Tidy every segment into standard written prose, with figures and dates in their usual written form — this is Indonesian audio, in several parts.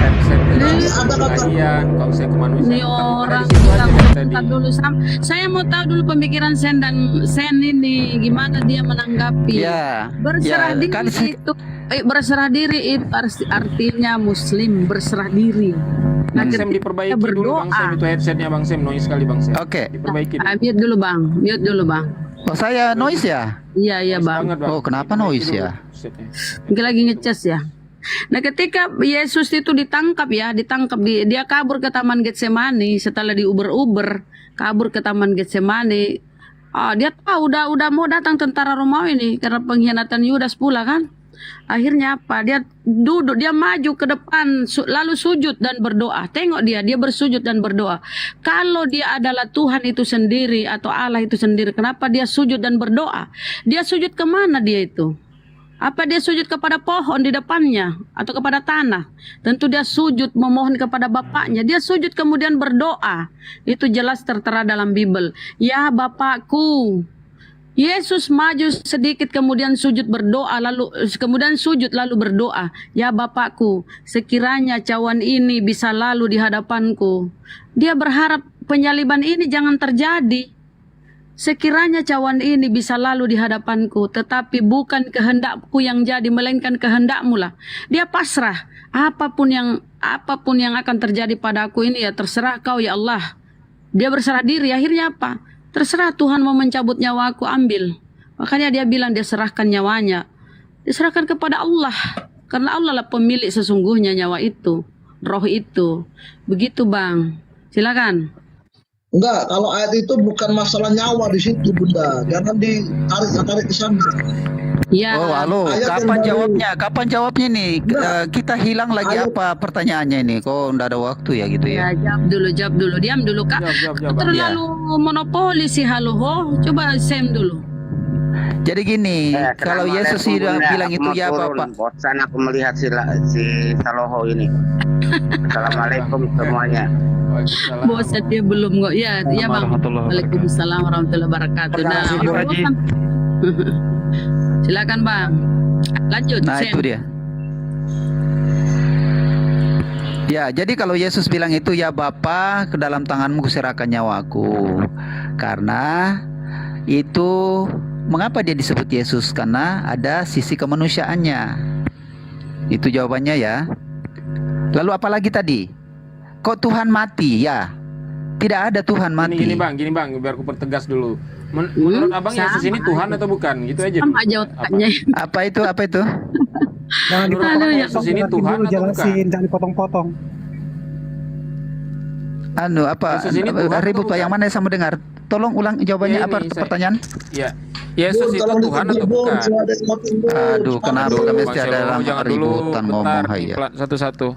headset Ini ada kata kalian, konsep kemanusiaan. Ini orang Di situ aja dari bentar tadi. dulu saya mau tahu dulu pemikiran Sen dan Sen ini gimana dia menanggapi Ya, berserah ya diri kan itu berserah diri itu artinya Muslim berserah diri. Nah, Bang Sam ketika diperbaiki kita dulu Bang Sam, itu headsetnya Bang Sam noise sekali Bang Sam. Oke. Diperbaiki dulu. Mute dulu bang, mute dulu bang. Oh, saya noise ya? Iya iya Noise bang. banget, Bang. Oh, kenapa Diperbaiki noise dulu ya? headsetnya. Mungkin lagi ngecas ya. Nah ketika Yesus itu ditangkap dia kabur ke Taman Getsemani setelah diuber-uber kabur ke Taman Getsemani. Dia tahu udah mau datang tentara Romawi nih karena pengkhianatan Yudas pula kan. Akhirnya apa? Dia duduk, dia maju ke depan, lalu sujud dan berdoa. Tengok dia bersujud dan berdoa. Kalau dia adalah Tuhan itu sendiri atau Allah itu sendiri, kenapa dia sujud dan berdoa? Dia sujud kemana dia itu? Apa dia sujud kepada pohon di depannya atau kepada tanah? Tentu dia sujud memohon kepada Bapaknya. Dia sujud kemudian berdoa. Itu jelas tertera dalam Bible. Ya Bapakku. Yesus maju sedikit kemudian sujud berdoa lalu berdoa, ya Bapakku, sekiranya cawan ini bisa lalu di hadapanku. Dia berharap penyaliban ini jangan terjadi. Sekiranya cawan ini bisa lalu di hadapanku, tetapi bukan kehendakku yang jadi, melainkan kehendakmu lah. Dia pasrah, apapun yang akan terjadi padaku ini ya terserah kau ya Allah. Dia berserah diri, akhirnya apa? Terserah Tuhan mau mencabut nyawaku, ambil. Makanya dia bilang dia serahkan nyawanya. Diserahkan kepada Allah. Karena Allah lah pemilik sesungguhnya nyawa itu. Roh itu. Begitu Bang. Silakan. enggak, kalau ayat itu bukan masalah nyawa di situ Bunda. Jangan ditarik ke sana. Ya. Oh, halo. Ayat yang Kapan baru. jawabnya? Kapan jawabnya nih? Enggak. Kita hilang lagi Ayat. apa pertanyaannya ini? Kok nggak ada waktu ya gitu ya? Ya, jawab dulu. Diam dulu Kak. Jawab, Bang. Terlalu monopoli sih halo. Coba Sam dulu. Jadi gini, kalau Yesus Assalamualaikum, Bunda. bilang Aku itu mau ya turun. Bapak. Bosan aku melihat si Saloho ini. Assalamualaikum semuanya. Waalaikumsalam. Bosan dia belum kok. Ya Bang. Waalaikumsalam warahmatullahi wabarakatuh. Nah, bosan. Silakan Bang. Lanjut Nah, Sam. itu dia. Ya, jadi kalau Yesus bilang itu ya Bapa, ke dalam tanganmu kuserahkan nyawaku. Karena itu mengapa dia disebut Yesus? Karena ada sisi kemanusiaannya. Itu jawabannya ya. Lalu apa lagi tadi? Kok Tuhan mati? Ya. Tidak ada Tuhan mati. Gini bang, biar aku pertegas dulu. Menurut abang Yesus ini Tuhan atau bukan? Gitu aja. Sama aja otaknya. Apa itu? Apa itu? Jangan Menurut dipotong, abang Yesus ini Tuhan atau jelasin, jangan dipotong-potong. Anu apa? Yesus ini Tuhan atau Ribut Pak, bukan? yang mana sama dengar? Tolong ulang jawabannya Ya, apa ini, pertanyaan? Ya, Yesus itu Tolong Tuhan atau dikebun, bukan? semua ada yang mau tunggu. Aduh, kenapa Dulu, kami Bang mesti ada Selo, dalam jangan dulu, ributan ngomong bentar, hai ya. pelan, satu-satu.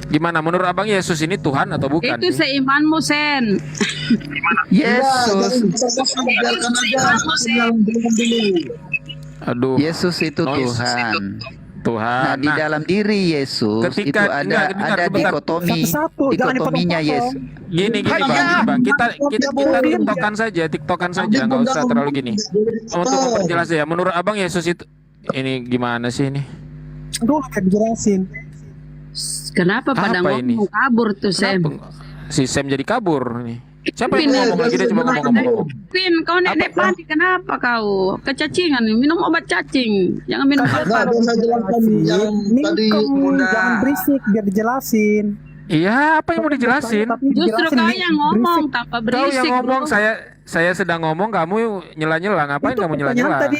Gimana menurut abang Yesus ini Tuhan atau bukan? Itu seimanmu Sen. Yesus, Biarkan aja yang belum dulu. Aduh, Yesus itu Noise. Tuhan. Tuhan. Nah, di dalam diri Yesus Ketika- itu ada enggak, dengar, ada sebentar. dikotomi, Satu-satu, jangan dikotominya dipotong-potong. Yesus. Gini bang, kita tiktokan saja, nggak usah terlalu gini. Untuk memperjelas ya, menurut abang Yesus itu ini gimana sih ini? Dulu kayak dijelasin. Kenapa pada Apa ini? ngomong kabur tuh Sam? Kenapa si Sam jadi kabur nih? Siapa yang ngomong lagi dia coba ngomong. Pin, kau nenek panik kenapa kau? Kecacingan nih, minum obat cacing. Jangan minum Enggak, obat. biar saya jelaskan yang tadi Mingkem, jangan berisik biar dijelasin. Iya, apa yang mau dijelasin? Tapi Justru dijelasin, kau Ming, yang ngomong berisik. tanpa Kau berisik. yang ngomong, bro. saya sedang ngomong, kamu nyela-nyela. Ngapain Itu kamu pertanyaan nyela-nyela? tadi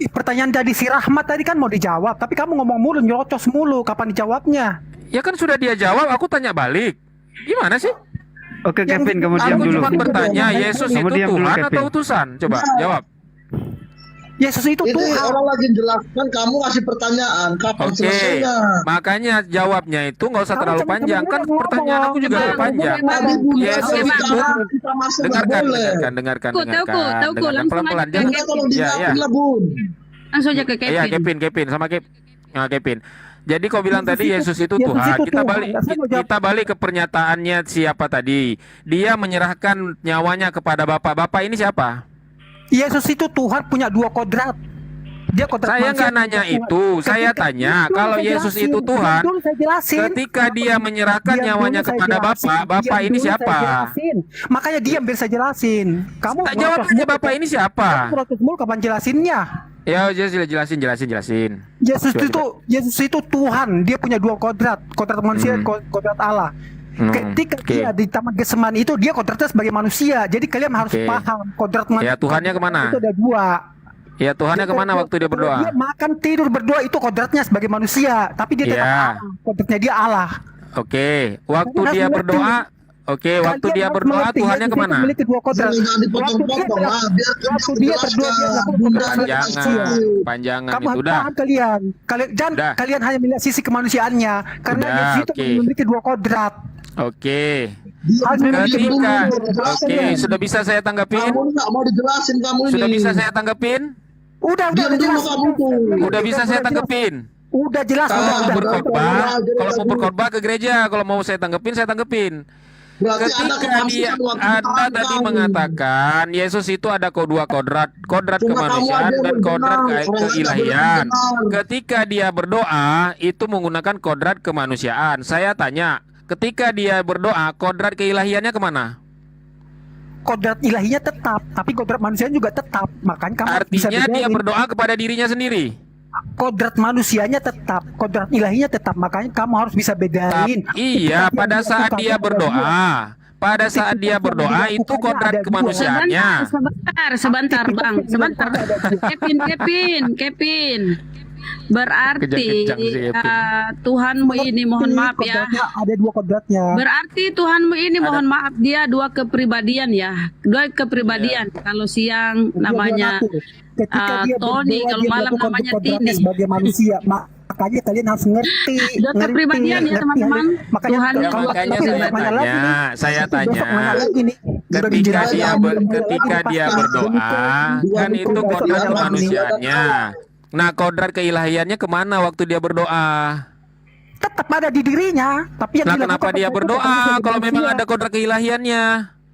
pertanyaan dari si Rahmat tadi kan mau dijawab, tapi kamu ngomong mulu nyerocos mulu, kapan dijawabnya? Ya kan sudah dia jawab, aku tanya balik. Gimana sih? Oke Yang Kevin, kamu diam Aku dulu. cuma bertanya, Yesus Kamu itu diam dulu, Tuhan Kevin. atau utusan? Coba jawab. Yesus itu ini Tuhan. orang lagi jelaskan, kamu kasih pertanyaan kapan Oke, selesainya. makanya jawabnya itu nggak usah Kamu terlalu jangan panjang. Kan ngomong. pertanyaan aku juga nggak Bang, panjang. Tadi Bunda Yesus saya itu bicara, kita masuk nggak dengarkan, boleh. dengarkan, Tahu, langsung pelan-pelan. aja. Jangan, Bunda tolong iya, dijawabin lah Bun. Langsung aja ke iya, Kevin. Kevin, sama Kevin. Jadi kau bilang tadi Yesus itu Yesus Tuhan. itu Kita Tuhan. balik, Saya mau jawab. kita balik ke pernyataannya siapa tadi. Dia menyerahkan nyawanya kepada Bapak. Bapak ini siapa? Yesus itu Tuhan punya dua kodrat. Dia kodrat Saya manusia. nggak nanya itu. Saya tanya, kalau Yesus itu Tuhan, ketika dia menyerahkan nyawanya kepada Bapak ini siapa? Makanya diam biar saya jelasin. Kamu Tak jawab aja Bapak ini siapa? protes mulu kapan jelasinnya? Ya, jelasin. Yesus itu Tuhan. Dia punya dua kodrat manusia dan kodrat Allah. Ketika dia di Taman Getsemani itu dia kodratnya sebagai manusia. Jadi kalian harus paham kodrat manusia. Ya, Tuhannya kemana? Itu ada dua. Ya, Tuhannya kemana waktu dia berdoa? Dia makan, tidur, berdoa itu kodratnya sebagai manusia. Tapi dia tetap Allah. Kodratnya dia Allah. Oke, waktu Kalian dia harus berdoa, waktu dia berdoa Tuhannya kemana? Memiliki dua kodrat. Jangan dipotong-potong lah, biar Waktu dia berdoa dia melakukan Bunda kodrat ada manusia. Panjangan Kamu itu harus udah. paham kalian. Jangan Udah. kalian hanya melihat sisi kemanusiaannya. Karena Udah, Yesus itu oke. memiliki dua kodrat. Oke. Harus memiliki Ketika, dua. oke, sudah bisa saya tanggapin? Kamu nggak mau dijelasin kamu ini. Sudah bisa saya tanggapin? Udah Diam dulu jelas. kamu tuh. Udah bisa saya tanggapin? Udah jelas. Kalau mau Udah. berkhotbah, kalau mau berkhotbah ke gereja, kalau mau saya tanggapin, saya tanggapin. Berarti ada Ketika dia, kemanusiaan waktu Anda ditahan tadi kamu. mengatakan Yesus itu ada dua kodrat Cuma kamu kemanusiaan aja dan yang kodrat benar, orang lain nggak keilahian. boleh benar. Ketika dia berdoa itu menggunakan kodrat kemanusiaan. Saya tanya, ketika dia berdoa kodrat keilahiannya kemana? Kodrat ilahinya tetap, tapi kodrat manusianya juga tetap. Makanya kamu harus bisa Artinya dia bedain. berdoa kepada dirinya sendiri. Kodrat manusianya tetap, kodrat ilahinya tetap. Makanya kamu harus bisa bedain. Iya, pada saat dia berdoa, pada saat dia berdoa itu kodrat kemanusiaannya. Sebentar, Bang. Sebentar. Kevin. Berarti Kejang-kejang si Kevin. Tuhanmu ini mohon maaf ya. Kodratnya ada dua kodratnya. Berarti Tuhanmu ini mohon maaf dia dua kepribadian ya. Dua kepribadian. Kalau siang namanya Ketika dia Tony, berdoa, kalau dia malam melakukan namanya kodratnya Tini. sebagai manusia. Makanya kalian harus ngerti. Dua kepribadian ya, teman-teman. Makanya Tuhan Ya, kalau makanya tapi saya besok nanya lagi tanya, nih. saya Besok nanya tanya. lagi nih. Udah Ketika dijelasin. dia berdoa, kan itu kodrat kemanusiaannya. Nah, kodrat keilahiannya kemana waktu dia berdoa? Tetap ada di dirinya, tapi yang Nah, dilakukan kenapa dia itu berdoa sebagai kalau memang manusia. ada kodrat keilahiannya?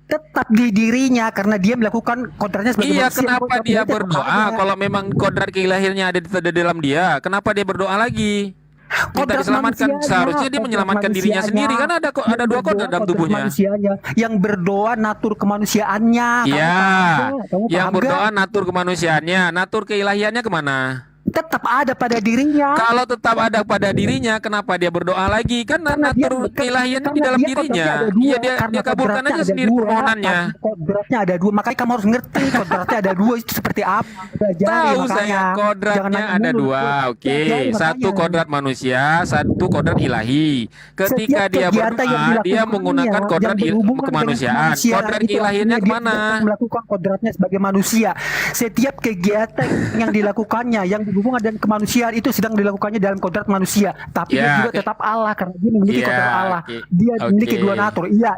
Tetap di dirinya karena dia melakukan kodratnya sebagai Iya, manusia. kenapa Kodratnya dia tetap berdoa ada. kalau memang kodrat keilahiannya ada di dalam dia? Kenapa dia berdoa lagi? Minta Kodrat diselamatkan, manusianya, seharusnya dia kodrat menyelamatkan dirinya manusianya. sendiri kan ada Yang dua berdoa kodrat dalam tubuhnya. manusianya. Yang berdoa natur kemanusiaannya. Kamu Iya, paham gak? Kamu yang paham berdoa gak? natur kemanusiaannya, natur keilahiannya kemana? Tetap ada pada dirinya. Kalau tetap ada pada dirinya, kenapa dia berdoa lagi? Kan Karena dia- natur keilahiannya di karena dalam dia dirinya. kodratnya ada dua. Iya, Karena dia kabulkan kodratnya aja ada sendiri dua. permohonannya. Kodratnya ada dua, makanya kamu harus ngerti kodratnya ada dua itu seperti apa. Pelajari, Tahu makanya. saya Jangan kodratnya nanya ada mulu. dua. Oke, Pelajari, satu makanya. kodrat manusia, satu kodrat ilahi. Ketika Setiap dia kegiatan yang berdoa, dilakukannya, dia menggunakan kodrat yang berhubungan kemanusiaan. dengan kemanusiaan Kodrat itu keilahiannya artinya dia kemana? tetap melakukan kodratnya sebagai manusia. Setiap kegiatan yang dilakukannya yang berhubungan dengan kemanusiaan itu sedang dilakukannya dalam kodrat manusia. Tapi Ya, dia juga oke. tetap Allah karena dia memiliki Ya, kodrat Allah. oke. Dia memiliki Oke. dua natur. Iya,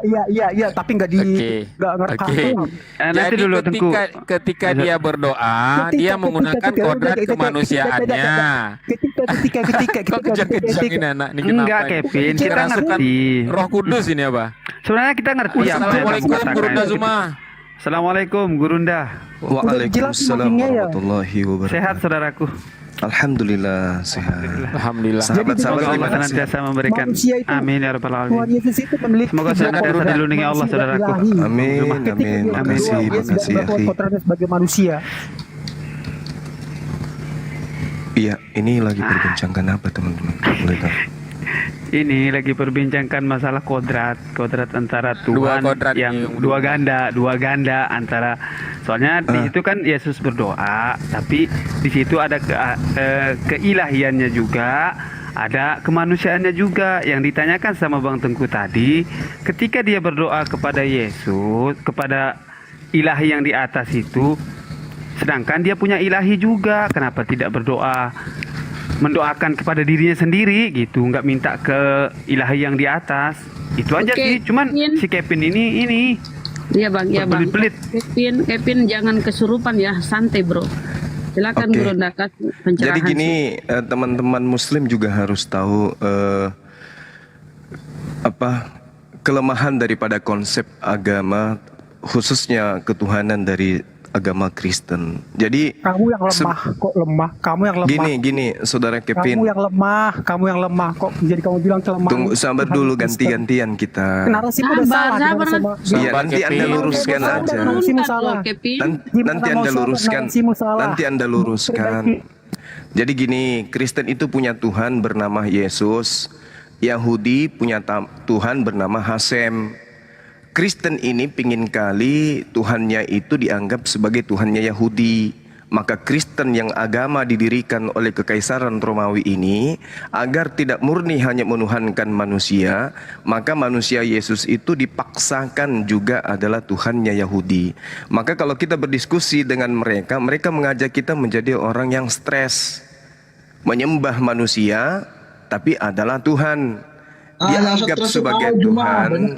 tapi nggak nggak ngerti. Oke. Nanti Jadi dulu, Tengku. ketika dia berdoa, dia menggunakan kodrat kemanusiaannya. Ketika Kok kejang-kejangin anak nih kenapa? Enggak, ini? Kevin, kita Kerasukan ngerti. Roh Kudus ini apa? Sebenarnya kita ngerti apa yang kamu Assalamualaikum katakan. Gurunda Zuma. Assalamualaikum Gurunda. Jelas Waalaikumsalam ya. warahmatullahi wabarakatuh. Sehat saudaraku. Alhamdulillah sehat. Alhamdulillah. Sahabat-sahabat Semoga Allah gimana senantiasa memberikan. Manusia itu- Amin ya rabbal Tuhan alamin. Yesus itu memiliki Semoga dua senantiasa kodrat dilindungi Allah, manusia dan saudaraku. ilahi. Amin, Ketika amin. dia berdoa, Makasih, dia sedang makasih, melakukan akhi. kodratnya sebagai manusia. Iya, ini lagi perbincangkan apa teman-teman? Boleh tahu? Ini lagi perbincangkan masalah kodrat antara Dua Tuhan kodrat yang ini. dua ganda antara, soalnya di situ kan Yesus berdoa, tapi di situ ada keilahiannya juga, ada kemanusiaannya juga. Yang ditanyakan sama Bang Tengku tadi, ketika dia berdoa kepada Yesus, kepada ilahi yang di atas itu, sedangkan dia punya ilahi juga, kenapa tidak berdoa mendoakan kepada dirinya sendiri gitu, nggak minta ke ilahi yang di atas? Itu aja Oke, sih. Cuman Kevin. si Kevin ini Iya bang, iya bang. berbelit-belit. Kevin jangan kesurupan ya, santai bro. Silakan Oke. Guru Dakat pencerahan. Jadi gini, teman-teman Muslim juga harus tahu apa kelemahan daripada konsep agama, khususnya ketuhanan dari agama Kristen. Jadi Kamu yang lemah, kok lemah? Kamu yang lemah. gini, saudara Kevin. Kamu yang lemah kok. Jadi kamu bilang kelemahan. Tunggu, sabar Tuhan dulu, Kristen. ganti-gantian kita. Narasimu udah salah. Sabar. Iya, nanti Anda luruskan Sabar, aja. Narasimu Luntas salah. loh, Kevin. Nanti Anda luruskan. Nanti Anda luruskan. Jadi gini, Kristen itu punya Tuhan bernama Yesus. Yahudi punya Tuhan bernama Hasem. Kristen ini pingin kali Tuhannya itu dianggap sebagai Tuhannya Yahudi. Maka Kristen yang agama didirikan oleh Kekaisaran Romawi ini, agar tidak murni hanya menuhankan manusia, maka manusia Yesus itu dipaksakan juga adalah Tuhannya Yahudi. Maka kalau kita berdiskusi dengan mereka, mereka mengajak kita menjadi orang yang stres, menyembah manusia, tapi adalah Tuhan. Dianggap sebagai Tuhan,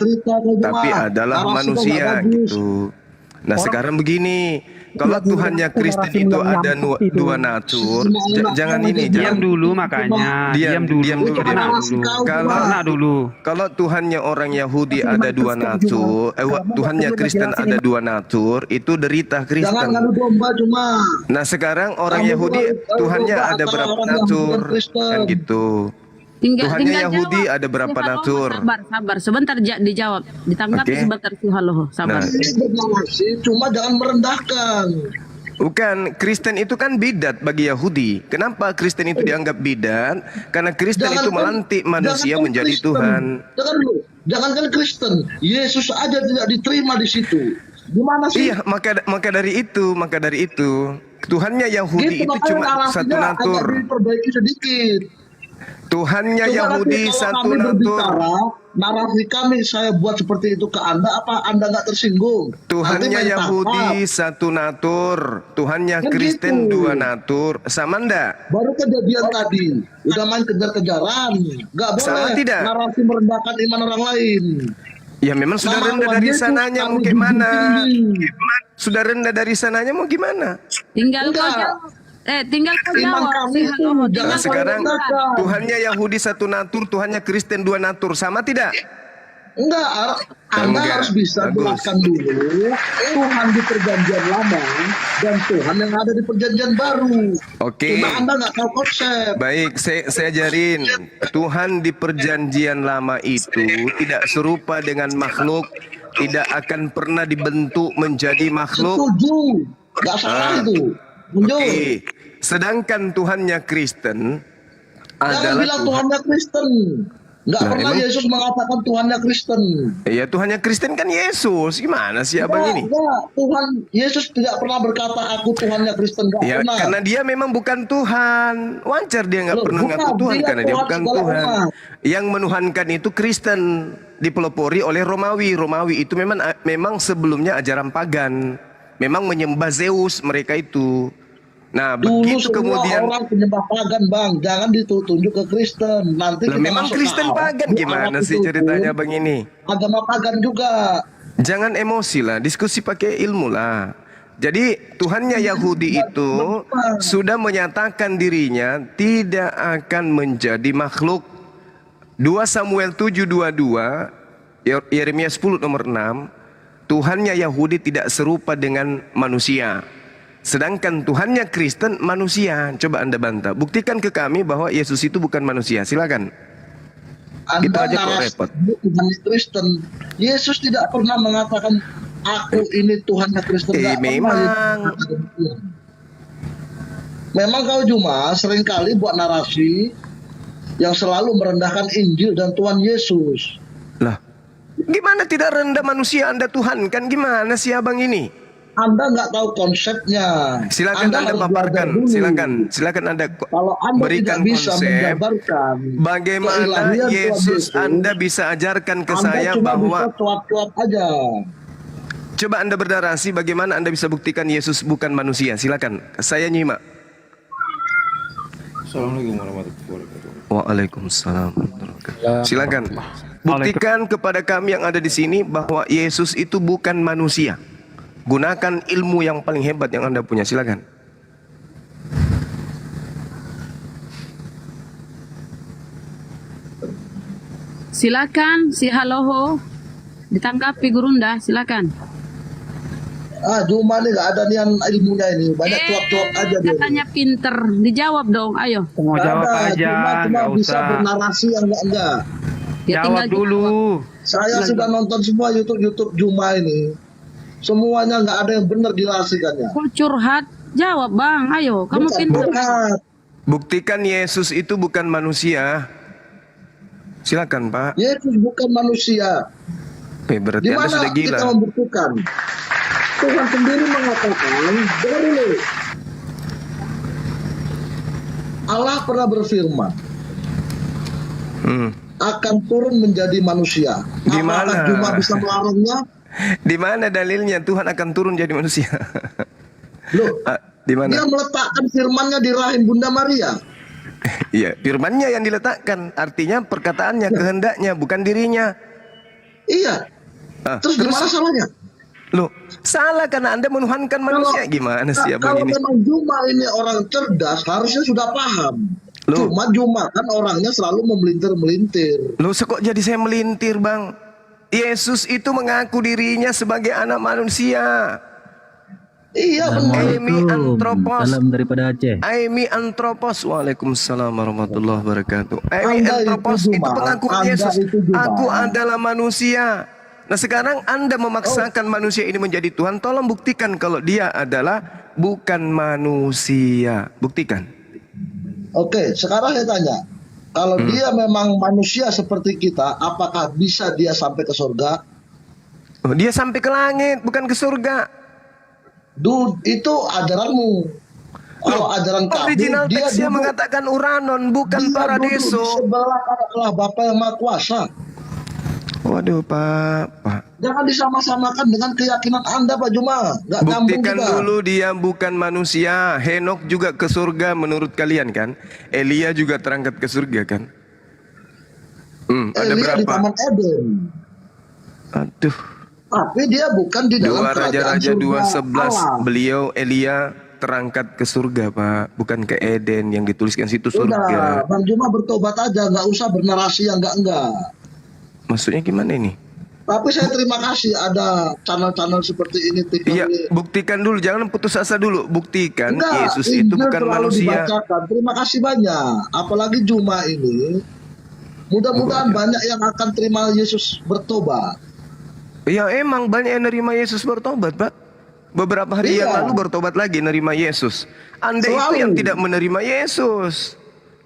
tapi adalah manusia gitu. Nah sekarang begini, kalau Tuhannya Kristen itu ada dua natur, jangan ini, Diam dulu makanya. Diam dulu. Kalau Tuhannya orang Yahudi ada dua natur, Tuhannya Kristen ada dua natur, itu derita Kristen. Jangan ngadu domba cuma. Nah sekarang orang Yahudi Tuhannya ada berapa natur, kan gitu. Tuhannya Yahudi jawab. ada berapa Si Haloho, natur? Sabar. Sebentar dijawab. Ditanggapi Oke. sebentar si Haloho. Sabar. Nah. Ini bernarasi, cuma jangan merendahkan. Bukan, Kristen itu kan bidat bagi Yahudi. Kenapa Kristen itu dianggap bidat? Karena Kristen itu melantik manusia jangankan menjadi Kristen. Tuhan. Jangankan Kristen, Yesus aja tidak diterima di situ. Gimana sih? Iya, maka dari itu Tuhannya Yahudi Gitu, itu makanya cuma narasinya satu natur. agak diperbaiki sedikit. Tuhannya Coba Yahudi nanti kalau satu kami natur. berbicara, narasi kami saya buat seperti itu ke Anda, apa Anda nggak tersinggung? Tuhannya Nanti main Yahudi tangkap. satu natur, Tuhannya Kan Kristen gitu. dua natur, sama ndak? Baru kejadian tadi, udah main kejar-kejaran, nggak boleh. Salah tidak? Narasi merendahkan iman orang lain. Ya memang sudah Nama rendah Tuhan dari Yesus sananya mau harus gimana? tinggi. Sudah rendah dari sananya mau gimana? Tinggal kau Enggak. jawab. Tinggal kau Iman jawab kami si itu Haloho. jangan Tinggal Nah, sekarang merendahkan. Tuhannya Yahudi satu natur, Tuhannya Kristen dua natur, sama tidak? Enggak, Anda Enggak. harus bisa Bagus. jelaskan dulu Tuhan di perjanjian lama dan Tuhan yang ada di perjanjian baru. Oke. Cuma Anda nggak tahu konsep. Baik, saya ajarin. Tuhan di perjanjian lama itu tidak serupa dengan makhluk, tidak akan pernah dibentuk menjadi makhluk. Setuju, nggak salah itu. Mundur. Oke. Sedangkan Tuhannya Kristen Jangan adalah bilang Tuhan. Tuhannya Kristen. Nggak Nah, pernah emang- Yesus mengatakan Tuhannya Kristen. Ya Tuhannya Kristen kan Yesus. Gimana sih abang ini? Enggak, Tuhan Yesus tidak pernah berkata aku Tuhannya Kristen. Nggak Ya pernah. karena dia memang bukan Tuhan. Wajar dia nggak Loh, pernah bukan, ngaku Tuhan dia karena dia Tuhan bukan segala Tuhan. umat. Yang menuhankan itu Kristen, dipelopori oleh Romawi. Romawi itu memang sebelumnya ajaran pagan. Memang menyembah Zeus mereka itu. Nah, Dulu begitu semua kemudian orang penyembah pagan, Bang. Jangan ditunjuk ke Kristen. Nanti lah kita memang masuk Kristen ke Arab. pagan Di gimana Arab sih itu ceritanya pun Bang ini? Agama pagan juga. Jangan emosi lah, diskusi pakai ilmu lah. Jadi Tuhannya Yahudi itu sudah menyatakan dirinya tidak akan menjadi makhluk. 2 Samuel 7:22, Yeremia 10 nomor 6, Tuhannya Yahudi tidak serupa dengan manusia. Sedangkan Tuhannya Kristen manusia. Coba Anda bantah. Buktikan ke kami bahwa Yesus itu bukan manusia. Silakan. Itu Anda aja kok narasi repot. Tuhan Kristen. Yesus tidak pernah mengatakan aku ini Tuhannya Kristen. Nggak pernah memang. Yesus. Memang kau cuma seringkali buat narasi yang selalu merendahkan Injil dan Tuhan Yesus. Lah, gimana tidak rendah manusia Anda Tuhan kan? Gimana sih abang ini? Anda nggak tahu konsepnya. Silakan Anda harus paparkan. belajar dulu. Silakan Anda Kalau Anda berikan tidak bisa konsep menjabarkan bagaimana keilahian Tuhan Yesus Yesus, Anda bisa ajarkan ke Anda saya cuma bahwa bisa cuap-cuap aja. coba Anda bernarasi bagaimana Anda bisa buktikan Yesus bukan manusia. Silakan. Saya nyimak. Assalamualaikum warahmatullahi wabarakatuh. Waalaikumsalam warahmatullahi wabarakatuh. Silakan. Buktikan kepada kami yang ada di sini bahwa Yesus itu bukan manusia. Gunakan ilmu yang paling hebat yang Anda punya. Silakan. Silakan si Haloho. Ditanggapi Gurunda, silakan. Juma nih nggak ada nian ilmunya ini, banyak cuap-cuap aja dia. Katanya pinter, dijawab dong, ayo. Mau jawab aja, Cuma nggak bisa usah. bernarasi yang enggak. Ya, Jawab tinggal dulu. Saya sudah nonton semua YouTube Juma ini. Semuanya nggak ada yang benar dinarasikannya. Kok curhat? Jawab bang, ayo. Kamu pinter. Bukan. Buktikan Yesus itu bukan manusia. Silakan Pak. Yesus bukan manusia. Berarti Di Anda mana sudah gila. kita membuktikan? Tuhan sendiri mengatakan, dengar dulu. Allah pernah berfirman, akan turun menjadi manusia. Di Apakah mana? Juma bisa melarangnya? Di mana dalilnya Tuhan akan turun jadi manusia? Loh, Di mana? dia meletakkan firman-Nya di rahim Bunda Maria. Iya, firman-Nya yang diletakkan. Artinya perkataannya, kehendaknya, bukan dirinya. Iya. Terus gimana salahnya? Loh, salah karena Anda menuhankan manusia. Gimana sih abang Kalau ini? memang Juma ini orang cerdas, harusnya sudah paham. Loh. Cuma Juma kan orangnya selalu memelintir-melintir. Loh, kok jadi saya melintir, Bang? Yesus itu mengaku dirinya sebagai anak manusia. Iya benar. Aimi Antropos. Salam daripada Aceh. Aimi Antropos. Waalaikumsalam warahmatullahi wabarakatuh. Aimi Anda Antropos itu itu Juma. pengakuan Anda Yesus. itu Juma. Aku adalah manusia. Nah sekarang Anda memaksakan manusia ini menjadi Tuhan. Tolong buktikan kalau dia adalah bukan manusia. Buktikan. Oke, sekarang saya tanya. Kalau dia memang manusia seperti kita, apakah bisa dia sampai ke surga? Oh, dia sampai ke langit, bukan ke surga. Itu ajaranmu. Kalau ajaran kami, Original dia teksnya duduk- mengatakan Uranon, bukan dia duduk di Paradiso. sebelah Allah Bapa yang Maha Kuasa. Waduh, Pak. Jangan disama-samakan dengan keyakinan Anda, Pak Juma. Nggak nyambung Buktikan juga. dulu dia bukan manusia. Henok juga ke surga menurut kalian kan? Elia juga terangkat ke surga kan? Ada Elia di berapa? Taman Eden. Aduh. Tapi dia bukan di dalam Dua kerajaan Raja-Raja surga 2:11. Allah. Beliau Elia terangkat ke surga, Pak. Bukan ke Eden yang dituliskan situ surga. Sudah, Bang Juma bertobat aja, nggak usah bernarasi yang enggak. Maksudnya gimana ini? Tapi saya terima kasih ada channel-channel seperti ini. Iya, buktikan dulu, jangan putus asa dulu. Buktikan Yesus itu Injil bukan terlalu manusia. dibacakan. Terima kasih banyak. Apalagi Juma ini. Mudah-mudahan banyak yang akan terima Yesus bertobat. Ya emang banyak yang nerima Yesus bertobat, Pak. Beberapa hari yang Iya. lalu bertobat lagi nerima Yesus. Anda itu Selalu. yang tidak menerima Yesus.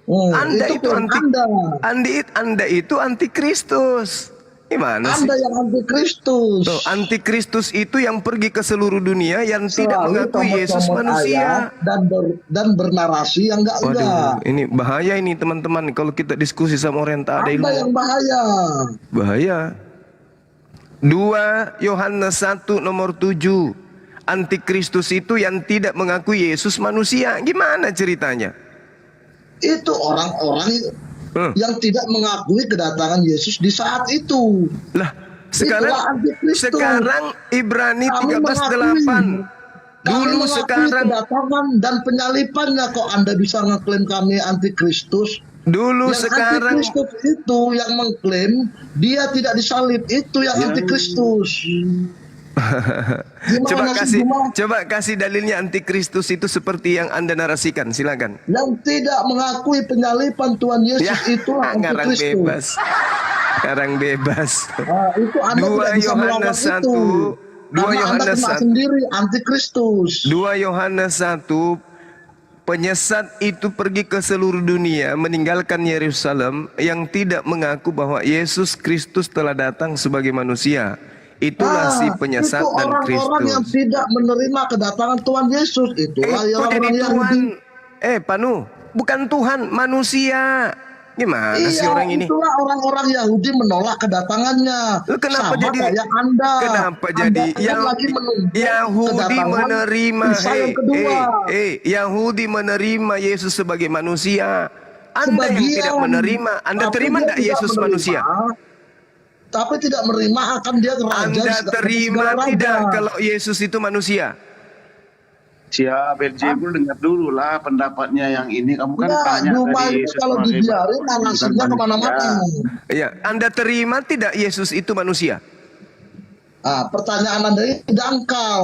Anda itu itu Tuhan anti Anda. Anda itu antikristus. Gimana sih? Anda yang antikristus. Tuh, antikristus itu yang pergi ke seluruh dunia yang tidak Selalu mengakui Yesus comot-comot manusia. ayat dan bernarasi yang enggak. Waduh, ini bahaya ini teman-teman kalau kita diskusi sama orang yang tak ada ilmu. Anda yang bahaya. Bahaya. 2 Yohanes 1 nomor 7. Antikristus itu yang tidak mengakui Yesus manusia. Gimana ceritanya? Itu orang-orang yang tidak mengakui kedatangan Yesus di saat itu. Lah, Itulah antikristus. sekarang Ibrani Kami 13:8. Dulu mengakui sekarang kedatangan dan penyalipannya. Kok Anda bisa ngeklaim kami antikristus? dulu Yang sekarang antikristus itu yang mengklaim dia tidak disalib, itu yang antikristus. Gimana sih, Juma? coba kasih dalilnya antikristus itu seperti yang Anda narasikan, silakan. Yang tidak mengakui penyalipan Tuhan Yesus itu ngarang antikristus. bebas. Sekarang bebas. Nah, itu Anda 2 tidak bisa melawan Yohanes 1. itu. 2 Karena Anda Yohanes kena 1. sendiri antikristus. 2 Yohanes 1. Penyesat itu pergi ke seluruh dunia meninggalkan Yerusalem yang tidak mengaku bahwa Yesus Kristus telah datang sebagai manusia. Itulah si penyesat itu dan orang-orang yang Kristus. tidak menerima kedatangan Tuhan Yesus. Itulah yang Kok jadi orang Tuhan? Yahudi. Panu, bukan Tuhan, manusia. Gimana sih Iya, orang ini? itulah orang-orang Yahudi menolak kedatangannya. Lu kenapa Sama jadi kayak Anda? Kenapa Anda jadi kan lagi menunggu Yahudi kedatangan menerima Isa yang kedua. Yahudi menerima Yesus sebagai manusia. Anda yang Sebagian. tidak menerima. Anda Tapi terima dia enggak tidak Yesus menerima, manusia? Tapi tidak menerima akan dia raja. Anda terima segala tidak raja. kalau Yesus itu manusia? Siap, Belzebul dengar dulu lah pendapatnya yang ini. Kamu kan Nah, tanya Juma dari itu Yesus kalau sebagai dibiarin bukan narasinya manusia. kemana-mana. Ya, Anda terima tidak Yesus itu manusia? Pertanyaan Anda ini dangkal.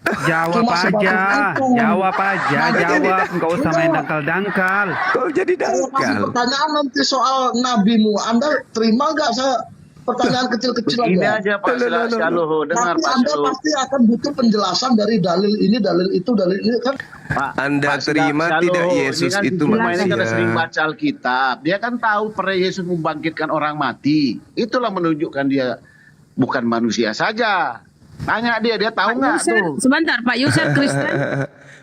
Jawab Cuma aja, sebatas itu. jawab aja, jawab. Enggak usah main dangkal-dangkal. Kok jadi Saya kasih dangkal? pertanyaan nanti soal nabimu. Anda terima nggak saya pertanyaan kecil-kecil Ini aja? aja Pak Syaluhu, dengar Nanti Pak Anda Syaluhu. pasti akan butuh penjelasan dari dalil ini, dalil itu, dalil ini kan. Pak, Anda terima Syaluhu, tidak ini Yesus kan itu cuma ini karena manusia? sering baca Alkitab. Dia kan tahu pernah Yesus membangkitkan orang mati. Itulah menunjukkan dia bukan manusia saja. Tanya dia tahu nggak tuh? Sebentar, Pak Yusuf Kristen.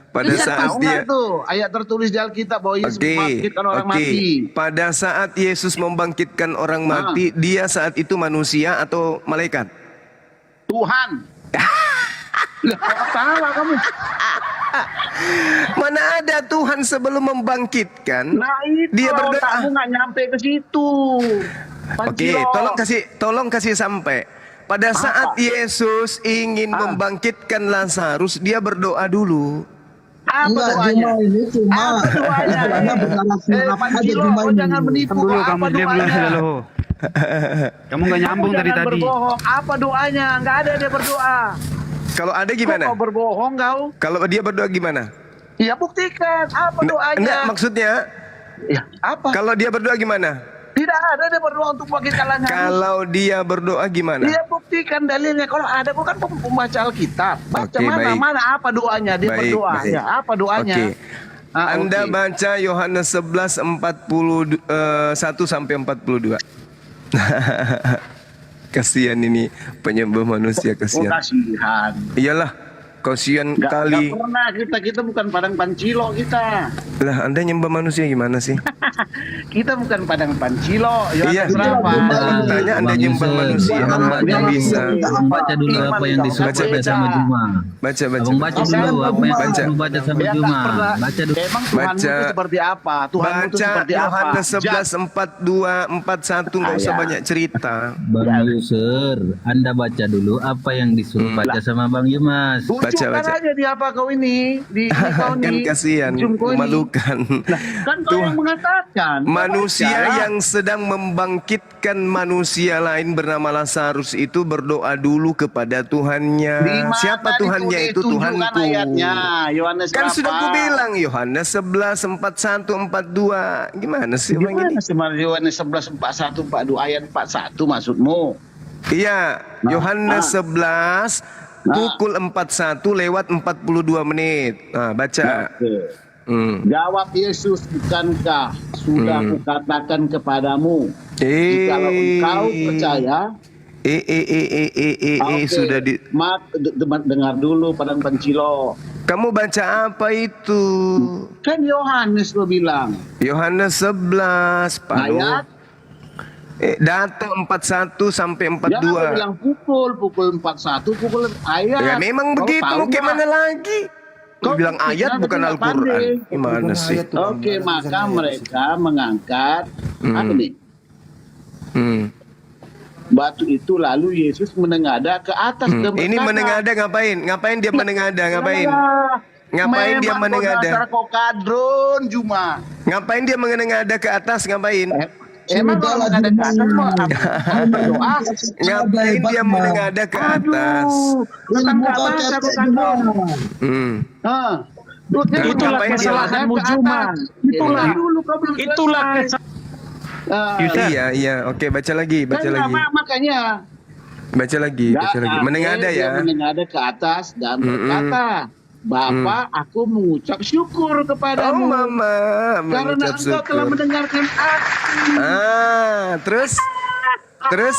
Pada Bisa saat Tahu dia nggak tuh ayat tertulis di Alkitab bahwa Yesus membangkitkan orang mati? Pada saat Yesus membangkitkan orang mati, dia saat itu manusia atau malaikat? Tuhan. Lah, salah kamu. Mana ada Tuhan sebelum membangkitkan? Nah itu Dia berdoa. kamu nggak nyampe ke situ. Oke, tolong kasih sampai. Pada saat Yesus ingin membangkitkan Lazarus, dia berdoa dulu. Apa Enggak, doanya? Juma ini cuma Apa doanya? Anda beralasan apa aja Pancilo, Juma kau ini. jangan menipu. Dulu Apa kamu diam dulu, doanya? Syaluhu. Kamu nggak nyambung Kamu dari jangan tadi. berbohong. Apa doanya? Nggak ada dia berdoa. Kalau ada gimana? Kok kau berbohong kau? Kalau dia berdoa gimana? Ya buktikan. Apa doanya? Enggak, maksudnya Ya, apa? kalau dia berdoa gimana? Tidak ada dia berdoa untuk bangkitkan Lazarus. Kalau dia berdoa gimana? Dia buktikan dalilnya. Kalau ada, kau kan pembaca Alkitab. Baca Oke, mana baik. mana apa doanya dia Baik, berdoa. baik. Ya, apa doanya? Oke. Anda oke. baca Yohanes 11:41 sampai 42. Kasihan ini penyembah manusia, Oh, kasihan. kasihan. Iyalah, kasihan Nggak kali. pernah kita bukan padang pancilo kita. Lah, Anda nyembah manusia gimana sih? Kita bukan padang pancilo. Iya, berapa? tanya Anda nyembah manusia, nggak bisa. Baca dulu apa yang disuruh Baca, baca baca. sama Juma. Baca. Abang baca dulu apa yang Baca. disuruh baca sama Juma. Baca dulu. Emang Tuhanmu Baca. itu seperti apa? Tuhanmu itu Baca seperti apa? Yohanes 11:42-41, nggak usah Ayah. banyak cerita. Bang Yusur, Anda baca dulu apa yang disuruh baca sama Bang Yumas. Tunjukkan baca. aja di apa kau ini. Di kau Kan nih. kasihan, Ujung kau ini. memalukan. Kan kau yang mengatakan. Manusia yang sedang membangkitkan manusia lain bernama Lazarus itu berdoa dulu kepada Tuhannya. Di mana Siapa Tuhannya itu? tunjukkan Tuhanku. ayatnya. Yohanes Kan berapa? sudah ku bilang Yohanes 11:41-42. Gimana sih orang ini? Gimana sih Yohanes 11:41-42 ayat 41 maksudmu? Iya, Yohanes 11 pukul 41 lewat 42 menit. Nah, baca. Jawab Yesus, bukankah sudah kukatakan kepadamu, jikalau engkau percaya, oke, sudah di. dengar dulu padang pancilo. Kamu baca apa itu? Kan Yohanes lo bilang. Yohanes 11, Pak. Ayat. Data 41 sampai 42. Jangan bilang pukul 41, pukul ayat. Ya memang Kau begitu, tahu mau gimana nggak? lagi? Kau bilang Kau ayat tidak bukan pandai. Al-Quran. Gimana sih? Oke, maka mereka mengangkat apa nih? Batu itu lalu Yesus menengadah ke atas dan Ini berkata, menengada ngapain? Ngapain dia menengada? Ngapain? Ngapain dia menengada? Memang kau kadron Juma. Ngapain dia menengada ke atas? Ngapain? Emang kalau menghadap ke atas mau berdoa? Ngapain dia menengada ke atas? Lu kan gak baca kau kadron. Itulah kesalahanmu, Juma. Itulah Iya. Oke, baca lagi. Makanya Baca lagi. Menengada ya. Dia menengada ke atas dan berkata, Bapa, aku mengucap syukur kepadamu. Mama, karena mengucap engkau telah syukur. mendengarkan aku. Terus?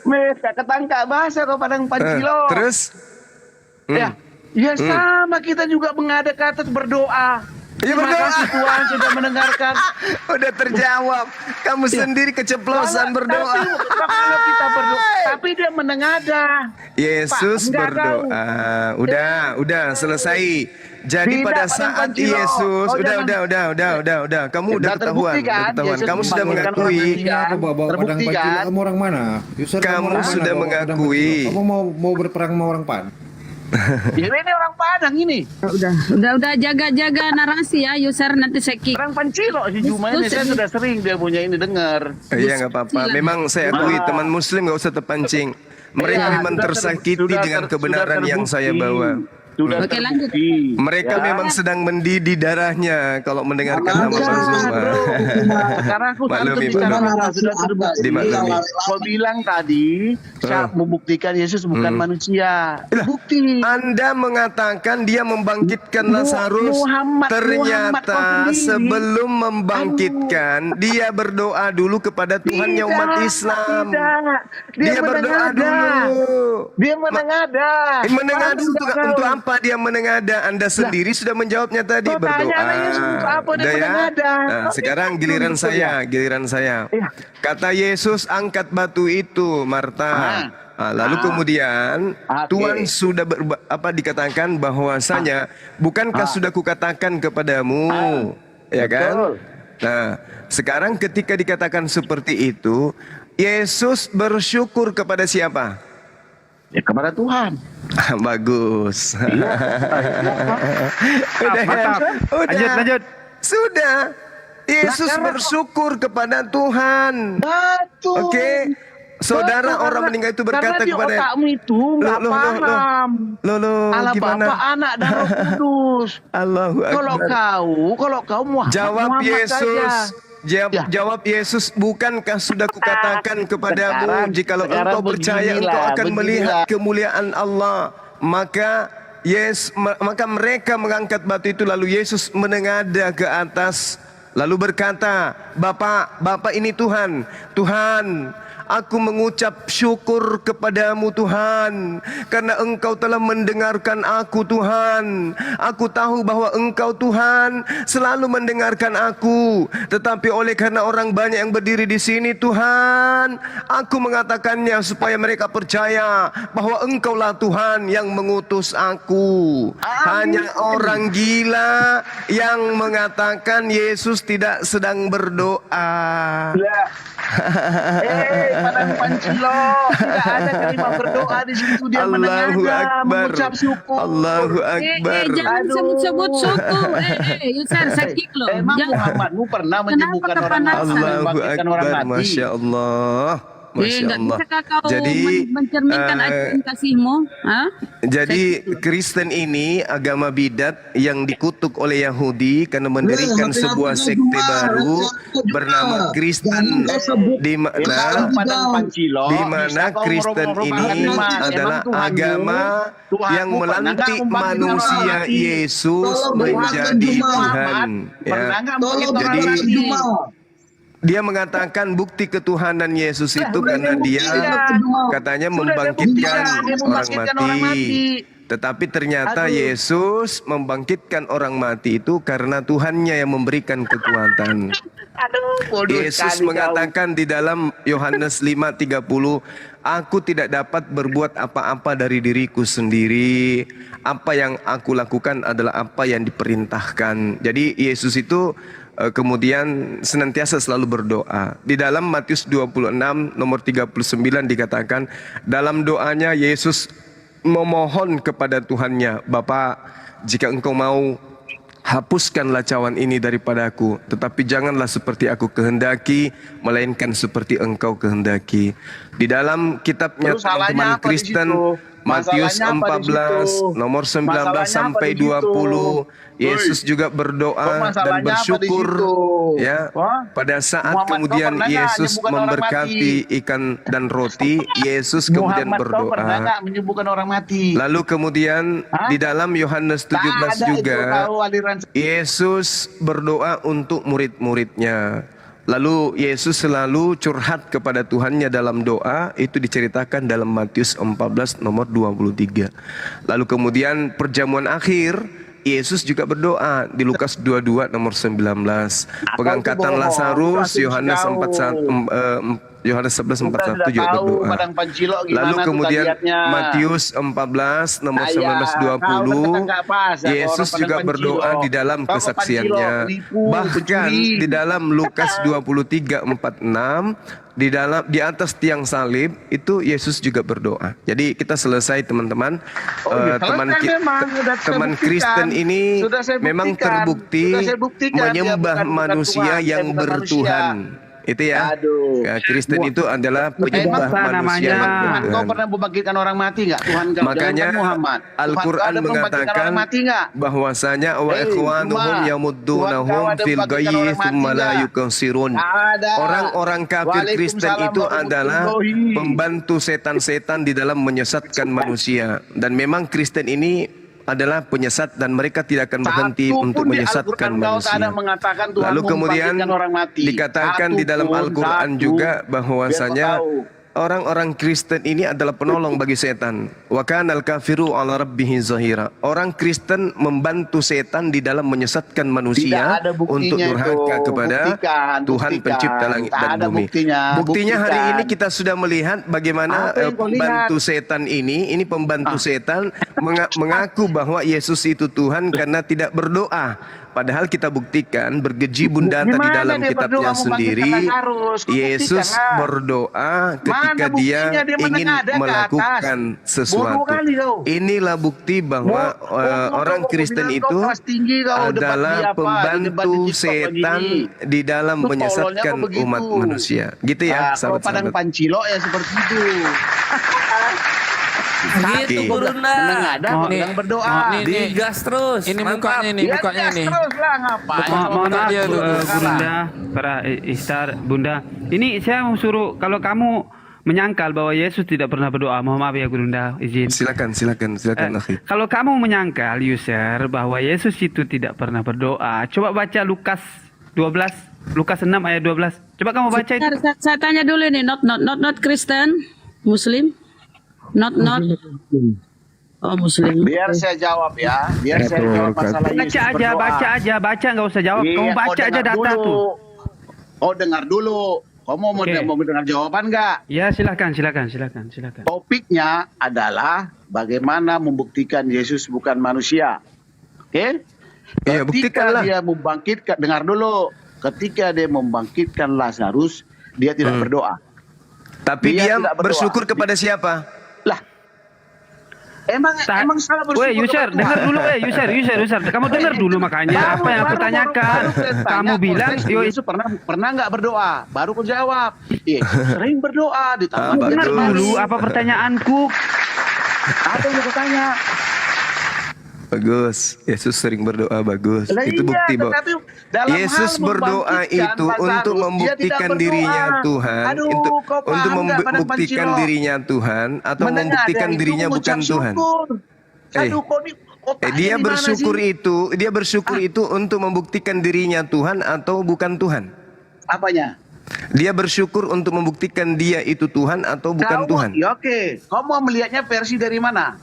Mereka ketangkap bahasa kau padang pancilo. Terus? Ya sama kita juga menghadap ke atas berdoa. Ya, Terima berdoa. kasih Tuhan sudah mendengarkan. Udah terjawab. Kamu sendiri keceplosan berdoa. Kalau kita berdoa, tapi dia menengadah. Yesus Pak, enggak berdoa. Udah selesai. Jadi Tidak, pada Padang saat Pancilo. Yesus, Oh, udah. Kamu udah Sudah terbukti ketahuan. kan? Yesus Kamu sudah membangkitkan mengakui. orang mati. Apa bawa padang Terbukti pancilo? kan? Kamu orang mana? Yusur, Kamu orang mana sudah bawa padang mengakui. pancilo? Kamu mau berperang sama orang Pan? Ya ini orang Padang ini. Udah jaga-jaga narasi ya, user nanti saya kick. Orang Pancilo si Juma ini saya sudah sering dia punya ini dengar. Iya nggak apa-apa. Memang saya akui teman Muslim nggak usah terpancing. Mereka memang tersakiti dengan kebenaran yang saya bawa. Oke, lanjut. Mereka memang sedang mendidih darahnya kalau mendengarkan nama Bang Zuma. Sekarang aku Maklumi, bicara maklumi. sudah terbukti. Dimaklumi. Kau bilang tadi membuktikan Yesus bukan manusia. Bukti. Anda mengatakan dia membangkitkan Lazarus. Ternyata sebelum membangkitkan dia berdoa dulu kepada Tuhan yang umat Islam. Dia berdoa dulu. Dia menengada. Menengada untuk apa dia menengada? Anda sendiri sudah menjawabnya tadi, berdoa. Udah ya. Nah, sekarang giliran saya. Kata Yesus, angkat batu itu, Marta. Lalu kemudian Tuhan sudah dikatakan bahwasanya bukankah sudah kukatakan kepadamu, ya kan? Nah, sekarang ketika dikatakan seperti itu, Yesus bersyukur kepada siapa? Ya kepada Tuhan. Bagus. Lanjut. Sudah. Yesus bersyukur kepada Tuhan. Oke. Saudara, orang meninggal itu berkata kepada otakmu itu nggak paham. Allah gimana? Bapa, Anak dan Roh Kudus. Allahu Akbar. Kalau kau Muhammad, Jawab Yesus. saja. Jawab Yesus, bukankah sudah kukatakan kepadamu, jikalau engkau percaya engkau akan melihat kemuliaan Allah. Maka mereka mengangkat batu itu, lalu Yesus menengada ke atas lalu berkata, Bapak ini Tuhan, aku mengucap syukur kepadamu Tuhan, karena engkau telah mendengarkan aku Tuhan. Aku tahu bahwa engkau Tuhan selalu mendengarkan aku, tetapi oleh karena orang banyak yang berdiri di sini Tuhan, aku mengatakannya supaya mereka percaya bahwa engkaulah Tuhan yang mengutus aku. Hanya orang gila yang mengatakan Yesus tidak sedang berdoa. Padang Pancilo, tidak ada kalimat berdoa di situ, dia menengada, mengucap syukur. Allahu Akbar. Jangan sebut-sebut syukur. Yusar, sakit loh. Muhammadmu pernah menyembuhkan orang mati, Allahu membangkitkan orang Akbar, mati. Masya Allah. Masya Nggak Allah. bisa kau Jadi mencerminkan ajaran kasihmu? Jadi Kristen ini agama bidat yang dikutuk oleh Yahudi karena mendirikan sebuah sekte baru bernama Kristen, di mana Kristen ini adalah agama yang melantik manusia Yesus menjadi Tuhan. Ya. Jadi dia mengatakan bukti ketuhanan Yesus itu karena dia katanya membangkitkan orang mati. Tetapi ternyata Yesus membangkitkan orang mati itu karena Tuhannya yang memberikan kekuatan. Yesus mengatakan di dalam Yohanes 5:30, aku tidak dapat berbuat apa-apa dari diriku sendiri. Apa yang aku lakukan adalah apa yang diperintahkan. Jadi Yesus itu kemudian senantiasa selalu berdoa. Di dalam Matius 26 nomor 39 dikatakan, dalam doanya Yesus memohon kepada Tuhannya, Bapa, jika engkau mau, hapuskanlah cawan ini daripadaku, tetapi janganlah seperti aku kehendaki, melainkan seperti engkau kehendaki. Di dalam kitabnya teman-teman Kristen, Matius 14 nomor 19 sampai 20, Yesus juga berdoa dan bersyukur ya. Pada saat kemudian Yesus memberkati ikan dan roti, Yesus kemudian berdoa. Lalu kemudian di dalam Yohanes 17 juga Yesus berdoa untuk murid-muridnya. Lalu Yesus selalu curhat kepada Tuhannya dalam doa, itu diceritakan dalam Matius 14 nomor 23. Lalu kemudian perjamuan akhir, Yesus juga berdoa di Lukas 22 nomor 19. Pengangkatan Lazarus, Yohanes Yohanes 11:41 juga tahu berdoa. Padang Pancilok gimana Lalu tuh kemudian tabiatnya. Matius 14 nomor Kau 19-20 nggak pas, ya, Yesus orang juga Padang berdoa Pancilok. di dalam Kau ke kesaksiannya. Pancilok, penipu, Bahkan pencuri. di dalam Lukas 23:46 di atas tiang salib itu Yesus juga berdoa. Jadi kita selesai teman-teman. Teman Kristen ini memang terbukti menyembah manusia yang bertuhan. Itu ya. Aduh. Kristen itu adalah penyembah manusia yang Tuhan kau bertuhan. pernah membangkitkan orang mati nggak? Tuhan kau Makanya jangan Muhammad. Al-Quran mengatakan bahwasanya wa ikhwanuhum yamuddunahum fil ghayyi thumma la yukasirun. Orang-orang kafir Kristen itu adalah pembantu setan-setan di dalam menyesatkan manusia. Dan memang Kristen ini adalah penyesat dan mereka tidak akan berhenti untuk menyesatkan manusia. Lalu kemudian dikatakan di dalam Al-Quran juga bahwasanya orang-orang Kristen ini adalah penolong bagi setan. Wa kanal kafiru ala rabbihi zahira. Orang Kristen membantu setan di dalam menyesatkan manusia untuk durhaka kepada Tuhan pencipta langit dan bumi. Buktinya hari ini kita sudah melihat bagaimana pembantu setan ini pembantu setan mengaku bahwa Yesus itu Tuhan karena tidak berdoa. Padahal kita buktikan bergeji bundata di dalam kitabnya sendiri. Yesus berdoa ketika dia ingin melakukan sesuatu. Inilah bukti bahwa orang Kristen itu adalah pembantu setan di dalam menyesatkan umat manusia. Gitu ya, Padang sahabat-sahabat. Pancilok ya seperti itu. Gitu Gurunda. Yang berdoa. Digas terus. Ini mukanya nih, mukanya nih. Terus lah ngapain? Mohon maaf dia tuh. Gurunda, para Istar, Bunda. Ini saya mau suruh kalau kamu menyangkal bahwa Yesus tidak pernah berdoa, mohon maaf ya Gurunda, izin. Silakan akhi. Kalau kamu menyangkal, user, bahwa Yesus itu tidak pernah berdoa, coba baca Lukas 12, Lukas 6 ayat 12. Coba kamu baca itu. Saya tanya dulu nih, not Kristen, Muslim, not. Oh Muslim. Biar saya jawab ya. Biar saya jawab masalah Yesus Baca nggak usah jawab. Kamu baca aja data tuh. Oh dengar dulu. Kamu mau dengar jawaban nggak? Ya silakan. Topiknya adalah bagaimana membuktikan Yesus bukan manusia. Oke? Iya, buktikanlah. Dia membangkitkan, dengar dulu. Ketika dia membangkitkan Lazarus, dia tidak berdoa. Tapi dia bersyukur kepada siapa? Lah, emang salah bersyukur. Weh, user, dengar dulu, user. Kamu dengar dulu makanya apa yang aku tanyakan. Kamu bilang, Yesus pernah nggak berdoa? Baru aku jawab. Sering berdoa. Dengar dulu apa pertanyaanku. Apa yang aku tanya? Bagus, Yesus sering berdoa, bagus. Itu bukti bahwa Yesus berdoa itu untuk membuktikan dirinya Tuhan, untuk membuktikan dirinya Tuhan atau membuktikan dirinya bukan Tuhan. Dia bersyukur itu untuk membuktikan dirinya Tuhan atau bukan Tuhan. Apanya? Dia bersyukur untuk membuktikan dia itu Tuhan atau bukan Tuhan. Ya oke, kamu mau melihatnya versi dari mana?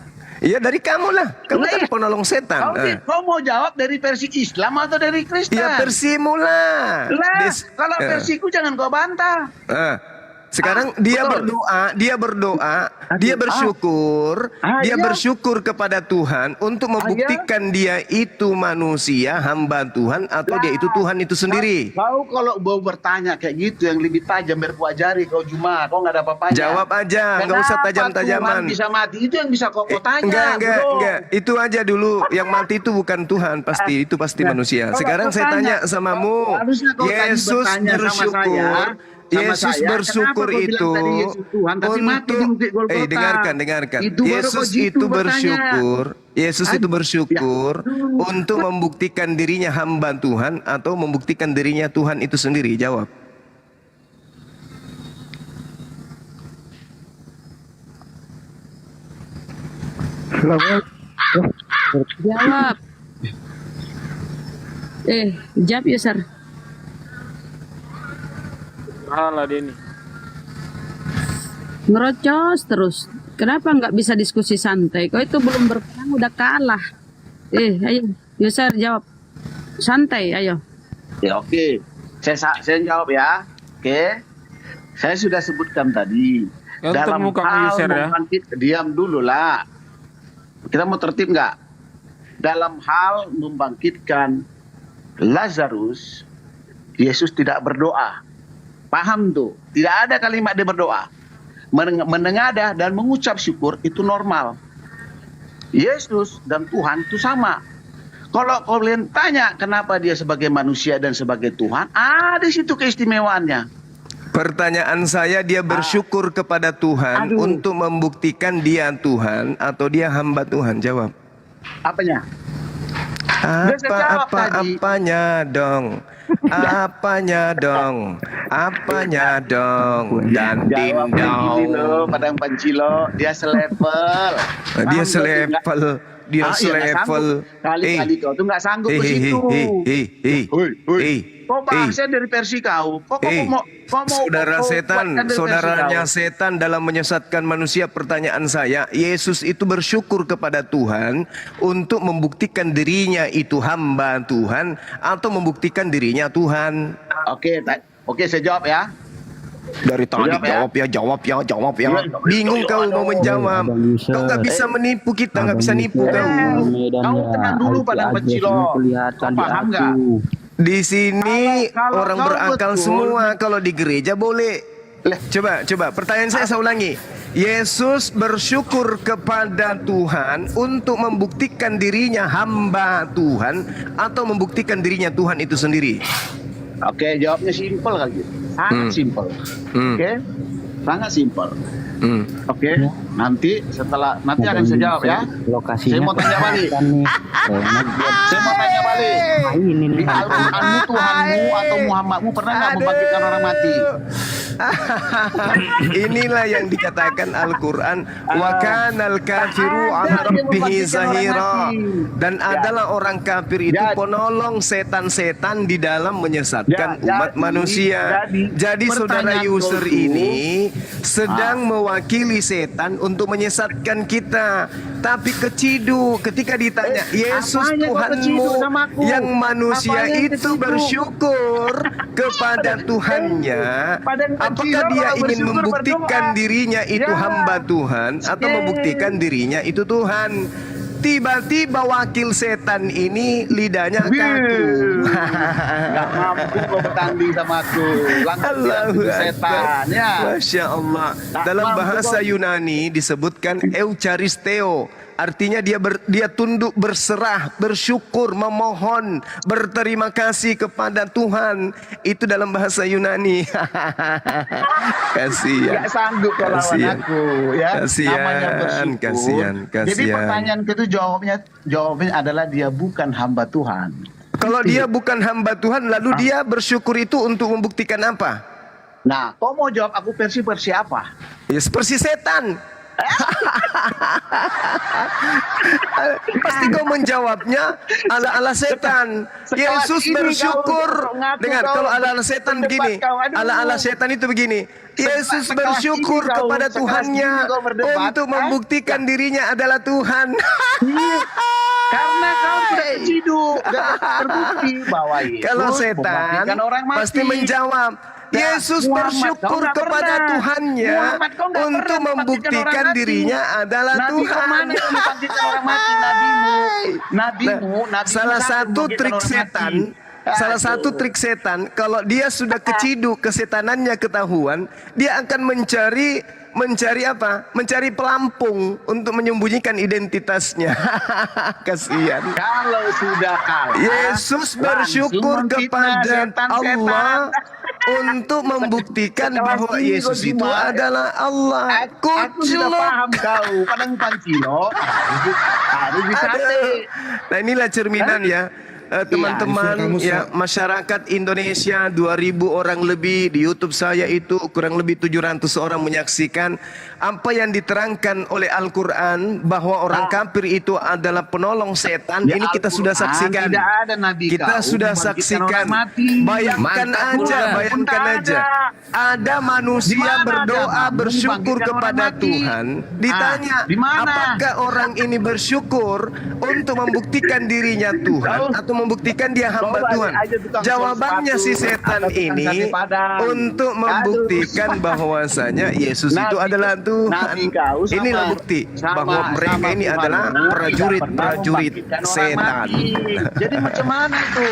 Ya dari kamu lah, kamu kan penolong setan. Kau mau jawab dari versi Islam atau dari Kristen? Ya versimu lah. Kalau versiku jangan kau bantah. Sekarang dia bersyukur kepada Tuhan untuk membuktikan dia itu manusia, hamba Tuhan atau dia itu Tuhan itu sendiri. Kau kalau mau bertanya kayak gitu yang lebih tajam biar ku ajari kau cuma, kau nggak ada apa-apanya. Jawab aja, nggak usah tajam-tajaman. Tuhan bisa mati itu yang bisa kau tanya. Enggak. Itu aja dulu. Yang mati itu bukan Tuhan, itu pasti manusia. Sekarang saya tanya samamu, Yesus bersyukur. Yesus bersyukur itu untuk dengarkan. Yesus itu bersyukur untuk membuktikan dirinya hamba Tuhan atau membuktikan dirinya Tuhan itu sendiri. Jawab. Jawab. Jawab user. Salah dia nih. Ngerocos terus. Kenapa nggak bisa diskusi santai? Kau itu belum berperang udah kalah. Ayo, user jawab. Santai, ayo. Ya oke. Saya jawab ya. Oke. Saya sudah sebutkan tadi. Yang Dalam termuka hal user ya. diam dulu lah. Kita mau tertib nggak? Dalam hal membangkitkan Lazarus, Yesus tidak berdoa. Paham tuh? Tidak ada kalimat dia berdoa. Menengadah dan mengucap syukur itu normal. Yesus dan Tuhan itu sama. Kalau kalian tanya kenapa dia sebagai manusia dan sebagai Tuhan, di situ keistimewaannya. Pertanyaan saya, dia bersyukur kepada Tuhan untuk membuktikan dia Tuhan atau dia hamba Tuhan? Jawab. Apanya? Apanya dong? Apanya dong? Apanya dong? Dan dindau. Padang Pancilo, dia selevel. Dia selevel. Dia selevel. Kali-kali kau tuh nggak sanggup ke situ. Kau bangsa dari versi kau. Kau mau saudara setan, saudaranya setan dalam menyesatkan manusia. Pertanyaan saya, Yesus itu bersyukur kepada Tuhan untuk membuktikan dirinya itu hamba Tuhan atau membuktikan dirinya Tuhan? Oke, saya jawab ya. Dari tadi jawab ya. Bingung kau mau menjawab. Kau nggak bisa menipu kita, nggak bisa nipu kau. Kau tenang dulu Padang Pancilo. Kau paham nggak? Di sini orang berakal semua. Kalau di gereja boleh. Coba pertanyaan saya ulangi. Yesus bersyukur kepada Tuhan untuk membuktikan dirinya hamba Tuhan atau membuktikan dirinya Tuhan itu sendiri? Oke, jawabnya simpel kali. Sangat simpel. Oke. Sangat simpel. Oke. Nanti akan saya jawab ya. Saya mau tanya balik. Di Al-Qur'anmu Tuhanmu atau Muhammadmu pernah nggak membangkitkan orang mati? Inilah yang dikatakan Al-Quran, wa kanal kafiru ala rabbihi zahira, dan adalah orang kafir itu penolong setan-setan di dalam menyesatkan umat manusia. Jadi saudara user ini sedang mewakili setan untuk menyesatkan kita, tapi keciduk ketika ditanya Yesus Tuhanmu yang manusia itu bersyukur kepada Tuhannya, apakah dia ingin membuktikan dirinya itu hamba Tuhan atau membuktikan dirinya itu Tuhan? Tiba-tiba wakil setan ini lidahnya kaku. Gak mampu kau bertanding sama aku. Langsung setan ya. Masya Allah. Dalam bahasa Yunani disebutkan eucharisteo. Artinya dia tunduk, berserah, bersyukur, memohon, berterima kasih kepada Tuhan. Itu dalam bahasa Yunani. Kasihan. Gak sanggup kalau lawan aku ya. Kasihan. Jadi pertanyaan itu jawabnya adalah dia bukan hamba Tuhan. Kalau dia bukan hamba Tuhan, lalu dia bersyukur itu untuk membuktikan apa? Nah, kau mau jawab aku versi apa? Ya versi setan. Pasti kau menjawabnya ala-ala setan. Yesus bersyukur dengan kalau ala-ala setan begini. Ala-ala setan itu begini. Yesus bersyukur kepada Tuhannya untuk membuktikan dirinya adalah Tuhan. Karena kau sudah terciduk, terbukti bahwa Yesus kalau setan pasti menjawab, Yesus bersyukur kepada Tuhannya untuk membuktikan dirinya adalah Tuhan. Salah satu trik setan, kalau dia sudah keciduk, kesetanannya ketahuan, dia akan mencari apa? Mencari pelampung untuk menyembunyikan identitasnya. Kasihan. Kalau sudah kalah, Yesus bersyukur kepada Allah untuk membuktikan bahwa Yesus itu adalah Allah. Aku sudah paham kau. Padang Pancilo harus bisa. Nah inilah cerminan ya. Teman-teman ya, masyarakat Indonesia 2.000 orang lebih di YouTube saya itu kurang lebih 700 orang menyaksikan. apa yang diterangkan oleh Al-Quran bahwa orang kafir itu adalah penolong setan, Di ini kita sudah Al-Quran saksikan. tidak ada nabi Kita kau sudah membangkitkan saksikan. orang mati. Bayangkan Mantap, aja, Bunda. bayangkan Tidak aja. Ada Di manusia mana berdoa ada bersyukur membangkitkan kepada orang mati? Tuhan. Ditanya, di mana? apakah orang ini bersyukur untuk membuktikan dirinya Tuhan atau membuktikan dia hamba Coba Tuhan? aja tukang Jawabannya sol si sepatu setan atau tukang ini sate padang. untuk membuktikan bahwasanya Yesus itu adalah Tuhan. Nabi kau sama- Inilah bukti bahwa mereka sama ini Tuhanmu adalah tidak pernah prajurit-prajurit membangkitkan orang setan. mati. Jadi macam mana itu?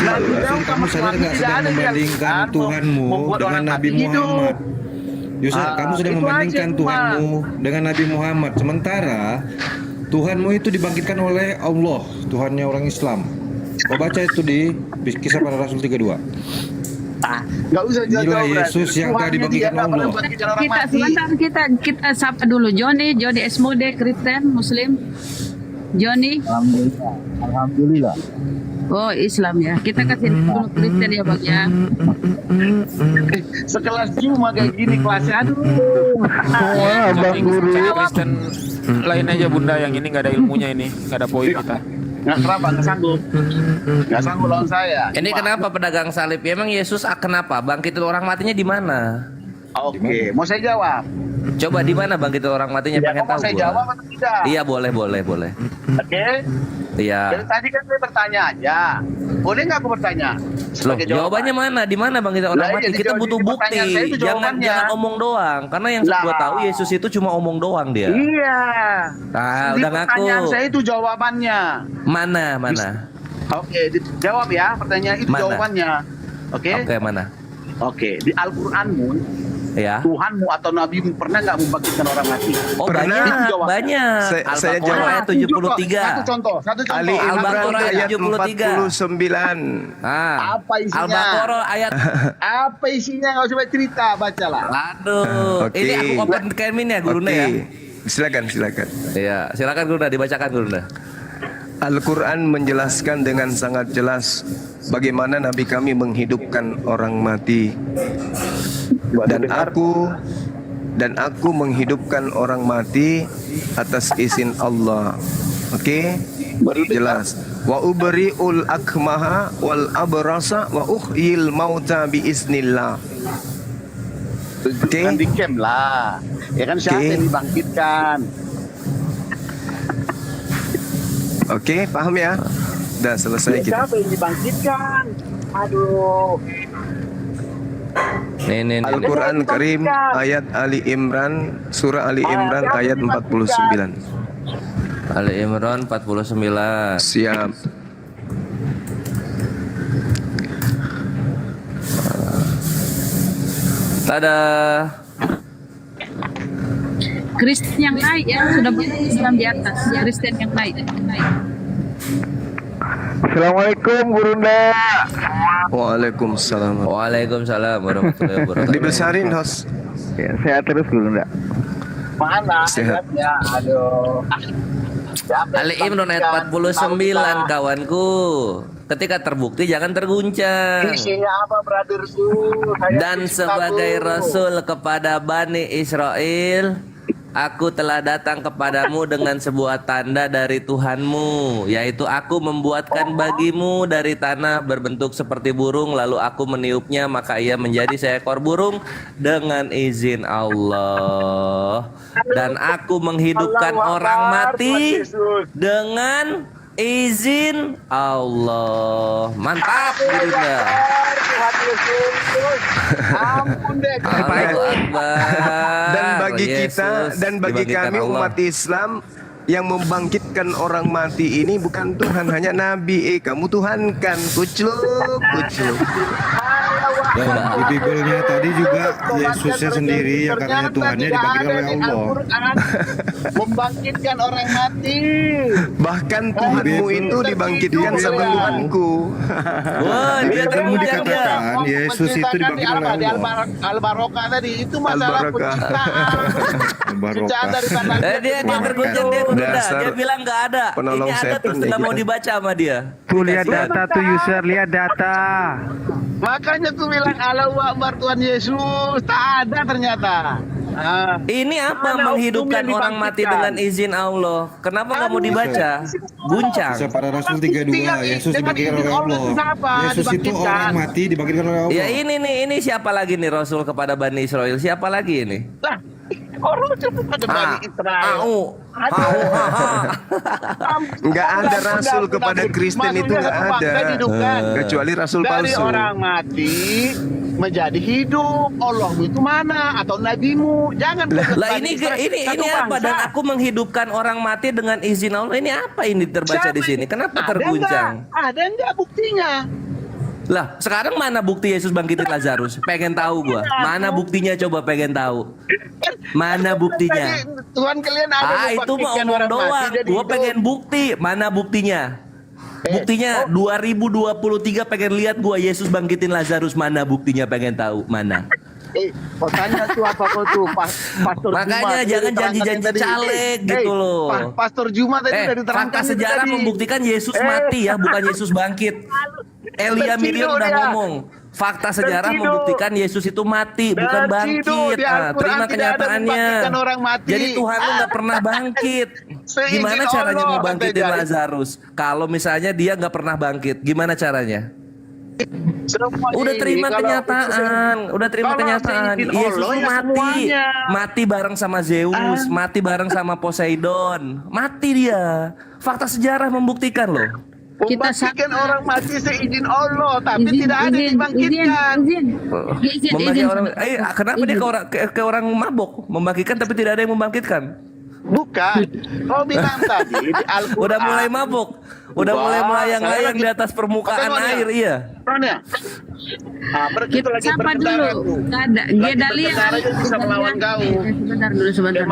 Nabi kau Kamu sama sadar Tuhan nggak tidak sedang ada yang membandingkan kan, Tuhanmu membuat dengan orang Nabi mati hidup. Muhammad? Yusuf, kamu sudah itu membandingkan aja, Tuhanmu dengan Nabi Muhammad. Sementara Tuhanmu itu dibangkitkan oleh Allah, Tuhannya orang Islam. Kau baca itu di Kisah Para Rasul 32. Nggak usah Inilah jauh-jauh, Yesus berarti. yang telah Tuhannya dibangkitkan dia nggak pernah Allah. membangkitkan orang Kita mati. sebentar kita sapa dulu Joni Esmode Kristen Muslim. Joni. Alhamdulillah. Oh Islam ya. Kita kasih dulu Kristen ya Bang ya. Sekelas cuma kayak gini kelasnya, aduh. Bang Guru. Kristen lain aja Bunda, yang ini nggak ada ilmunya, ini nggak ada poin kita. Nggak kenapa, nggak sanggup lawan saya. Ini kenapa pedagang salib? Ya, emang Yesus kenapa? Bangkitin orang matinya di mana? Oke, mau saya jawab? Coba di mana bangkitin orang matinya? Ya, Pengen mau tahu saya gua. jawab atau tidak? Iya, boleh. Oke. Iya. Dari tadi kan saya bertanya aja. Boleh nggak aku bertanya? Loh, Sebagai jawabannya mana? Di mana bangkitin orang Lah, mati? iya, Kita dijawab butuh di bukti. pertanyaan saya itu Jangan jawabannya. omong doang. Karena yang Lah. gua tahu Yesus itu cuma omong doang dia. Iya. Nah, Di udah ngaku. pertanyaan saya itu jawabannya. Mana? Oke, jawab ya pertanyaan itu Mana? jawabannya. Oke. Oke, mana? Oke, di Al-Qur'anmu Ya. Tuhanmu atau nabimu pernah nggak membangkitkan orang mati? Oh, Pernah. banyak. Saya Al-Baqarah jawab. ayat 73. Satu contoh. Ali Imran Al-Baqarah ayat 73. 49. Ah, Apa isinya? Al-Baqarah ayat. Apa isinya? Nggak usah banyak cerita, bacalah. Aduh, Oke. ini aku open camin ya, Gurunda ya. Silakan. Iya, silakan Gurunda, dibacakan Gurunda. Al-Quran menjelaskan dengan sangat jelas bagaimana Nabi kami menghidupkan orang mati. Dan aku menghidupkan orang mati atas izin Allah. Oke? Jelas. Wa ubri'ul akmaha wal abrasa wa uhyil mauta bi iznillah. Oke? Kan di camp lah. Ya kan siapa Oke. yang dibangkitkan? Oke, paham ya? Udah selesai Ya, kita. siapa yang dibangkitkan? Aduh. Nih. Al-Quran Karim ayat Ali Imran, surah Ali Imran ayat 49. Ali Imran 49. Siap. Tada. Kristen yang naik ya sudah bukan Islam di atas. Kristen yang naik. Assalamualaikum Gurunda. Waalaikumsalam. Waalaikumsalam warahmatullahi wabarakatuh. Dibesarin, host. Ya, sehat terus Gurunda. Mana? Sehat. Ya, aduh. Siapa yang Ali Imran ayat dibangkitkan? 49 kawanku. Ketika terbukti jangan terguncang. Isinya apa, brotherku? Saya Dan Kristen, sebagai aku. rasul kepada Bani Israel, aku telah datang kepadamu dengan sebuah tanda dari Tuhanmu, yaitu aku membuatkan bagimu dari tanah berbentuk seperti burung, lalu aku meniupnya, maka ia menjadi seekor burung dengan izin Allah. Dan aku menghidupkan Allahu orang Akbar, mati Tuhan Yesus. dengan izin Allah. Mantap, Bunda. Tuhan Yesus. Ampun deh. Allahu Akbar. Dan bagi kita Yesus dan bagi dibangkitkan kami Allah. umat Islam yang membangkitkan orang mati ini bukan Tuhan, hanya Nabi. Kamu Tuhankan, kucluk. Dan di Bible-nya tadi juga Yesusnya sendiri yang katanya Tuhannya dibangkitkan oleh Allah. Membangkitkan orang mati. Bahkan Tuhanmu itu dibangkitkan sama Tuhanku. Wah, dia Kamu terguncang dia. dikatakan Yesus itu dibangkitkan oleh Allah. Al-Barokah tadi itu masalah Al-Barokah. penciptaan. Penciptaan dari tanah. Dia terguncang dia Gurunda. Dasar Dia bilang nggak ada. penolong Ini ada setan terus ya nggak mau kita. dibaca sama dia. Tuh lihat Kasihan. data tuh user, lihat data. Makanya aku bilang Allahu Akbar Tuhan Yesus. Tak ada ternyata. Ini apa Mana menghidupkan hukum yang orang mati dibangkitkan? dengan izin Allah? Kenapa nggak mau dibaca? Guncang. Kisah para Rasul 32, Yesus dibangkitkan oleh Allah. Yesus itu orang mati dibangkitkan oleh Allah. Ya ini siapa lagi nih Rasul kepada Bani Israel? Siapa lagi ini? Lah, orang cuma pada Bani Israel. Nggak ada rasul kepada Kristen itu, nggak ada. Kecuali rasul Dari palsu. orang mati menjadi hidup. Allahmu itu mana? Atau nabimu? Jangan. Lah ini apa? Dan aku menghidupkan orang mati dengan izin Allah. Ini apa ini terbaca di sini? Kenapa terguncang? Ada enggak buktinya? Lah, sekarang mana bukti Yesus bangkitin Lazarus? Pengen tahu gua. Mana buktinya coba pengen tahu. Mana buktinya? Tuhan kalian ada Itu mah omong doang. Gua pengen bukti. Mana buktinya? Buktinya 2023 pengen lihat gua Yesus bangkitin Lazarus. Mana buktinya pengen tahu? Mana? Tanya tuh apa kau tuh Pastor Makanya Juma, jangan janji-janji caleg gitu loh. Pastor Juma tadi udah diterangkan. Fakta sejarah membuktikan Yesus mati ya, bukan Yesus bangkit. Elia Miriam udah ngomong. Fakta sejarah membuktikan Yesus itu mati, bukan bangkit. Terima kenyataannya. Jadi Tuhan lu nggak pernah bangkit. Gimana caranya mau bangkitin Lazarus? Kalau misalnya dia nggak pernah bangkit, gimana caranya? Udah terima kenyataan, Yesus tuh mati bareng sama Zeus, mati bareng sama Poseidon, mati dia. Fakta sejarah membuktikan loh. Membangkitkan orang mati seizin Allah, tapi tidak ada dibangkitkan. Membangkitkan orang, kenapa dia ke orang mabok? Membangkitkan tapi tidak ada yang membangkitkan. Bukan, kau bilang tadi di Al-Quran. Udah mulai mabok, udah mulai melayang-layang di atas permukaan air, iya. Siapa dulu? Ada Gedalia. Bisa melawan kau. Sebentar.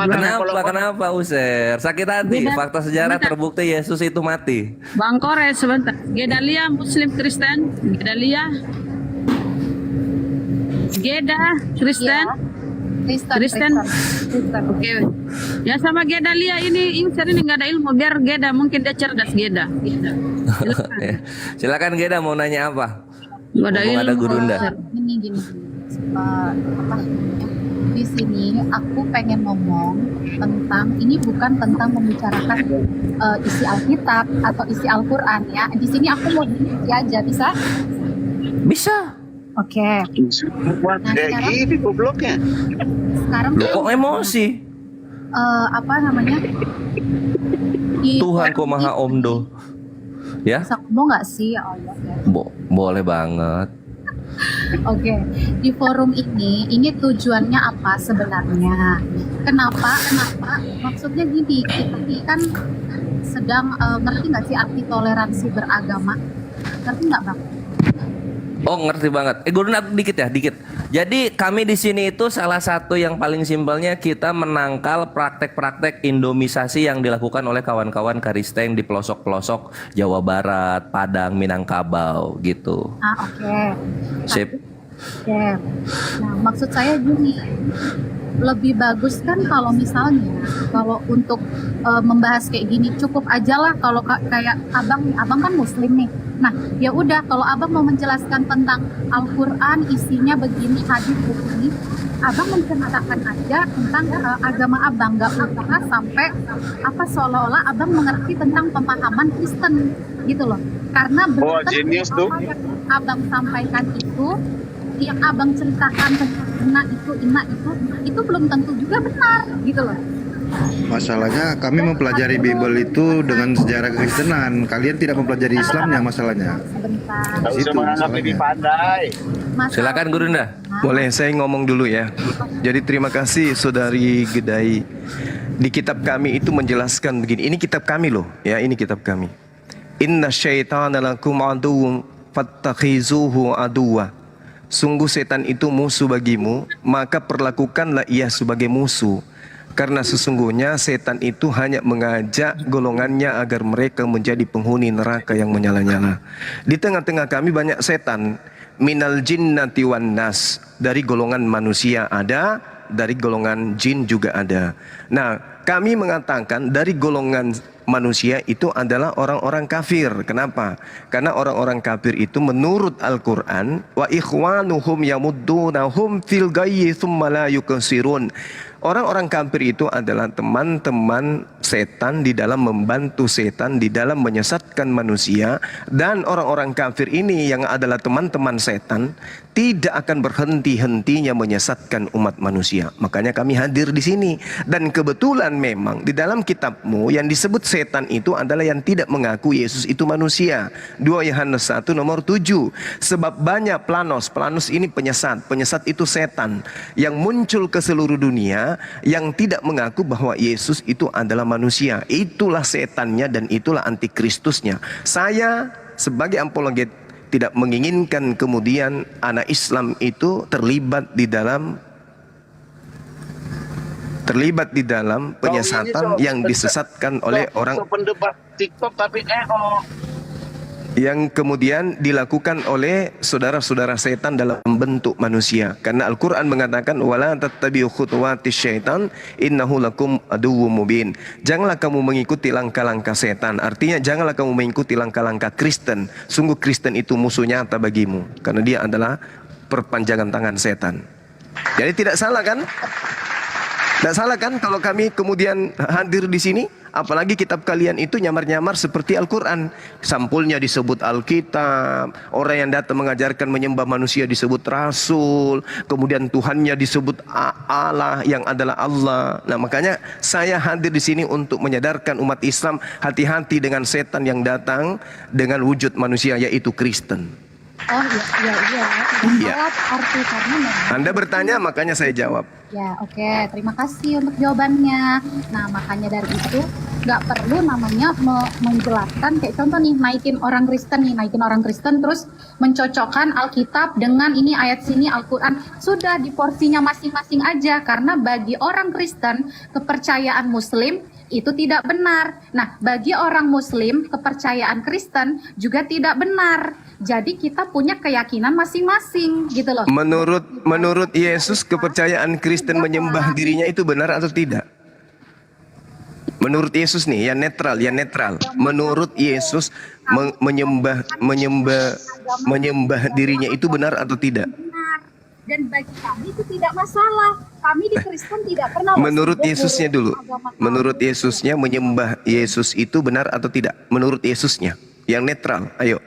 Kenapa User? Sakit hati. Fakta sejarah terbukti Yesus itu mati. Bang Kores sebentar. Gedalia Muslim Kristen. Gedalia. Kristen. Kristen. Oke. Ya sama Gedalia ini nggak ada ilmu, biar Geda mungkin dia cerdas Geda. Silakan Geda mau nanya apa? Nggak ada ilmu. Ada Gurunda. Gini. Di sini aku pengen ngomong tentang ini bukan tentang membicarakan isi Alkitab atau isi Al-Quran ya. Di sini aku mau diskusi aja, bisa? Bisa. Oke. Sekarang kok emosi? Apa namanya? Tuhan kok maha omdo. Ya? Bisa ngomong nggak sih? Ya Allah. Boleh banget. Oke, di forum ini tujuannya apa sebenarnya? Kenapa? Maksudnya gini, kita ini kan sedang ngerti nggak sih arti toleransi beragama? Ngerti nggak Bang? Oh ngerti banget. Gurunda dikit. Jadi kami di sini itu salah satu yang paling simpelnya kita menangkal praktek-praktek Indomisasi yang dilakukan oleh kawan-kawan Kristen di pelosok-pelosok Jawa Barat, Padang, Minangkabau gitu. Oke. Sip. Oke. Nah maksud saya gini, lebih bagus kan kalau misalnya untuk membahas kayak gini cukup aja lah kalau kayak abang kan muslim nih. Nah ya udah kalau abang mau menjelaskan tentang Al-Quran isinya begini, hadis begini, abang menceritakan aja tentang agama abang, nggak usah sampai seolah-olah abang mengerti tentang pemahaman Kristen gitu loh. Karena benar yang abang sampaikan yang abang ceritakan tentang itu belum tentu juga benar gitu loh. Masalahnya kami mempelajari Bible itu dengan sejarah kekristenan. Kalian tidak mempelajari Islamnya masalahnya. Itu lebih pandai. Silakan Gurunda. Boleh saya ngomong dulu ya. Jadi terima kasih Saudari Gedai. Di kitab kami itu menjelaskan begini. Ini kitab kami loh, ya ini kitab kami. Inna syaitana lakum aduwwun fattakhizuhu aduwwa. Sungguh setan itu musuh bagimu, maka perlakukanlah ia sebagai musuh. Karena sesungguhnya setan itu hanya mengajak golongannya agar mereka menjadi penghuni neraka yang menyala-nyala. Di tengah-tengah kami banyak setan. Minal jinnati wan nas. Dari golongan manusia ada, dari golongan jin juga ada. Nah, kami mengatakan dari golongan manusia itu adalah orang-orang kafir. Kenapa? Karena orang-orang kafir itu menurut Al-Quran, wa ikhwanuhum yamuddunahum fil ghayyi tsumma la yuqsirun. Orang-orang kafir itu adalah teman-teman setan di dalam membantu setan di dalam menyesatkan manusia, dan orang-orang kafir ini yang adalah teman-teman setan tidak akan berhenti-hentinya menyesatkan umat manusia. Makanya kami hadir di sini, dan kebetulan memang di dalam kitabmu yang disebut setan itu adalah yang tidak mengaku Yesus itu manusia. 2 Yohanes 1 nomor 7. Sebab banyak planos ini penyesat itu setan yang muncul ke seluruh dunia yang tidak mengaku bahwa Yesus itu adalah manusia. Itulah setannya dan itulah antikristusnya. Saya sebagai apologet tidak menginginkan kemudian anak Islam itu terlibat di dalam penyesatan yang disesatkan oleh orang pendebat TikTok tapi yang kemudian dilakukan oleh saudara-saudara setan dalam bentuk manusia. Karena Al-Quran mengatakan wala tattabi'u khutuwatis syaitan innahu lakum aduwwum mubin. Janganlah kamu mengikuti langkah-langkah setan. Artinya janganlah kamu mengikuti langkah-langkah Kristen. Sungguh Kristen itu musuh nyata bagimu, karena dia adalah perpanjangan tangan setan. Jadi tidak salah kan? Tidak salah kan kalau kami kemudian hadir di sini? Apalagi kitab kalian itu nyamar-nyamar seperti Al-Quran. Sampulnya disebut Alkitab. Orang yang datang mengajarkan menyembah manusia disebut Rasul. Kemudian Tuhannya disebut Allah yang adalah Allah. Nah makanya saya hadir di sini untuk menyadarkan umat Islam, hati-hati dengan setan yang datang dengan wujud manusia, yaitu Kristen. Oh iya. Iya. Arti karena Anda bertanya makanya saya jawab. ya, oke. Terima kasih untuk jawabannya. Nah, makanya dari itu nggak perlu namanya menjelaskan kayak contoh nih, naikin orang Kristen terus mencocokkan Alkitab dengan ini ayat sini Al-Quran. Sudah di porsinya masing-masing aja, karena bagi orang Kristen kepercayaan Muslim itu tidak benar. Nah, bagi orang Muslim kepercayaan Kristen juga tidak benar. Jadi kita punya keyakinan masing-masing gitu loh. Menurut Yesus kepercayaan Kristen menyembah dirinya itu benar atau tidak? Menurut Yesus nih, yang netral. Menurut Yesus menyembah dirinya itu benar atau tidak? Benar. Dan bagi kami itu tidak masalah. Kami di Kristen tidak pernah. Menurut Yesusnya dulu. Menurut Yesusnya menyembah Yesus itu benar atau tidak? Menurut Yesusnya, yang netral. Ayo.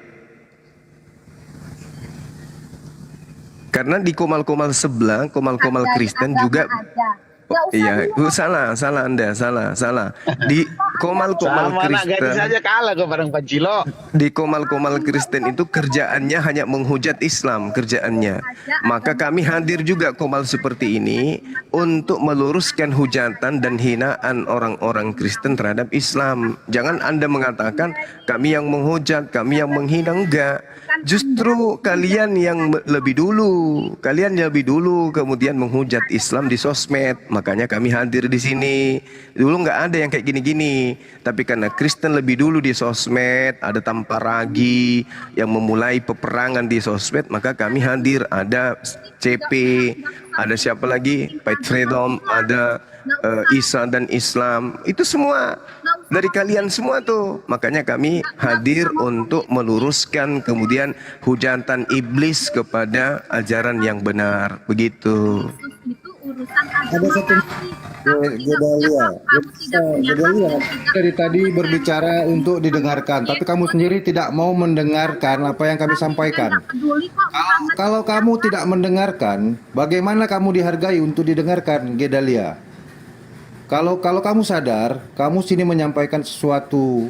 Karena di komal-komal sebelah, komal-komal Kristen juga. Iya, salah Anda, salah. Di komal-komal Kristen saja kalah kok bareng Pancilo. Di komal-komal Kristen itu kerjaannya hanya menghujat Islam kerjaannya. Maka kami hadir juga komal seperti ini untuk meluruskan hujatan dan hinaan orang-orang Kristen terhadap Islam. Jangan Anda mengatakan kami yang menghujat, kami yang menghina, enggak. Justru kalian yang lebih dulu kemudian menghujat Islam di sosmed. Makanya kami hadir di sini. Dulu nggak ada yang kayak gini-gini, tapi karena Kristen lebih dulu di sosmed, ada Tamparagi yang memulai peperangan di sosmed, maka kami hadir. Ada CP, ada siapa lagi, Fight Freedom, ada Isa dan Islam. Itu semua dari kalian semua tuh. Makanya kami hadir untuk meluruskan kemudian hujatan iblis kepada ajaran yang benar. Begitu. Ada satu Gedalia dari tadi berbicara untuk didengarkan, tapi kamu sendiri tidak mau mendengarkan apa yang kami sampaikan. Kalau kamu tidak mendengarkan, bagaimana kamu dihargai untuk didengarkan, Gedalia? Kalau kamu sadar, kamu sini menyampaikan sesuatu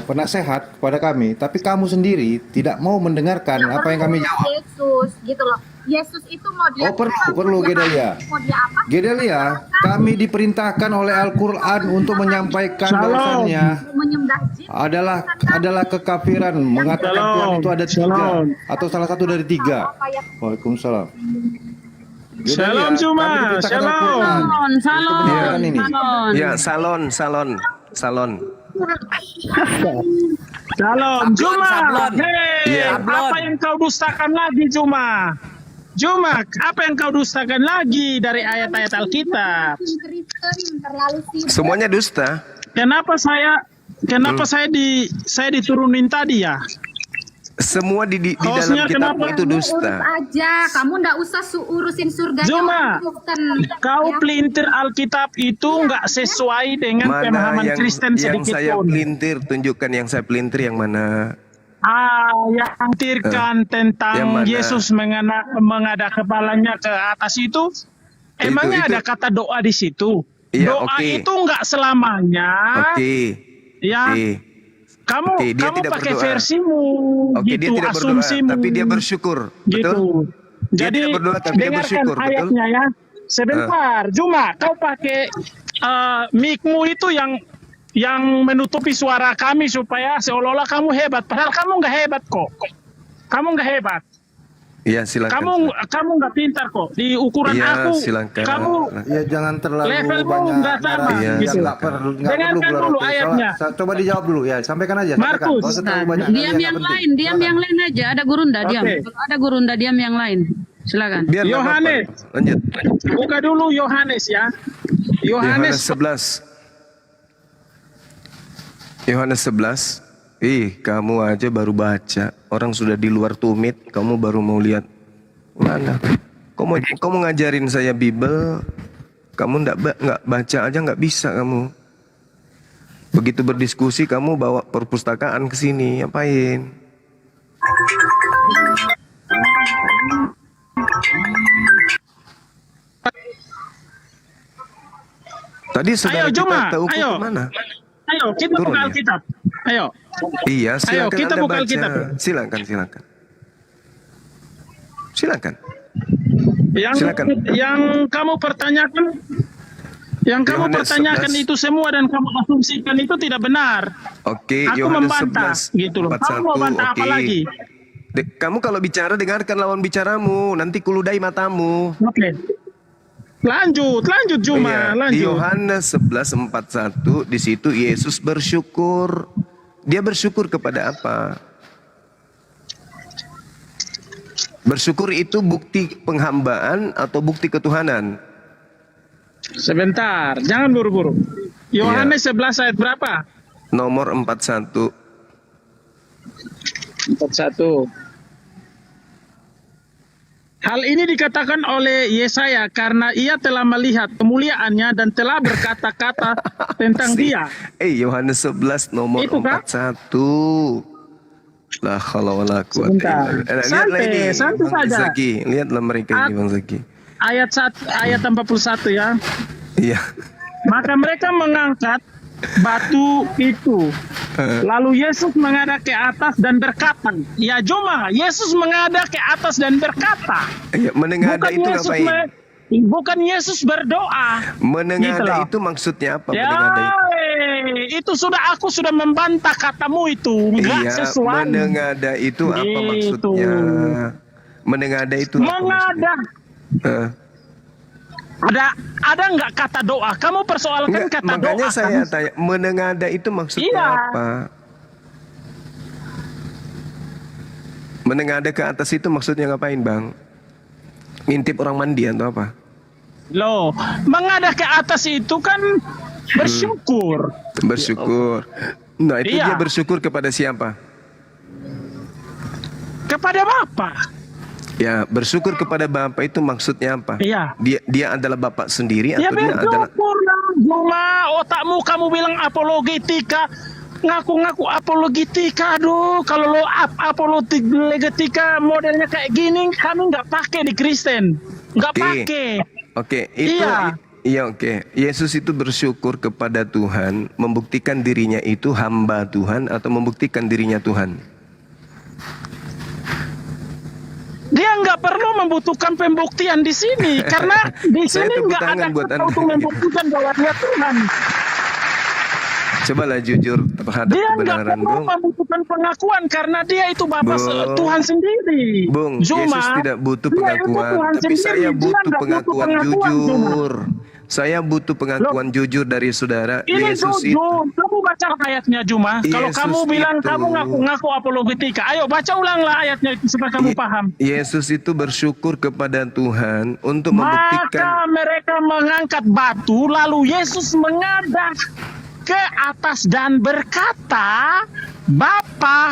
penasehat kepada kami, tapi kamu sendiri tidak mau mendengarkan apa yang kami jawab. Yesus gitu loh. Yesus itu mau dia perlu Gedalia. Gedalia, kami diperintahkan oleh Al-Qur'an untuk menyampaikan bahwasannya adalah kekafiran, mengatakan Tuhan itu ada 3 atau salah satu dari 3. Waalaikumsalam. Shalom Juma, shalom. Ya, salon. Shalom Juma. Hei, apa yang kau dustakan lagi Juma? Apa yang kau dustakan lagi dari ayat-ayat Alkitab? Semuanya dusta. Kenapa saya Kenapa saya diturunin tadi ya? Semua di Hostnya dalam kitabmu kenapa? itu dusta. Urus aja, kamu ndak usah urusin surganya. Cuma orang Kristen. kau Ya. pelintir Alkitab itu nggak sesuai dengan Mana pemahaman Kristen yang sedikit saya pun. pelintir? Tunjukkan yang saya pelintir yang mana? Yang tirkan yang tentang mana? Yesus mengada kepalanya ke atas itu, emangnya itu. ada kata doa di situ? Iya, Doa oke. itu nggak selamanya. Oke. Ya, Oke. kamu Oke, dia kamu tidak pakai berdoa. versimu, Oke, gitu, dia tidak berdoa, asumsimu. tapi dia bersyukur. Betul? Gitu. Dia Jadi tidak berdoa, tapi dia dengarkan bersyukur, betul? ayatnya ya. Sebentar, Juma, kau pakai mic-mu itu yang menutupi suara kami supaya seolah-olah kamu hebat. Padahal kamu nggak hebat kok. Kamu nggak hebat. Iya, silakan. Kamu nggak pintar kok. Di ukuran Iya, aku, silakan. kamu Ya jangan terlalu levelmu banyak nggak sama. Iya, Gitu. nggak perlu Dengarkan dulu Bro. ayatnya. Coba dijawab dulu ya, sampaikan aja. Sampaikan. Markus. Nggak usah terlalu Nah, banyak diam nggak yang penting. lain, diam yang lain aja. Ada Gurunda, diam. Oke. Kalau ada Gurunda, diam yang lain. Silakan. Biar nggak Yohanes. apa-apa. Lanjut. Buka dulu Yohanes ya. Yohanes Yohanes 11. Yohanes 11. Kamu aja baru baca. Orang sudah di luar tumit, kamu baru mau lihat. Mana? Kamu ngajarin saya Bible, kamu nggak baca aja nggak bisa kamu. Begitu berdiskusi kamu bawa perpustakaan ke sini, ngapain? Tadi saudara Ayo Juma, kita tahu ayo. kemana? Ayo kita Turun buka ya? Alkitab. Ayo. Iya, silakan kita Anda buka baca. Alkitab. Silakan. Silakan. Silakan. Yang kamu pertanyakan, Yohanes 11. itu semua dan kamu asumsikan itu tidak benar. Oke, Aku Yohanes membantah, 11 gitu loh. Kamu mau 41. bantah apa lagi? Kamu kalau bicara dengarkan lawan bicaramu, nanti kuludai matamu. Oke. Lanjut Juma, Iya, di lanjut. Yohanes 11:41 di situ Yesus bersyukur. Dia bersyukur kepada apa? Bersyukur itu bukti penghambaan atau bukti ketuhanan? Sebentar, jangan buru-buru. Yohanes 11 ayat berapa? Nomor 41. 41. Hal ini dikatakan oleh Yesaya karena ia telah melihat kemuliaannya dan telah berkata-kata tentang dia. Yohanes 11 nomor Itu kah? 41. La haula wala quwata illa billah. Lihatlah ini Santai Bang saja. Zaki, lihatlah mereka ini Bang Zaki. Ayat 41 ya. Iya. Maka mereka mengangkat batu itu. Lalu Yesus menghadap ke atas dan berkata, ya Joma, Yesus menghadap ke atas dan berkata. Iya, menengada itu ngapain? Bukan Yesus berdoa. Menengada Gitu itu maksudnya apa? Ya, Menengada itu aku sudah membantah katamu itu, enggak iya, sesuai. menengada itu apa Gitu. maksudnya? Menengada itu apa Mengadah. maksudnya? Ada nggak kata doa? Kamu persoalkan Enggak, kata makanya doa. saya tanya, menengada itu maksudnya Iya. apa? Menengada ke atas itu maksudnya ngapain, Bang? Ngintip orang mandi atau apa? Loh, mengadah ke atas itu kan bersyukur. Bersyukur. Nah, itu Iya. dia bersyukur kepada siapa? Kepada Bapa. Ya, bersyukur kepada Bapa itu maksudnya apa? Iya. Dia adalah Bapa sendiri Ya atau dia adalah bersyukur lah, Juma. Otakmu kamu bilang apologetika. Ngaku-ngaku apologetika. Aduh, kalau lo apologetika modelnya kayak gini, kami nggak pakai di Kristen. Nggak Oke. pakai. Oke, itu Iya. iya oke. Yesus itu bersyukur kepada Tuhan, membuktikan dirinya itu hamba Tuhan atau membuktikan dirinya Tuhan. Dia nggak perlu membutuhkan pembuktian di sini karena di Saya sini tepuk nggak tangan ada buat kata Anda. untuk membuktikan bahwa dia Tuhan. Cobalah jujur terhadap Dia nggak kebenaran, perlu Bung. membutuhkan pengakuan karena dia itu Bapa Bung. Tuhan sendiri. Bung, Cuma, Yesus tidak butuh dia itu pengakuan, Tuhan tapi sendiri. saya Dia butuh nggak pengakuan Cuma. jujur. Saya butuh pengakuan jujur dari saudara. Ini Yesus itu jujur. Kamu baca ayatnya Juma. Kalau Yesus kamu bilang itu- kamu ngaku-ngaku apologetika, ayo baca ulanglah ayatnya supaya kamu paham. Yesus itu bersyukur kepada Tuhan untuk membuktikan. Maka mereka mengangkat batu, lalu Yesus mengadah ke atas dan berkata, Bapa,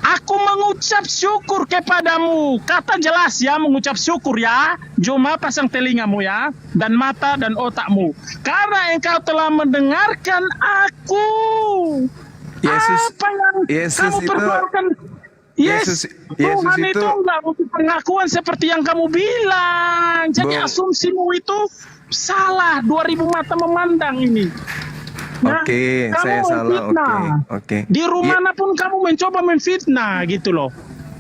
aku mengucap syukur kepadamu. Kata jelas ya, mengucap syukur ya. Cuma pasang telingamu ya, dan mata dan otakmu. Karena engkau telah mendengarkan aku. Apa yang kamu perbuatkan? Tuhan itu enggak butuh pengakuan seperti yang kamu bilang. Jadi asumsimu itu salah. 2000 mata memandang ini. Nah, Oke, saya salah. Oke. Di rumah mana pun kamu mencoba memfitnah gitu loh.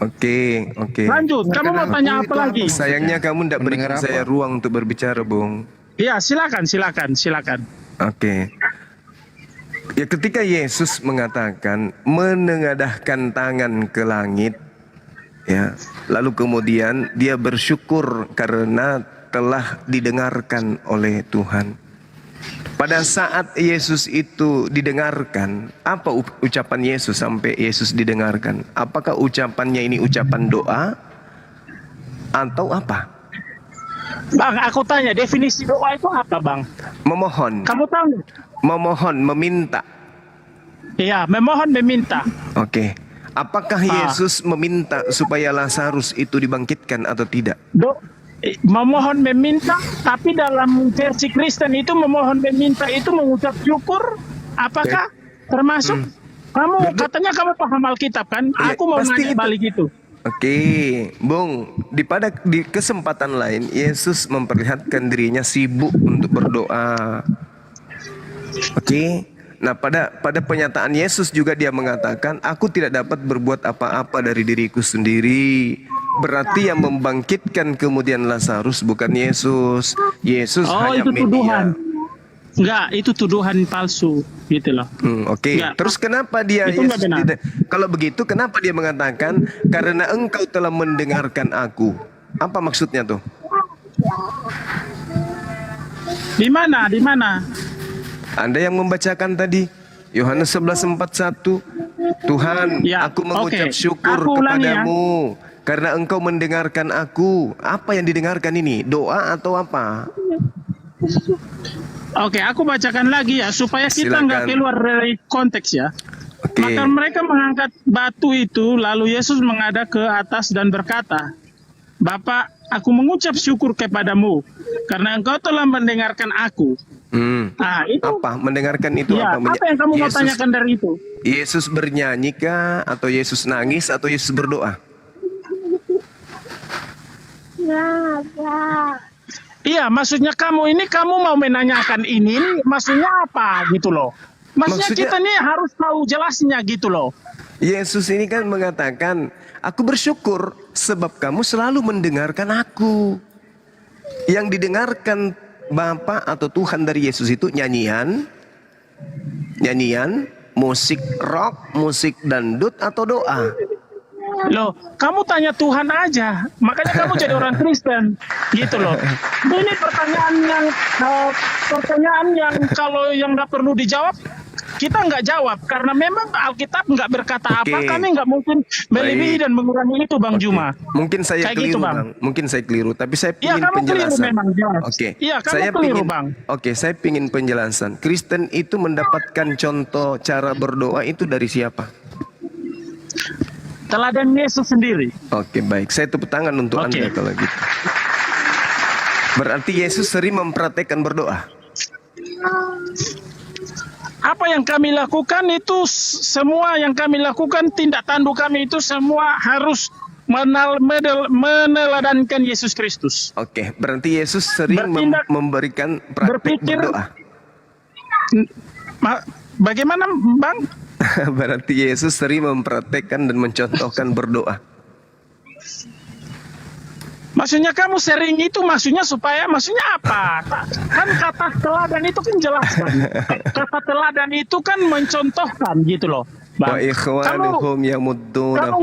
Oke. Lanjut, kamu mau tanya apa lagi? Sayangnya kamu tidak berikan saya ruang untuk berbicara, Bung. Iya, silakan. Oke. Ya, ketika Yesus mengatakan menengadahkan tangan ke langit, ya, lalu kemudian dia bersyukur karena telah didengarkan oleh Tuhan. Pada saat Yesus itu didengarkan, apa ucapan Yesus sampai Yesus didengarkan? Apakah ucapannya ini ucapan doa atau apa? Bang, aku tanya, definisi doa itu apa, Bang? Memohon. Kamu tahu? Memohon, meminta. Iya, memohon, meminta. Oke. Apakah Yesus meminta supaya Lazarus itu dibangkitkan atau tidak? Memohon, meminta, tapi dalam versi Kristen itu memohon, meminta itu mengucap syukur. Apakah termasuk? Kamu katanya kamu paham Alkitab kan? Aku mau nanya balik itu. Oke, Bung, di kesempatan lain Yesus memperlihatkan dirinya sibuk untuk berdoa. Oke. Nah, pada penyataan Yesus juga dia mengatakan, aku tidak dapat berbuat apa-apa dari diriku sendiri. Berarti yang membangkitkan kemudian Lazarus bukan Yesus. Yesus hanya itu media. Tuduhan. Enggak, itu tuduhan palsu gitu loh. Oke. Terus kenapa dia kalau begitu kenapa dia mengatakan karena engkau telah mendengarkan aku? Apa maksudnya tuh? Di mana? Anda yang membacakan tadi Yohanes 11:41. Tuhan, aku mengucap syukur kepadamu karena engkau mendengarkan aku. Apa yang didengarkan ini? Doa atau apa? Oke, aku bacakan lagi ya supaya kita nggak keluar dari konteks ya. Maka mereka mengangkat batu itu, lalu Yesus menghadap ke atas dan berkata, Bapa, aku mengucap syukur kepadamu karena engkau telah mendengarkan aku. Nah, itu apa? Mendengarkan itu ya, apa? Apa yang kamu mau tanyakan dari itu? Yesus bernyanyi kah? Atau Yesus nangis? Atau Yesus berdoa? Iya, maksudnya kamu mau menanyakan ini, maksudnya apa gitu loh? Maksudnya kita nih harus tahu jelasnya gitu loh. Yesus ini kan mengatakan, aku bersyukur sebab kamu selalu mendengarkan aku. Yang didengarkan Bapa atau Tuhan dari Yesus itu nyanyian, musik rock, musik dangdut atau doa. Loh, kamu tanya Tuhan aja, makanya kamu jadi orang Kristen, gitu loh. Ini pertanyaan yang kalau yang nggak perlu dijawab, kita nggak jawab karena memang Alkitab nggak berkata apa, kami nggak mungkin melebihi dan mengurangi itu, Bang Juma. Mungkin saya keliru, Bang. Mungkin saya keliru, tapi saya ingin penjelasan. Iya, kamu keliru, Bang. Oke, saya ingin penjelasan. Kristen itu mendapatkan contoh cara berdoa itu dari siapa? Teladan Yesus sendiri. Oke, baik. Saya tepuk tangan untuk Anda kalau gitu. Berarti Yesus sering mempraktekkan berdoa. Apa yang kami lakukan itu semua yang kami lakukan, tindak tanduk kami itu semua harus meneladankan Yesus Kristus. Oke, berarti Yesus sering memberikan praktek berdoa. Bagaimana, Bang? Berarti Yesus sering mempraktekkan dan mencontohkan berdoa. Maksudnya kamu sering itu maksudnya apa? Kan kata teladan itu kan jelas kan. Kata teladan itu kan mencontohkan gitu loh, Bang. Wa ikhwanuhum yamuddunahum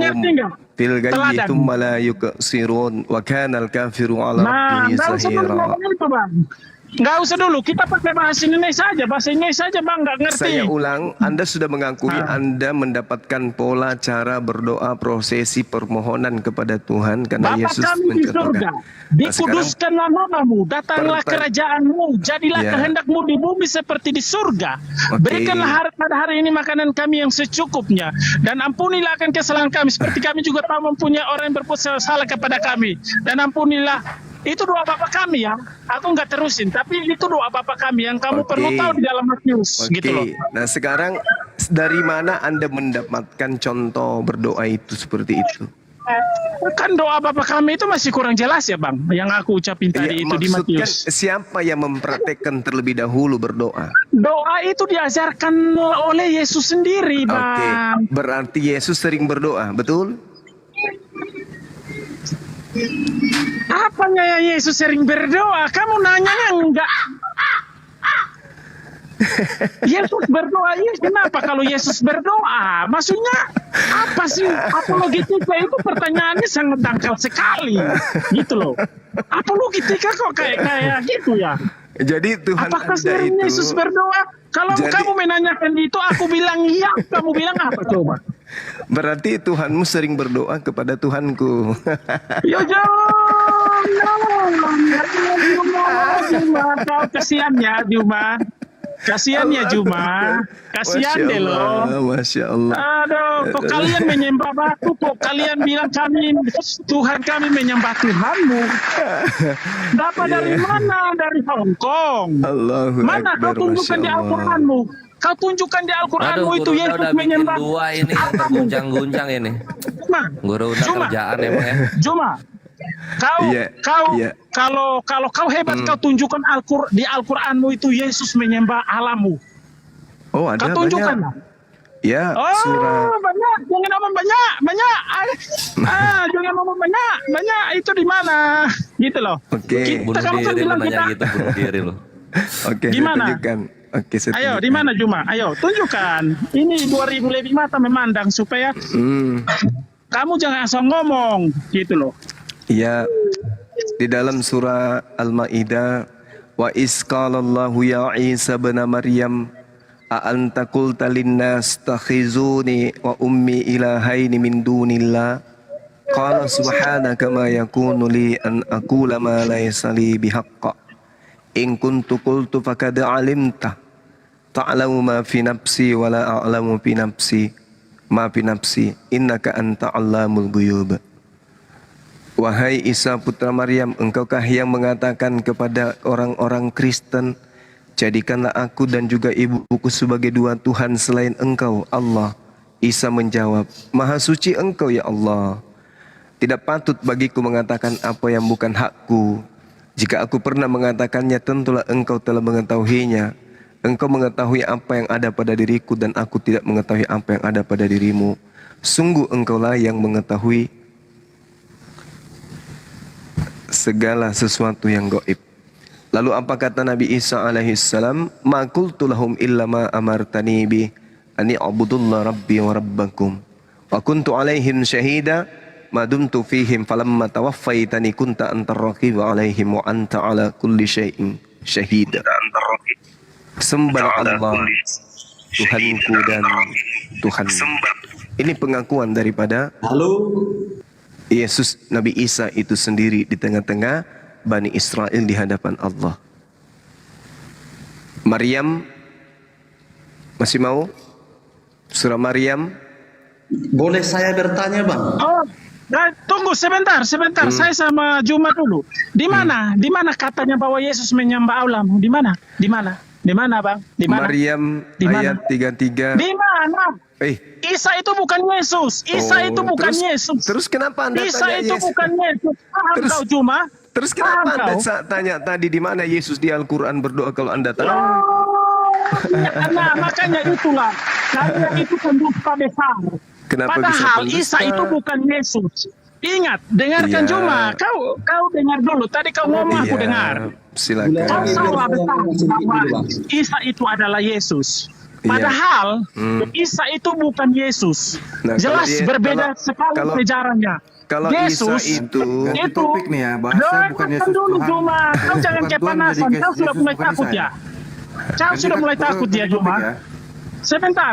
fil ghayyi thumma la yuqsirun wa kana al-kafiru 'ala rabbih zahira. Itu, Bang. Nggak usah dulu, kita pakai bahasa Indonesia aja. Bahasa Indonesia aja Bang, nggak ngerti. Saya ulang, Anda sudah mengakui Anda mendapatkan pola cara berdoa, prosesi permohonan kepada Tuhan karena Bapa Yesus kami di surga, dikuduskanlah namamu, datanglah kerajaanmu, jadilah kehendakmu di bumi seperti di surga. Berikanlah pada hari ini makanan kami yang secukupnya, dan ampunilah akan kesalahan kami seperti kami juga tahu mempunyai orang yang berbuat salah kepada kami, dan ampunilah. Itu doa Bapa kami ya. Aku nggak terusin, tapi itu doa Bapa kami yang kamu perlu tahu di dalam Matius, gitu loh. Nah sekarang dari mana Anda mendapatkan contoh berdoa itu seperti itu? Kan doa Bapa kami itu masih kurang jelas ya Bang, yang aku ucapin tadi itu di Matius. Siapa yang mempraktekkan terlebih dahulu berdoa? Doa itu diajarkan oleh Yesus sendiri Bang. Berarti Yesus sering berdoa, betul? Apanya ya Yesus sering berdoa? Kamu nanyanya enggak? Yesus berdoa, ya kenapa kalau Yesus berdoa? Maksudnya apa sih? Apologetika itu pertanyaannya sangat dangkal sekali, gitu loh. Apologetika kok kayak gitu ya? Jadi Tuhan apakah Anda sering itu Yesus berdoa? Kalau kamu menanyakan itu, aku bilang iya. Kamu bilang apa coba? Berarti Tuhanmu sering berdoa kepada Tuhanku. Ya jangan, Juma, kau kasihan ya Juma. Kasihan ya Juma, kasihan deh lo. Masya Allah. Aduh, kok kalian menyembah batu, kok kalian bilang kami Tuhan kami menyembah Tuhanmu. Dapat dari mana? Dari Hong Kong. Mana kau tunjukkan di Al-Quranmu? Kau tunjukkan di Al-Quranmu itu Yesus menyembah. Dua ini yang terguncang-guncang ini. Guru udah kerjaan emang ya. Juma. Kalau kau hebat, kau tunjukkan di Al-Quranmu itu Yesus menyembah Allahmu. Oh, ada kau tunjukkan. Ya, surah. Banyak, jangan ngomong banyak. Jangan ngomong banyak. Itu di mana? Gitu loh. Oke. Kita kan bilang kita. Gitu, bunuh diri loh. Oke. Gimana? Oke, ayo, di mana Juma? Ayo, tunjukkan. Ini 2000 lebih mata memandang supaya kamu jangan asal ngomong, gitu loh. Iya, di dalam surah Al-Maidah, wa isqalallahu ya Isa bin Maryam a anta qulta linnas takhizuni wa ummi ilahaini min dunillah qala subhanaka ma yakunu li an aqula ma laysa li bihaqqa in kuntu qultu faqad alimta ta'lamu ma fi nafsi wa la a'lamu fi nafsi ma fi nafsi innaka anta 'allamul ghuyub. Wahai Isa putra Maryam, engkaukah yang mengatakan kepada orang-orang Kristen, jadikanlah aku dan juga ibuku sebagai dua Tuhan selain engkau, Allah. Isa menjawab, Maha suci engkau ya Allah. Tidak patut bagiku mengatakan apa yang bukan hakku. Jika aku pernah mengatakannya, tentulah engkau telah mengetahuinya. Engkau mengetahui apa yang ada pada diriku dan aku tidak mengetahui apa yang ada pada dirimu. Sungguh engkaulah yang mengetahui segala sesuatu yang gaib. Lalu apa kata Nabi Isa alaihissalam? Ma qultu lahum illa ma amartani bi ani a'budullah rabbi wa rabbakum wa kuntu alaihim syahida ma dumtu fihim falamma tawaffaitani kunta antar raqib alaihim wa anta ala kulli syai'in syahida. Sembah Allah Tuhanku dan Tuhan. Ini pengakuan daripada Yesus Nabi Isa itu sendiri di tengah-tengah Bani Israel di hadapan Allah. Maryam, masih mau? Surah Maryam. Boleh saya bertanya, Bang? Tunggu sebentar. Saya sama Juma dulu. Di mana katanya bahwa Yesus menyembah Allah? Di mana, Bang? Di mana? Maryam ayat 33. Di mana? Isa itu bukan Yesus. Yesus. Terus kenapa Anda Isa tanya itu Yesus? bukan Yesus. Paham kau Juma? Terus kenapa Anda tanya tadi di mana Yesus di Al-Quran berdoa kalau Anda tahu? Nah, makanya itulah. Karena itu pendusta besar. Padahal Isa itu bukan Yesus. Ingat, dengarkan Juma. Kau dengar dulu. Tadi kau ngomong aku dengar. Silakan. Kau salah besar bahwa Isa itu adalah Yesus. Padahal Isa itu bukan Yesus. Nah, jelas berbeda sekali sejarahnya. Kalau Isa Yesus itu Ganti topik nih ya, bahasa bukan Yesus dulu Tuhan. Juma, kau jangan Bukan Tuhan kepanasan, jadi kau sudah Yesus mulai bukan takut Isa ya. Kau sudah mulai takut ya Juma. Sebentar.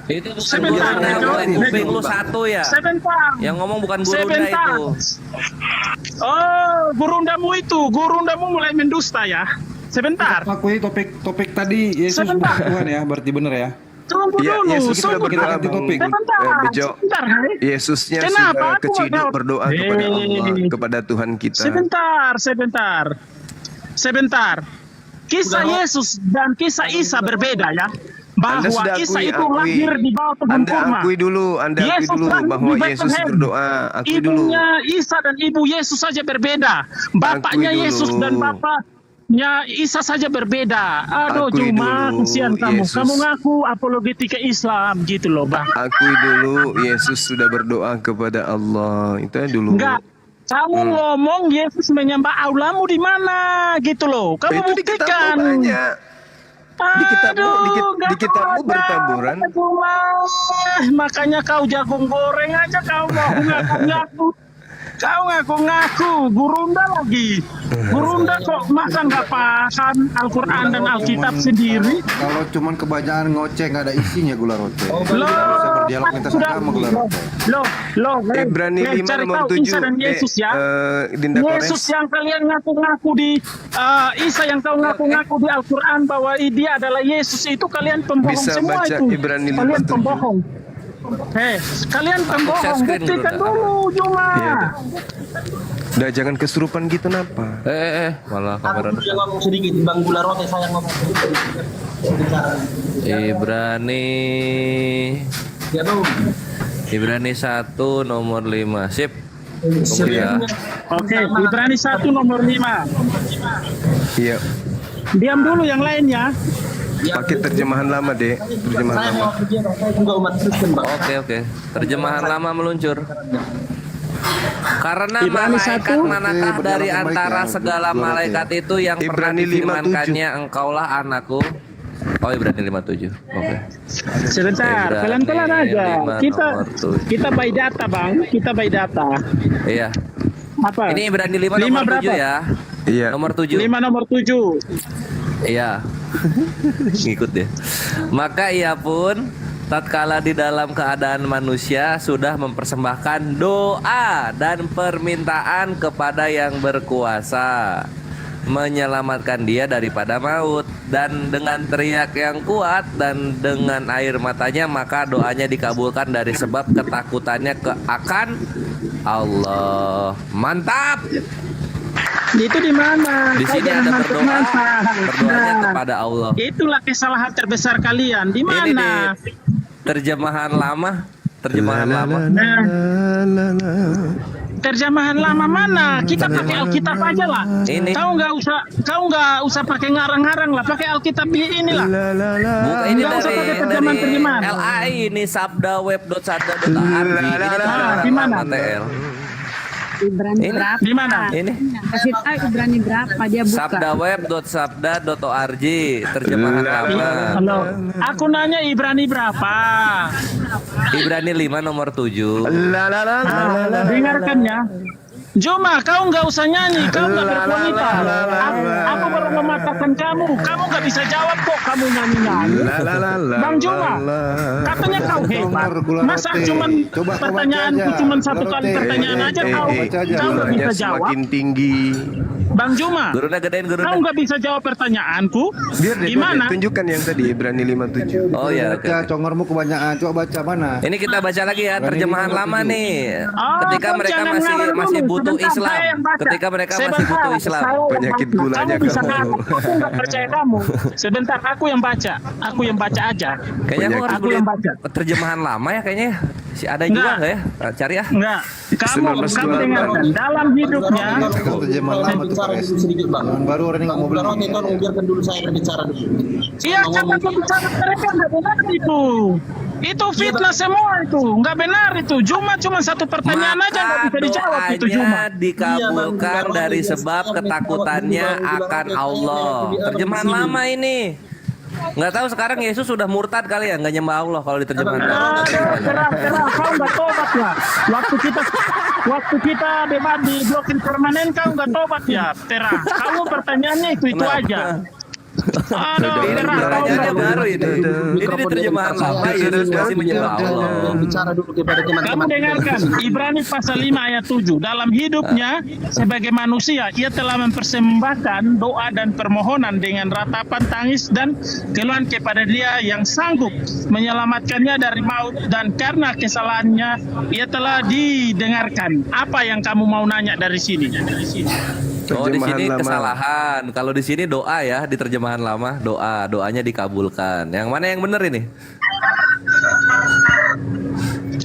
Itu Sebentar, kuping lu satu ya. Sebentar. Yang ngomong bukan gurunda Sebentar. itu. Oh, gurundamu mulai mendusta ya. Sebentar. Akui topik tadi Yesus bukan Tuhan ya, berarti benar ya. Tunggu Ya, dulu, Yesus sudah tunggu berdoa, dulu. Bang Bejo. Sebentar. Yesusnya Kenapa sudah aku keciduk nggak- berdoa kepada Allah, kepada Tuhan kita. Sebentar. Kisah Yesus dan kisah Isa berbeda ya. Anda Bahwa sudah Isa akui, itu lahir di bawah pohon Anda kurma. akui dulu lahir bahwa di Yesus Bethlehem. berdoa. Akui dulu. Ibunya Isa dan ibu Yesus saja berbeda. Bapaknya Akui dulu. Yesus dan bapaknya Isa saja berbeda. Aduh Akui Juma, dulu, kesian kamu. Yesus. Kamu ngaku apologetika Islam gitu loh, Bang. Akui dulu Yesus sudah berdoa kepada Allah. Itu aja dulu. Enggak. Kamu ngomong Yesus menyembah Allahmu di mana gitu loh. Kamu Itu di buktikan. kitabmu banyak. Di kitabmu bertaburan. Makanya kau jagung goreng aja kau mau ngaku-ngaku. Kau ngaku-ngaku, gurunda lagi. Gurunda kok masa nggak paham Al-Quran dan Alkitab sendiri? Kalau cuman kebanyakan ngoceh nggak ada isinya gula rote. Loh, Bisa berdialog lintas sudah. agama gula rote. Loh, Ibrani 5 cari nomor tahu 7. Isa dan Yesus ya. Dinda Yesus Kores. yang kalian ngaku-ngaku di Isa yang kau ngaku-ngaku di Al-Quran bahwa dia adalah Yesus itu kalian pembohong Bisa semua baca itu. Ibrani Kalian 5:7. pembohong. Kalian pembohong. share screen Buktikan dulu, dulu, Juma. Iya, udah jangan kesurupan gitu napa? Malah kamera. Aku yang ngomong sedikit, Bang Gula Rote saya ngomong sedikit. Ibrani 1 nomor 5. Sip. Ya. Oke, Ibrani 1 nomor 5. Iya. Diam dulu yang lainnya. Pakai terjemahan lama, Dek. Terjemahan Saya lama. mau kerja, saya juga umat Kristen, Bang. Oke. Terjemahan lama meluncur. Karena Ibrani malaikat 1. manakah Oke, dari berdialog antara baik ya, segala Gula Rote. malaikat itu yang pernah Ibrani 5:7. difirmankannya engkaulah anakku. Oh, Ibrani 5:7. Oke. Sebentar, Ibrani pelan-pelan aja. 5 nomor 7. Kita by data, Bang. Kita by data. Iya. Apa? Ini Ibrani 5 Lima nomor 7 berapa? ya. Iya. Nomor 7. 5 nomor 7. Iya. Ngikut deh. Maka ia pun tatkala di dalam keadaan manusia sudah mempersembahkan doa dan permintaan kepada yang berkuasa menyelamatkan dia daripada maut, dan dengan teriak yang kuat dan dengan air matanya maka doanya dikabulkan dari sebab ketakutannya akan Allah. Mantap. Itu di mana? Di Kau sini jangan ada mantap-mantap. berdoanya Nah, kepada Allah. itulah kesalahan terbesar kalian. Di Ini di mana? terjemahan lama. Terjemahan lama. Nah, terjemahan lama mana? Kita pakai Alkitab aja lah. Ini. Kau nggak usah pakai ngarang-ngarang lah. Pakai Alkitab ini lah. Bukan ini Nggak usah pakai dari terjemahan-terjemahan. LAI ini sabdaweb.sabda.arg. Ini terjemahan di mana? lama TL. Ibrani berapa? Di mana? Ini Kasih tahu Ibrani berapa dia buka. sabdaweb.sabda.org, terjemahan lama. Halo. Aku nanya Ibrani berapa? Ibrani 5 nomor 7. Dengarkan ya. Juma, kau nggak usah nyanyi, kau nggak berkualitas. Aku baru mematahkan kamu, kamu nggak bisa jawab kok, kamu nyanyi-nyanyi. Bang Juma, katanya kau hebat. Masa cuman pertanyaanku cuman satu kali pertanyaan aja kau nggak bisa jawab. Semakin tinggi. Bang Juma, Gurunya gedein kau gurunya. nggak bisa jawab pertanyaanku. Gimana? Tunjukkan yang tadi Ibrani 5:7. Oh ya. Baca congormu kebanyakan. Coba baca mana? Ini kita baca lagi ya terjemahan lama nih. Oh, Ketika kau mereka jangan masih ngarang dulu. butuh Sebentar, Islam. saya yang baca. Ketika mereka masih Sebentar, butuh Islam. saya yang Penyakit baca. gulanya Kamu bisa kamu. ngaku, aku nggak percaya kamu. Sebentar, aku yang baca. Aku yang baca aja. Kayaknya aku harus Aku beli yang baca. terjemahan lama ya kayaknya. Si ada juga Enggak. nggak ya? Cari ya. Enggak. Kamu dengarkan. Dalam hidupnya, Terjemahan lama tuh Bicara Kores. dulu sedikit, Bang. Yang baru orang ini nggak mau Gula beli. Rote, tolong biarkan dulu saya berbicara dulu. iya jangan bicara mereka nggak benar itu. Itu fitnah semua itu, nggak benar itu. Cuma satu pertanyaan aja nggak bisa dijawab itu Juma. Doanya dikabulkan dari sebab ketakutannya akan Allah. Terjemahan lama ini. Nggak tahu sekarang Yesus sudah murtad kali ya, nggak nyembah Allah kalau diterjemahkan. Terang, kau nggak tobat ya. Waktu kita debat di blokir permanen kau nggak tobat ya. Terang, kamu pertanyaannya itu aja. Aduh, pertanyaannya baru itu. Ini diterjemahan lama, Yesus masih menyembah Allah. Bicara dulu kepada Kamu teman-teman. dengarkan Ibrani pasal 5 ayat 7. Dalam hidupnya sebagai manusia ia telah mempersembahkan doa dan permohonan dengan ratapan tangis dan keluhan kepada Dia yang sanggup menyelamatkannya dari maut, dan karena kesalahannya ia telah didengarkan. Apa yang kamu mau nanya dari sini? Oh, di sini Terjemahan lama. kesalahan. Kalau di sini doa ya, di terjemahan lama doanya dikabulkan. Yang mana yang benar ini?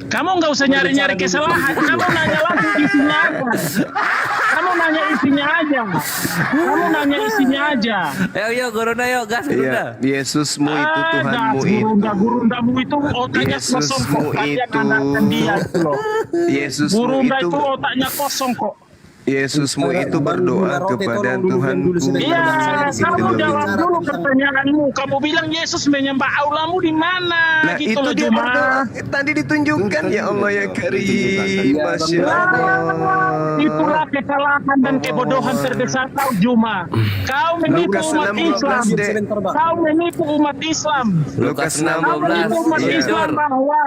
Kamu nggak usah nyari-nyari kesalahan. Kamu nanya langsung isinya aja. Kamu nanya isinya aja. Kamu nanya isinya aja. Yuk, Gurunda, yuk, gas Iya, Gurunda. Yesusmu itu Tuhanmu itu. Gurundamu itu otaknya kosong kok. Yesusmu Kalian itu. andalkan dia itu loh. Yesusmu Gurunda itu. itu otaknya kosong kok. Yesusmu itu berdoa kepada Tuhanku. Iya, Gitu kamu loh. jawab dulu pertanyaanmu. Kamu bilang Yesus menyembah Allahmu di mana? Nah Gitu itu loh, dia Juma. berdoa. Tadi ditunjukkan ya Allah ya Karim. Masya Allah. Itulah kesalahan dan kebodohan terbesar kau, Juma. Kau menipu Lukas umat 6:12 Islam. deh. Kau menipu umat Islam. Lukas Kau 6:12. menipu umat Iya. Islam bahwa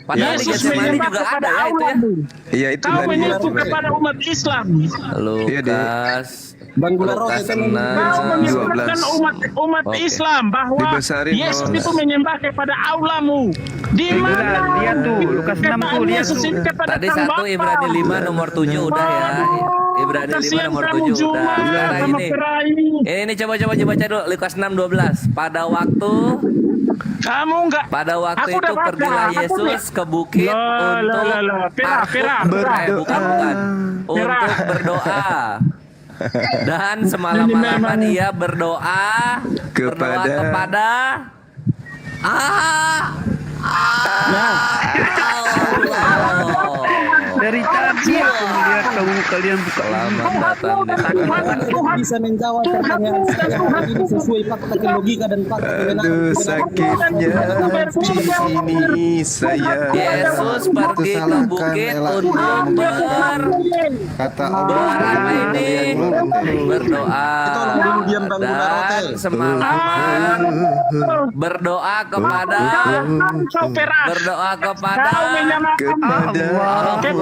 Padahal di Yesus Getsemani menyembah juga kepada ada ya itu ya. Allahmu. Iya itu Kau tadi. menipu kepada umat Islam. Lukas. Bang Gularo, Lukas saya Kau 6. menyebutkan umat Oke. Islam bahwa Dibesarin, Yesus Bos. itu menyembah kepada Allahmu. Di mana? Lihat tuh, Lukas 6 tuh, lihat Yesus tuh. itu kepada Tadi Sang 1 Bapa. Ibrani 5 nomor 7 udah ya. Ibrani 5 Kasihan nomor kamu, 7 Juma, udah. Sekarang sama ini. Perai. Ini coba baca dulu Lukas 6:12. Pada waktu Aku itu udah baca. pergilah Aku Yesus ke bukit untuk Pera. bukan. Pera. Untuk berdoa. Dan semalam-malaman ia berdoa kepada Allah. Dari tadi aku melihat kalian buka Selamat datang di Tuhan bisa menjawab pertanyaan saya ini sesuai fakta logika dan fakta Aduh sakitnya di sini saya. Yesus pergi ke bukit untuk berdoa dan semalaman berdoa kepada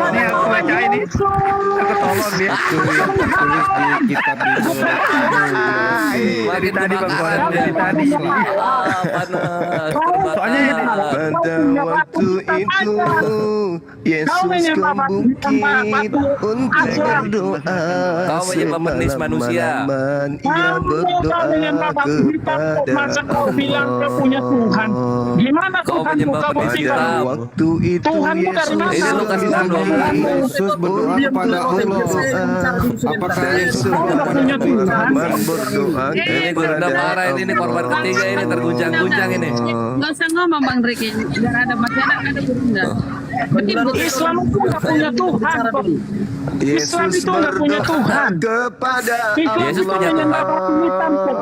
Ini aku baca ini. Aku tolong dia. Itu yang tertulis di kitab Bible. Dari tadi Bang Gularo, dari tadi. Soalnya ini Pada waktu itu Yesus ke bukit untuk berdoa. Kau menyembah penis manusia. Ia berdoa kepada Masa kau bilang kau punya Tuhan? Gimana Kau Tuhanmu? menyembah Kau penis buktikan. Islam. Waktu itu Tuhanmu dari mana? Ini Lukas 6:12. Yesus berdoa kepada Allah. Apakah Yesus berdoa punya Tuhan? berdoa Ini Gurunda marah ini korban ketiga ini terguncang-guncang ini. Nggak usah ngomong Bang Ricky, biar ada masyarakat ada Gurunda. Islam itu nggak punya Tuhan kok. Islam Yesus itu nggak punya Tuhan. kepada Islam Yesus itu punya menyembah Tuhan. batu hitam kok.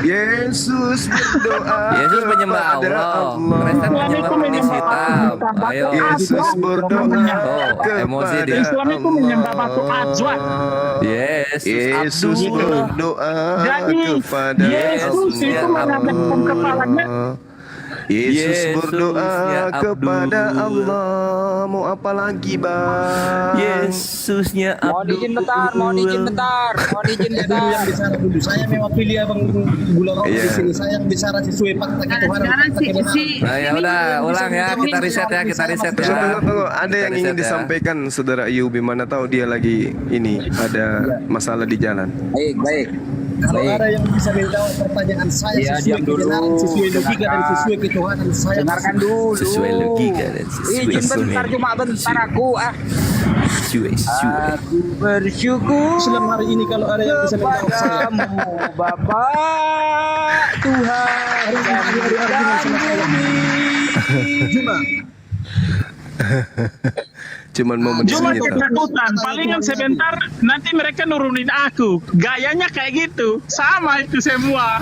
Yesus berdoa Yesus menyembah kepada Allah. Kristen menyembah penis hitam. Ayo. Yesus berdoa Oh, emosi kepada dia. Islam itu menyembah batu azwat. Yesus Abdul. berdoa Jadi kepada Yesus itu mengadapkan kepalanya. Yesus Yesusnya berdoa kepada Abdul. Allah. Mau apa lagi bang? Yesusnya Abdul. Mohon izin bentar. Yang bicara dulu. Saya mewakili Abang Gularo di Iya. sini. Saya yang bicara sesuai fakta ketuhanan. Sekarang si Nah ya udah, ulang ya, kita riset ya. Tunggu, ada yang ingin riset ya. disampaikan saudara Ayubi, mana tahu dia lagi ini ada masalah di jalan. Baik. Kalau ada yang bisa menjawab pertanyaan saya sesuai kebenaran, sesuai logika dan sesuai ketuhanan saya. Dengarkan dulu. Sesuai logika dan sesuai cuma bentar aku sesuai. Aku bersyukur Islam hari ini kalau ada yang bisa menjawab saya. Bapak Tuhan dan bumi. Juma. Cuman mau Cuma mencintai. ketakutan, palingan sebentar nanti mereka nurunin aku. Gayanya kayak gitu, sama itu semua.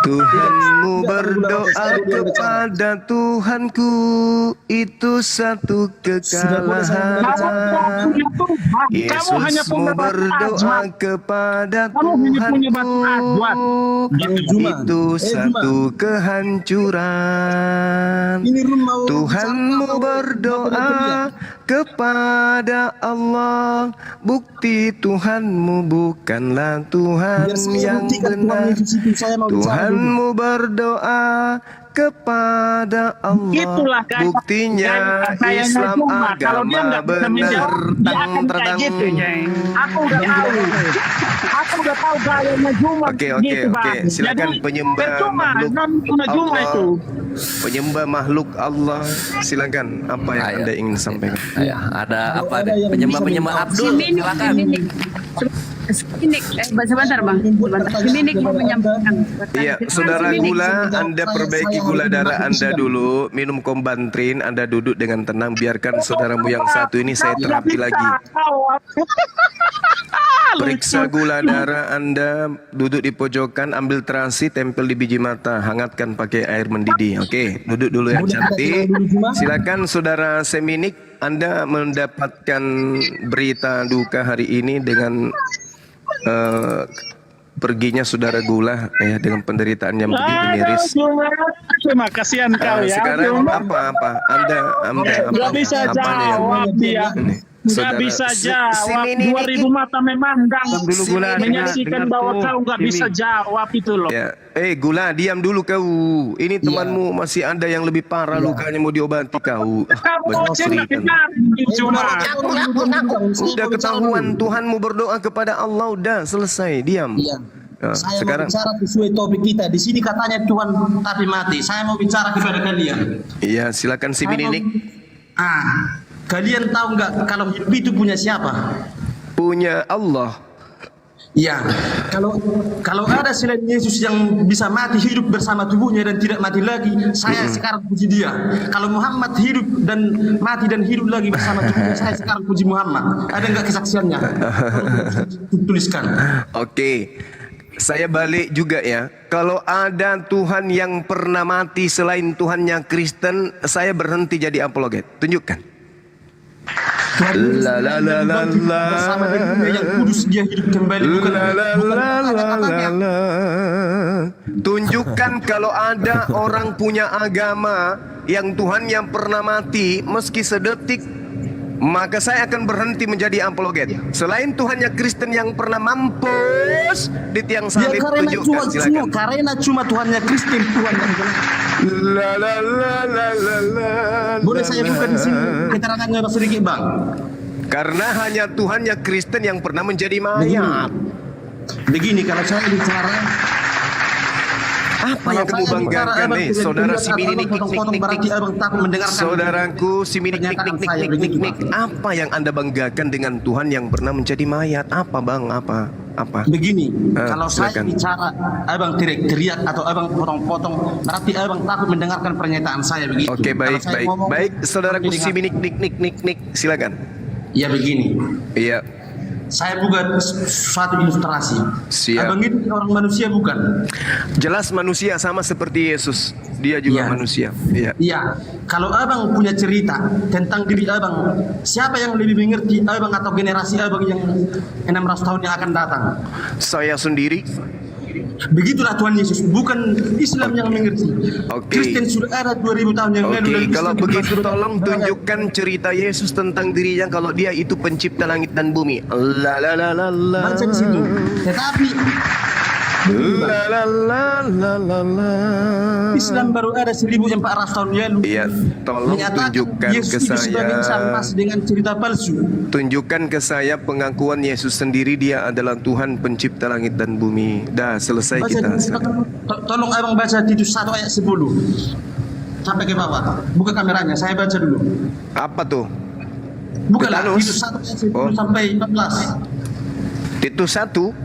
Tuhanmu berdoa kepada Tuhanku, itu satu kekalahan. Yesusmu berdoa kepada Tuhanku, itu satu kehancuran. Tuhanmu berdoa kepada Allah, bukti Tuhanmu bukanlah Tuhan yang benar. Tuhanmu berdoa kepada Allah, Itulah buktinya Islam agama benar. Gitu. Aku udah tahu. Aku udah tahu gayanya Juma. Oke, silakan Jadi, penyembah percuma, makhluk Juma Allah. itu. Penyembah makhluk Allah, silakan apa yang Anda ingin sampaikan? Ada apa nih? Penyembah Abdul, silakan. Sebentar bang, Minik mau menyampaikan. Iya, saudara gula, Anda perbaiki gula darah Anda dulu, minum Kombantrin, Anda duduk dengan tenang, biarkan saudaramu yang satu ini saya terapi lagi. Periksa gula darah Anda, duduk di pojokan, ambil terasi, tempel di biji mata, hangatkan pakai air mendidih. Oke, duduk dulu yang cantik. Silakan saudara Seminik, Anda mendapatkan berita duka hari ini dengan perginya saudara gula ya, dengan penderitaan yang begitu miris. Terima kasihan kau ya. Sekarang apa Anda Gak bisa jawab dia. Gak bisa jawab. 2000 mata memandang. Menyaksikan bahwa kau gak bisa jawab itu loh. Ya. Gula, diam dulu kau. Ini temanmu masih ada yang lebih parah lukanya, mau diobati kau. Udah ketahuan Tuhanmu berdoa kepada Allah, udah selesai, diam. Nah, Saya sekarang mau bicara sesuai topik kita. Di sini katanya Tuhan tapi mati. Saya mau bicara kepada kalian. iya, silakan si Mininik. Kalian tahu nggak kalau hidup itu punya siapa? Punya Allah. Ya, kalau ada selain Yesus yang bisa mati hidup bersama tubuhnya dan tidak mati lagi, saya sekarang puji dia. Kalau Muhammad hidup dan mati dan hidup lagi bersama tubuhnya, saya sekarang puji Muhammad. Ada nggak kesaksiannya? Tuliskan. Oke. Saya balik juga ya. Kalau ada Tuhan yang pernah mati selain Tuhannya Kristen, saya berhenti jadi apologet. Tunjukkan. La la la la la. Bersama dengan yang kudus dia hidup kembali. Tunjukkan kalau ada orang punya agama yang Tuhan yang pernah mati meski sedetik, maka saya akan berhenti menjadi apologet. Selain Tuhannya Kristen yang pernah mampus di tiang salib, tunjukkan silakan. Karena cuma Tuhannya Kristen, Tuhan yang la la la la la la. Boleh saya buka di sini keterangannya sedikit bang? Karena hanya Tuhannya Kristen yang pernah menjadi mayat. Begini kalau saya bicara, apa yang kamu banggakan nih, saudara si Mini nik. Saudaraku si Mini nik. Apa yang Anda banggakan dengan Tuhan yang pernah menjadi mayat? Apa bang? Apa? Begini, kalau saya bicara, abang teriak atau abang potong-potong, berarti abang takut mendengarkan pernyataan saya begitu. Oke, baik, saudaraku si Mini nik. Silakan. Ya begini. Iya. Saya bukan suatu ilustrasi. Siap. Abang itu orang manusia bukan? Jelas manusia, sama seperti Yesus. Dia juga manusia. Iya. Iya. Kalau abang punya cerita tentang diri abang, siapa yang lebih mengerti abang atau generasi abang yang 600 tahun yang akan datang? Saya sendiri. Begitulah Tuhan Yesus, bukan Islam yang mengerti. Kristen sudah ada 2000 tahun yang lalu. Kalau begitu tolong tunjukkan cerita Yesus tentang dirinya kalau dia itu pencipta langit dan bumi. La la la la la. Baca di situ. Tetapi la la la la la la. Islam baru ada 1400 tahun lalu. Iya, tolong tunjukkan ke saya. Dengan cerita palsu. Tunjukkan ke saya pengakuan Yesus sendiri dia adalah Tuhan pencipta langit dan bumi. Dah selesai kita. Tolong abang baca Titus 1 ayat 10 sampai ke bawah. Buka kameranya, saya baca dulu. Apa tuh? Bukanlah Titus 1 ayat 10 sampai 14. Titus 1?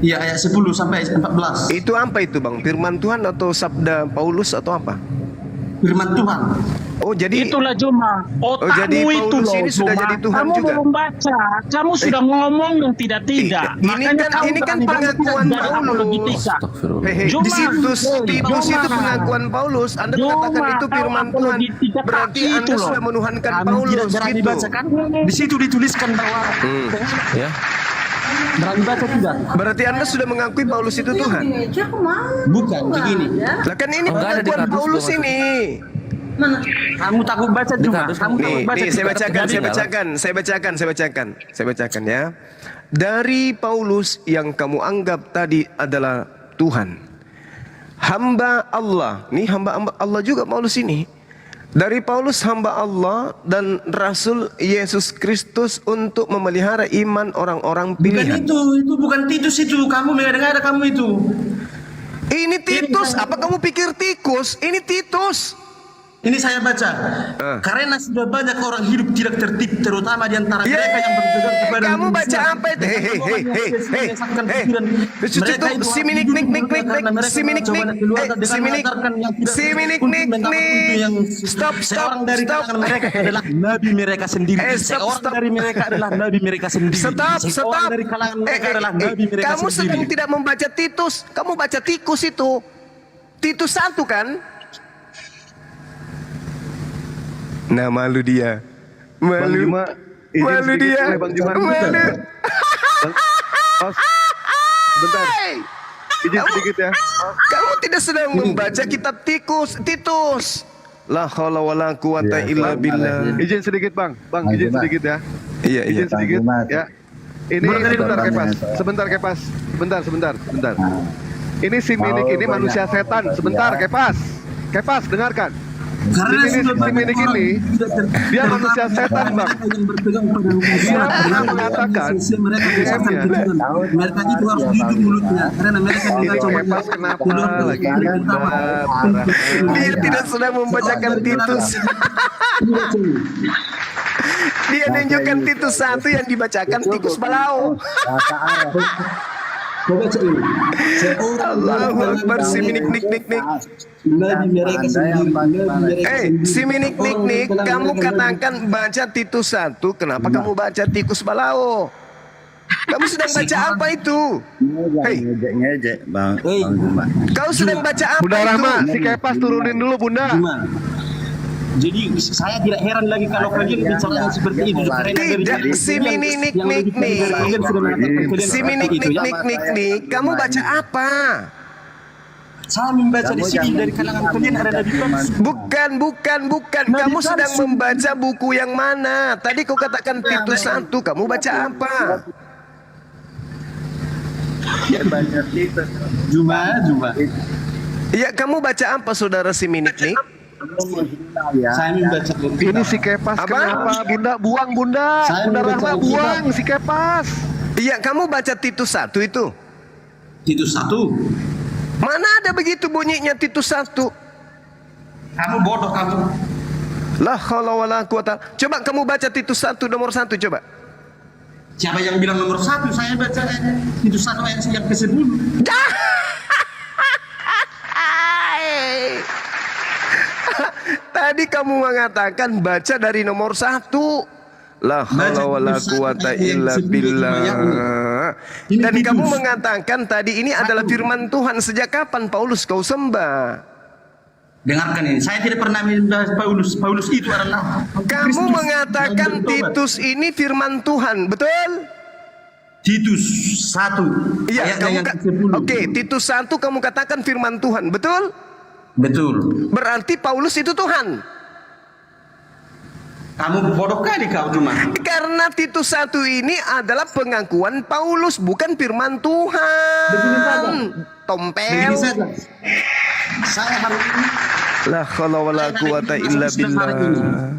Iya, ayat 10 sampai 14. Itu apa itu bang? Firman Tuhan atau sabda Paulus atau apa? firman Tuhan. Oh jadi itulah Juma. Otakmu jadi itu Paulus loh. ini sudah Juma. jadi Tuhan kamu juga. belum baca. Kamu sudah ngomong yang tidak. Ini kan pengakuan Paulus. Di Titus itu pengakuan Paulus. Anda mengatakan itu firman Tuhan. Berarti Anda sudah menuhankan Paulus gitu. Kan? Di situ dituliskan bahwa Ya. berani baca tidak? Berarti Anda sudah mengakui Paulus itu Tuhan. Bukan begini. Lah kan ini pengakuan Paulus ini. Kamu takut baca juga. Nih, saya bacakan ya. Dari Paulus yang kamu anggap tadi adalah Tuhan, hamba Allah. Nih hamba Allah juga Paulus ini. Dari Paulus hamba Allah dan Rasul Yesus Kristus untuk memelihara iman orang-orang pilihan. Bukan itu bukan Titus itu. Kamu mendengar kamu itu. Ini Titus. Apa kamu pikir tikus? Ini Titus. Ini saya baca. Karena sudah banyak orang hidup tidak tertib, terutama di antara mereka yang berpegang kepada kamu baca apa itu? Stop. Seorang dari kalangan mereka adalah nabi mereka sendiri. Seorang dari mereka adalah nabi mereka sendiri. Seorang dari kalangan mereka adalah nabi mereka Kamu sendiri. sedang tidak membaca Titus. Kamu baca tikus itu. Titus 1 kan? Nah, malu dia. Malu dia. Malu. Sebentar. Izin sedikit ya. Kamu tidak sedang membaca kitab Titus. La haula wala quwata illa billah. Izin sedikit Bang. Bang, izin sedikit ya. Iya. Izin sedikit ya. Ini sebentar Kepas. Sebentar. Ini si Minik ini manusia setan. Sebentar Kepas, dengarkan. Karena si Minik ini dia manusia setan Bang. Dia pernah mengatakan mereka itu harus jujur mulutnya karena mereka juga coba kenapa lagi dia tidak sedang membacakan Titus. Dia menunjukkan Titus 1 yang dibacakan tikus balau. Allahu Akbar. Si Minik. Si Minik, kamu katakan baca Titus 1, kenapa kamu baca tikus balau? Kamu sedang baca apa itu? Ngejek, Bang. Kau sedang baca apa Bunda itu? Rahma, si Kepas turunin dulu Bunda. Jadi saya tidak heran lagi kalau kalian bicara seperti itu. Tidak, si Minik, kamu baca apa? Saya membaca di sini dari kalangan kalian ada Nabi palsu. Bukan. Kamu sedang membaca buku yang mana? Tadi kau katakan Titus 1, kamu baca apa? Juma. Ya, kamu baca apa saudara si Minik? Saya membaca ini si Kepas. Kenapa Bunda buang Bunda? Bunda Rahma buang si Kepas. Iya, kamu baca Titus 1 itu. Titus 1. Mana ada begitu bunyinya Titus 1? Kamu bodoh kamu. La haula wala quwata. Coba kamu baca Titus 1 nomor 1 coba. Siapa yang bilang nomor 1? Saya baca Titus 1 ayat yang ke-10. Tadi kamu mengatakan baca dari nomor 1. La haula wala quwata illa billah. Dan kamu mengatakan tadi ini adalah firman Tuhan. Sejak kapan Paulus kau sembah? Dengarkan ini, saya tidak pernah membahas Paulus. Paulus itu adalah kamu mengatakan Titus ini firman Tuhan, betul? Titus 1. Iya, Oke, Titus 1 kamu katakan firman Tuhan, betul? Betul. Berarti Paulus itu Tuhan. Kamu bodoh kali kau cuma. Karena Titus 1 ini adalah pengakuan Paulus, bukan firman Tuhan. Tompel. Saya hari ini la haula wala quwata illa billah.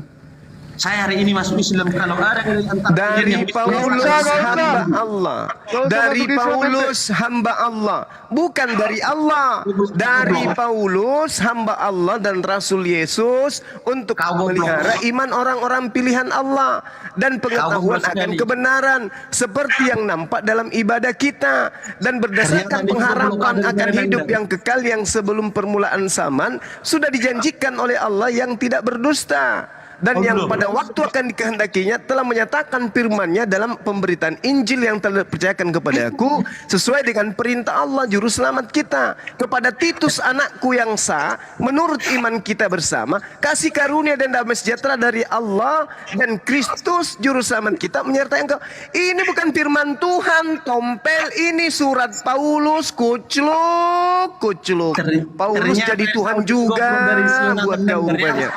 saya hari ini masuk Islam kalau ada antara dari yang Paulus hamba Allah, dari Paulus hamba Allah, bukan dari Allah, dari Paulus hamba Allah dan Rasul Yesus untuk memelihara iman orang-orang pilihan Allah dan pengetahuan akan kebenaran seperti yang nampak dalam ibadah kita dan berdasarkan pengharapan akan hidup yang kekal yang sebelum permulaan zaman sudah dijanjikan oleh Allah yang tidak berdusta dan yang pada waktu akan dikehendakinya telah menyatakan firman-Nya dalam pemberitaan Injil yang telah dipercayakan kepadaku sesuai dengan perintah Allah juru selamat kita kepada Titus anakku yang sah menurut iman kita bersama kasih karunia dan damai sejahtera dari Allah dan Kristus juru selamat kita menyertai engkau. Ini bukan firman Tuhan, tompel, ini surat Paulus, kucluk. Paulus jadi Tuhan juga buat kau rupanya.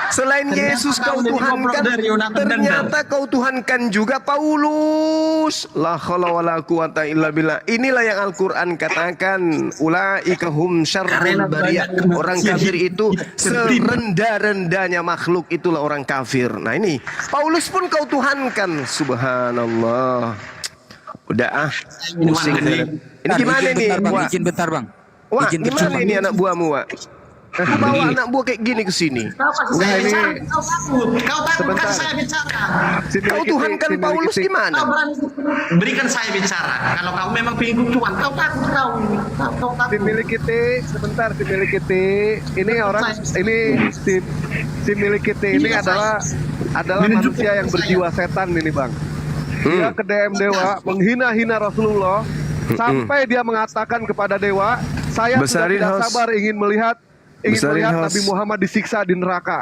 Selain Yesus kau tuhankan, ternyata kau tuhankan juga Paulus. La haula wala quwata illa billah. Inilah yang Al-Quran katakan, ulaika hum syarrul bariyah. Orang kafir itu serendah-rendahnya makhluk, itulah orang kafir. Nah ini Paulus pun kau tuhankan. Subhanallah. Udah pusing. Ini gimana nih? Izin bentar bang. Wah, gimana ini anak buahmu, Wak? Bawa anak buah kayak gini ke sini. Enggak ini. Kau takutkan saya bicara. Kau tuhankan Paulus gimana? Kau berani berikan saya bicara. Kalau kau memang pengikut Tuhan, kau takut kau. Si milik kita, sebentar si milik kita. Ini orang, ini si milik kita ini adalah manusia yang berjiwa setan ini bang. Dia ke DM Dewa, menghina-hina Rasulullah, sampai dia mengatakan kepada Dewa, saya sudah tidak sabar ingin melihat Nabi Muhammad disiksa di neraka.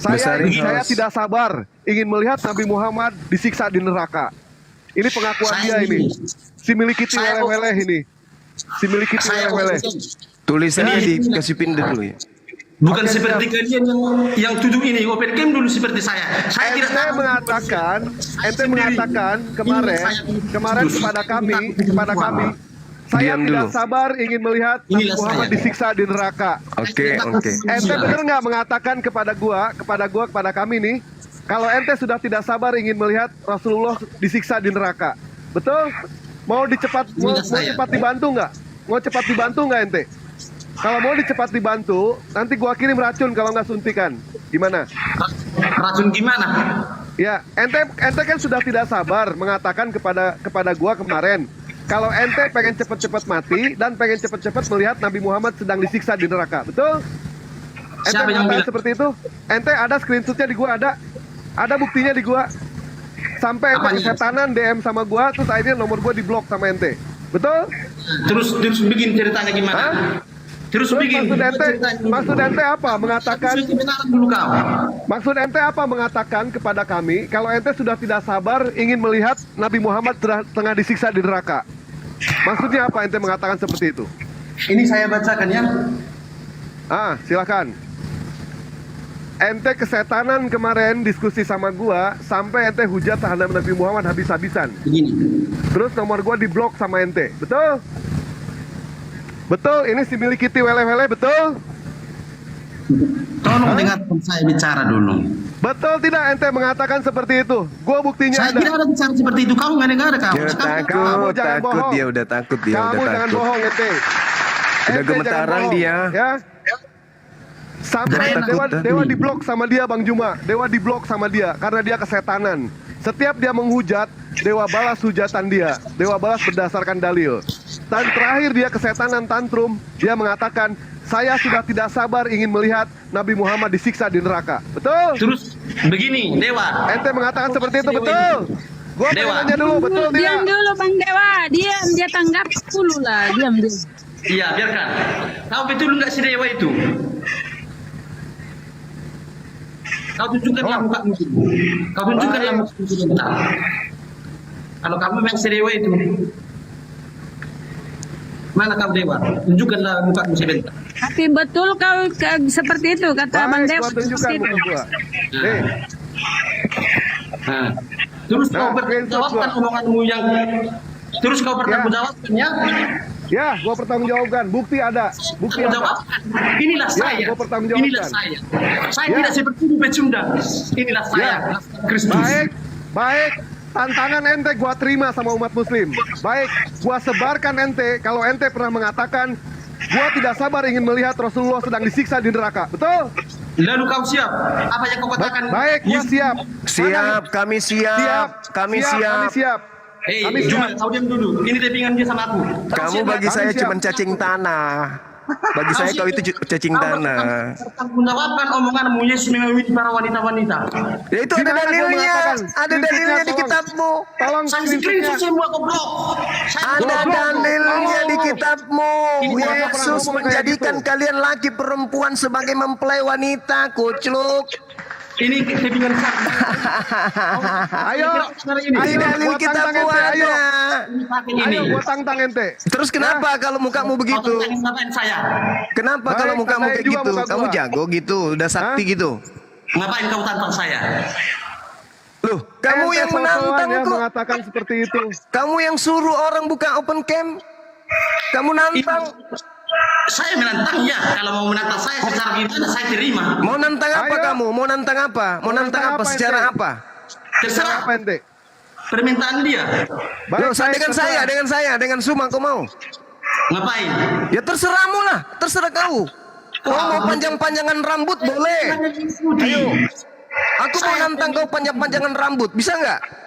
Saya tidak sabar ingin melihat Nabi Muhammad disiksa di neraka. Ini pengakuan dia ini. Si milik kita weleh-weleh ini. Si milik kita weleh-weleh. Tulisannya dikasih pindah dulu ya. Bukan seperti kalian yang tuduh ini open cam dulu seperti saya. Saya tidak mengatakan kemarin kepada kami. Saya tidak sabar ingin melihat Nabi Muhammad disiksa di neraka. Oke. Ente benar nggak mengatakan kepada kami nih, kalau ente sudah tidak sabar ingin melihat Rasulullah disiksa di neraka, betul? Mau cepat dibantu nggak? Mau cepat dibantu nggak ente? Kalau mau cepat dibantu, nanti gua kirim racun kalau nggak suntikan. Gimana? Racun gimana? Ya, ente kan sudah tidak sabar mengatakan kepada gua kemarin. Kalau ente pengen cepat-cepat mati dan pengen cepat-cepat melihat Nabi Muhammad sedang disiksa di neraka, betul? Ente mengatakan seperti itu? Ente ada screenshotnya di gua, ada buktinya di gua. Sampai ente kesetanan DM sama gua, terus akhirnya nomor gua diblok sama ente, betul? Terus bikin ceritanya gimana? Terus bikin. Maksud ente apa? Mengatakan dulu kau. Maksud ente apa mengatakan kepada kami kalau ente sudah tidak sabar ingin melihat Nabi Muhammad tengah disiksa di neraka? Maksudnya apa ente mengatakan seperti itu? Ini saya bacakan ya. Silakan. Ente kesetanan kemarin diskusi sama gua sampai ente hujat terhadap Nabi Muhammad habis-habisan. Begini. Terus nomor gua diblok sama ente, betul? Betul, ini si milik kita wele-wele, betul? Tolong dengarkan saya bicara dulu. Betul tidak ente mengatakan seperti itu? Gua buktinya saya tidak ada bicara seperti itu. Kamu nggak dengar kamu. Kamu jangan bohong. Dia udah takut. Kamu jangan bohong ente. Udah gemetaran dia. Ya. Sampai Dewa diblok sama dia Bang Juma. Dewa diblok sama dia karena dia kesetanan. Setiap dia menghujat, Dewa balas hujatan dia. Dewa balas berdasarkan dalil. Dan terakhir dia kesetanan tantrum, dia mengatakan, saya sudah tidak sabar ingin melihat Nabi Muhammad disiksa di neraka. Betul? Terus begini, Dewa. Ente mengatakan seperti itu, betul? Gua pengen nanya dulu, betul tidak? Diam dulu Bang Dewa, diam, dia tanggap dulu lah, diam dulu. Iya, biarkan. Kau betul nggak si Dewa itu? Kau tunjukkanlah mukamu. Kau tunjukkanlah mukamu sebentar. Kalau kamu memang si Dewa itu, mana kamu Dewa? Tunjukkanlah mukamu sebentar. Tapi betul kau seperti itu kata Bang Dewa. Tunjukkan muka gua. Terus kau bertanggung jawabkan omonganmu yang terus kau bertanggung jawabkan ya. Ya, gua pertanggungjawabkan. Bukti ada. Bukti ada. Inilah saya. Ya, gua pertanggungjawabkan. Inilah saya. Saya tidak seperti itu pecunda. Inilah saya. Kristus. Baik. Tantangan ente gua terima sama umat muslim. Baik, gua sebarkan ente kalau ente pernah mengatakan gua tidak sabar ingin melihat Rasulullah sedang disiksa di neraka. Betul? Lalu kau siap? Apa yang kau katakan? Baik, gua siap. Siap, kami siap. Kami siap. Hei, Juma, kau diam dulu. Ini tapingan dia sama aku. Kamu bagi saya cuma cacing tanah. Bagi saya kau itu cacing tanah. Menjawabkan omonganmu, Yesus memilih para wanita-wanita. Ya itu ada dalilnya. Ada dalilnya di kitabmu. Tolong saya screenshot semua goblok. Ada dalilnya di kitabmu. Yesus menjadikan kalian laki perempuan sebagai mempelai wanita, kucluk. Ini tapingan Ayo dalil kitabmu ada. Ayo gua tantang ente. Terus kenapa kalau mukamu begitu? Kenapa kalau mukamu kayak gitu? Kamu jago gitu, udah sakti gitu. Ngapain kau tantang saya? Loh, kamu yang menantang kok. Mengatakan seperti itu. Kamu yang suruh orang buka open cam. Kamu nantang. Saya menantang ya. Kalau mau menantang saya secara gimana saya terima. Mau nantang apa kamu? Mau nantang apa? Mau nantang apa? Secara apa? Terserah apa ente? Permintaan dia. Loh, dengan Suma kau mau? Ngapain? Ya terserahmu lah, terserah kau. Kau mau panjang-panjangan rambut boleh. Ayo. Aku mau nantang kau panjang-panjangan rambut, bisa nggak?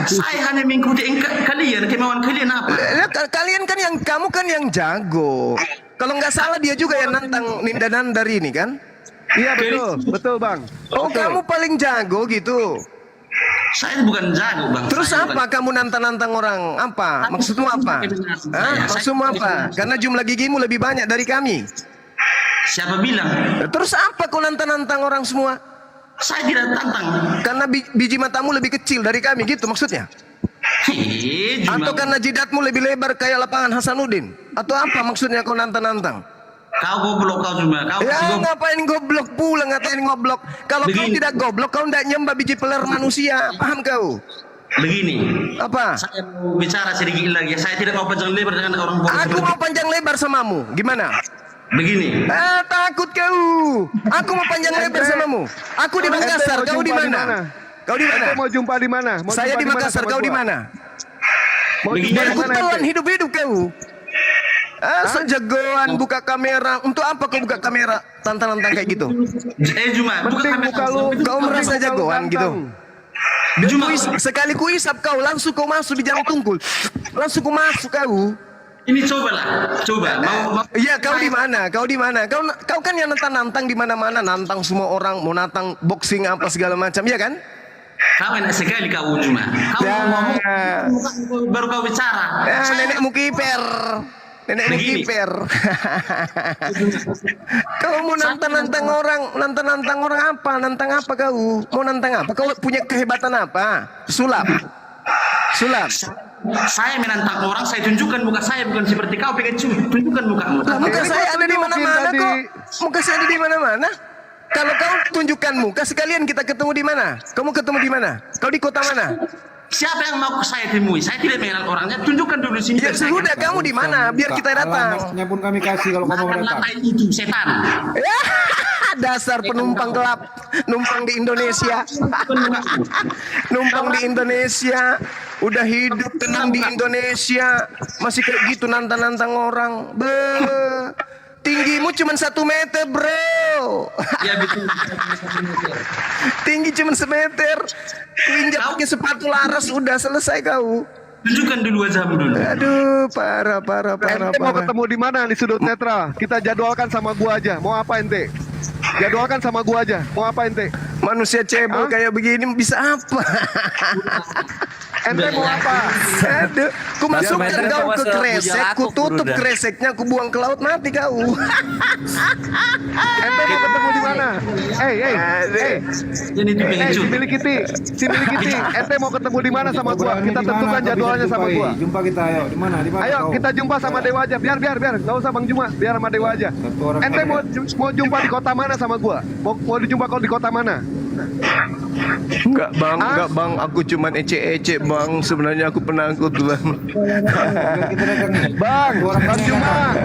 Saya hanya mengikuti kalian, kemauan kalian apa? Kalian kan kamu kan yang jago. Kalau nggak salah dia juga yang nantang Ninda Nandar ini kan? Iya betul bang. Oh kamu paling jago gitu. Saya bukan jago bang. Terus apa kamu nantang-nantang orang? Apa? Maksudmu apa? Maksudmu apa? Karena jumlah gigimu lebih banyak dari kami. Siapa bilang? Terus apa kau nantang-nantang orang semua? Saya tidak tantang. Karena biji matamu lebih kecil dari kami gitu maksudnya? Atau karena jidatmu lebih lebar kayak lapangan Hasanuddin? Atau apa maksudnya kau nantang-nantang? Kau goblok kau cuma. Ngapain goblok pula ngatain goblok? Kalau kau tidak goblok kau tidak nyembah biji peler manusia. Paham kau? Begini. Apa? Saya mau bicara sedikit lagi. Saya tidak mau panjang lebar dengan orang bodoh. Aku mau panjang lebar samamu. Gimana? Begini. Takut kau. Aku mau panjang lebar samamu. Aku di Makassar, kau di mana? Kau di mana? Mau jumpa di mana? Saya di Makassar, kau di mana? Berkebetulan hidup-hidup kau. Sejagoan buka kamera. Untuk apa kau buka kamera? Tantang-tantang kayak gitu. Juma, buka kamera. Kau merasa jagoan gitu. Sekali ku isap kau, langsung kau masuk di jalan tungkul. Langsung kau masuk kau. Ini coba. Mau. Iya, kau di mana? Kau di mana? Kau kan yang nantang-nantang di mana-mana, nantang semua orang, mau nantang boxing apa segala macam, ya kan? Kau enak sekali kau Juma. Kau ngomong baru kau bicara. Nenekmu kiper. Nenekmu kiper. Kau mau nantang-nantang orang apa? Nantang apa kau? Mau nantang apa? Kau punya kehebatan apa? Sulap. Saya menantang orang, saya tunjukkan muka saya bukan seperti kau pengen tunjukkan mukamu. Muka saya ada di mana-mana kok. Muka saya ada di mana-mana. Kalau kau tunjukkan muka sekalian kita ketemu di mana? Kamu ketemu di mana? Kau di kota mana? Siapa yang mau saya temui? Saya tidak mengenal orangnya. Tunjukkan dulu sini. Ya sudah, kamu di mana? Biar kita datang. Alamatnya pun kami kasih kalau kamu datang. Itu setan. Dasar penumpang gelap, numpang di Indonesia. Numpang di Indonesia. Udah hidup tenang di Indonesia, masih kayak gitu nantang-nantang orang. Tinggimu cuma 1 meter, bro. Ya betul. Tinggi cuma 1 meter. Injak pakai sepatu laras udah selesai kau. Tunjukkan dulu wajahmu dulu. Aduh, parah. Ente mau ketemu di mana di sudut netra? Kita jadwalkan sama gua aja. Mau apa ente? Jadwalkan sama gua aja. Mau apa ente? Manusia cebol kayak begini bisa apa? Ente mau apa? Aduh, ku masukkan kau ke kresek, ku tutup kreseknya, ku buang ke laut, mati kau. Ente mau ketemu di mana? Si milik Kitty. Ente mau ketemu di mana sama gua? Kita tentukan jadwalnya sama gua. Jumpa kita ayo. Di mana? Ayo kita jumpa sama Dewa aja. Biar. Enggak usah Bang Juma, biar sama Dewa aja. Ente mau jumpa di kota mana sama gua? Mau dijumpa kau di kota mana? Enggak bang, aku cuman ece-ece bang. Sebenarnya aku penakut bang. Bang Juma,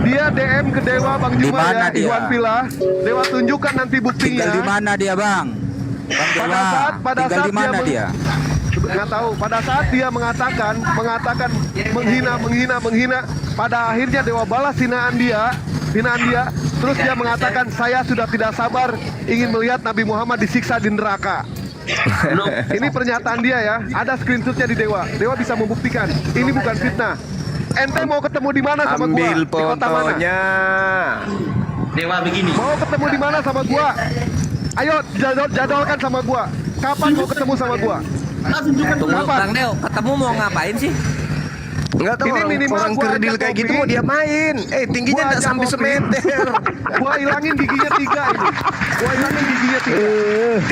dia DM ke Dewa Bang Juma ya, Iwan Villa. Dewa tunjukkan nanti buktinya. Tinggal di mana dia, Bang? Pada saat di mana dia? Nggak tahu. Pada saat dia mengatakan menghina. Pada akhirnya Dewa balas hinaan dia. Terus dia mengatakan, saya sudah tidak sabar ingin melihat Nabi Muhammad disiksa di neraka. Ini pernyataan dia ya. Ada screenshotnya di Dewa. Dewa bisa membuktikan. Ini bukan fitnah. Ente mau ketemu di mana sama gua? Ambil Di kota mana? fotonya. Dewa begini. Mau ketemu di mana sama gua? Ayo jadwalkan sama gua. Kapan mau ketemu sama gua? Tunggu, Bang Deo, ketemu mau ngapain sih? Enggak tahu Ini minimal orang gua kerdil ajak kayak gitu kopi. mau dia main. Tingginya Gua enggak ajak sampai kopi. semeter. Gua hilangin giginya 3 ini. Gua hilangin giginya 3.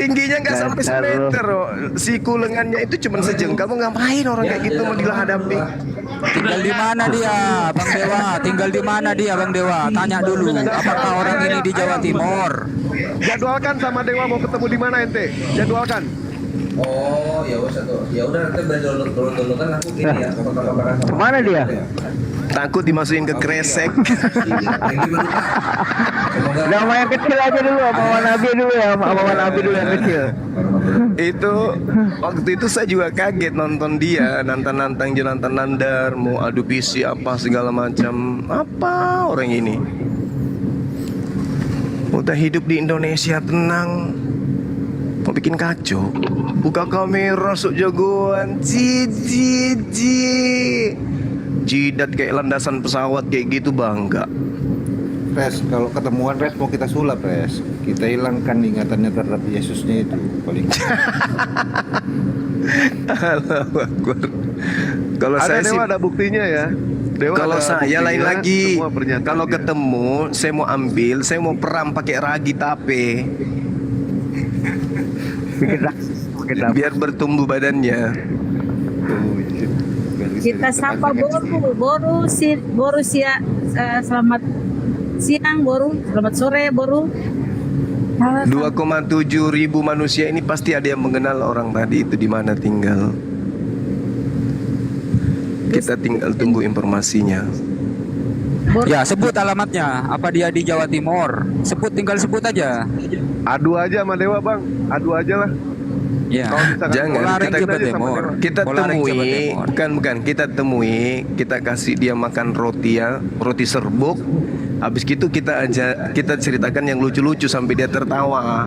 Tingginya enggak sampai semeter. Siku lengannya itu cuma sejengkal. Mau ngapain orang kayak gitu mau dihadapi? Tinggal di mana dia, Bang Dewa? Tinggal di mana dia, Bang Dewa? Tanya dulu, apakah orang ini di Jawa Timur? Jadwalkan sama Dewa mau ketemu di mana ente? Jadwalkan. Oh, ya udah nanti dulu kan aku ini ya. Kemana dia? Takut dimasukin ke kresek. Nama yang kecil aja dulu, sama Nabi dulu ya, sama Nabi dulu yang kecil. Waktu itu saya juga kaget nonton dia nantang Jonathan Nandar mau adu PC apa segala macam. Apa orang ini? Udah hidup di Indonesia tenang, mau bikin kacau. Buka kamera sok jagoan. Jidat kayak landasan pesawat kayak gitu bangga. Res, kalau ketemuan Res mau kita sulap Res. Kita hilangkan ingatannya terhadap Yesusnya itu paling. Allahu Akbar. Kalau Ada saya sih Dewa ada buktinya ya. Dewa kalau ada saya lain buktinya, lagi. semua pernyataan Kalau dia. ketemu, saya mau ambil, saya mau peram pakai ragi tape. Biar bertumbuh badannya. Kita sapa Boru selamat siang Boru, selamat sore Boru. 2,7 ribu manusia ini pasti ada yang mengenal orang tadi itu di mana tinggal. Kita tinggal tunggu informasinya. Ya, sebut alamatnya. Apa dia di Jawa Timur? Tinggal sebut aja. Adu aja sama Dewa Bang, adu aja lah. Ya. Jangan kita temui, Timur. bukan kita temui, kita kasih dia makan roti ya, roti serbuk. Habis itu kita ceritakan yang lucu-lucu sampai dia tertawa.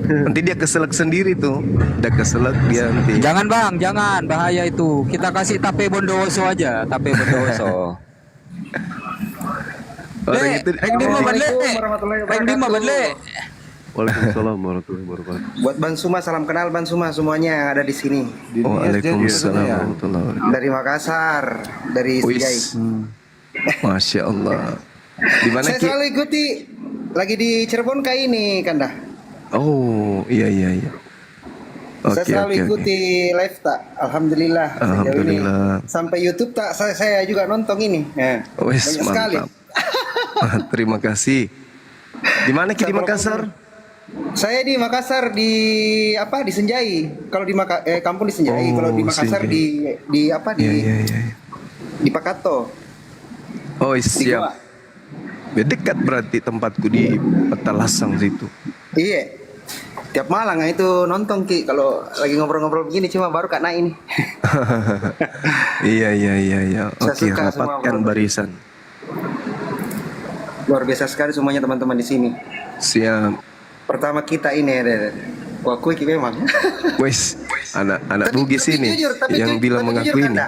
Nanti dia keselak sendiri tuh. Udah keselak dia nanti. Jangan Bang, jangan, bahaya itu. Kita kasih tape Bondowoso aja, tape Bondowoso. Orang itu Reng Dima Badle. Waalaikumsalam warahmatullahi wabarakatuh. Buat Ban Suma, salam kenal Ban Suma semuanya yang ada di sini. Waalaikumsalam warahmatullahi wabarakatuh. Dari Makassar, dari Sijai. Masya Allah. Di mana Saya selalu ikuti lagi di Cirebon kayak ini Kanda. Oh, iya. Saya selalu ikuti live tak. Alhamdulillah. Alhamdulillah. Ini. Sampai YouTube tak saya juga nonton ini. Wes, banyak sekali. mantap. Terima kasih. Di mana Ki di Makassar? Saya di Makassar di Senjai. Kalau di kampung di Senjai, kalau di Makassar Senjai. di Pakato. Oh, siap. Dekat berarti tempatku di Petalasang situ. Iya. Tiap malam itu nonton Ki kalau lagi ngobrol-ngobrol begini cuma baru Kak Nai ini. Iya. Saya Oke, suka rapatkan semua barisan. Luar biasa sekali semuanya teman-teman di sini. Siap. Pertama kita ini wah kuik memang. Wes, anak Bugis ini jujur, yang bilang mengakui ini.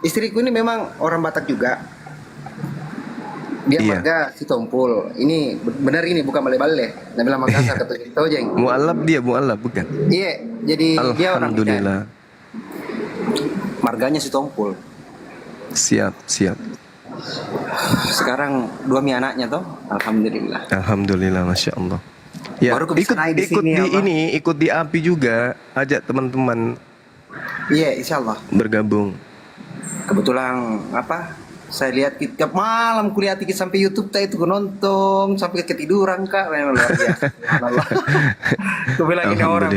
Istriku ini memang orang Batak juga. Dia marga Sitompul. Ini benar ini bukan bale-bale. Nabila Makassar kata Tojeng. Mualaf bukan? Iya, jadi dia orang Alhamdulillah. Marganya Sitompul. Siap. Sekarang 2 anaknya toh. Alhamdulillah, Masya Allah. Ya, Baru ikut di API juga, ajak teman-teman. Iya, insya Allah. Bergabung. Kebetulan Saya lihat tiap malam kuliah tiket sampai YouTube itu gue nonton sampai ketiduran kak, memang luar biasa. Gue bilang ini orang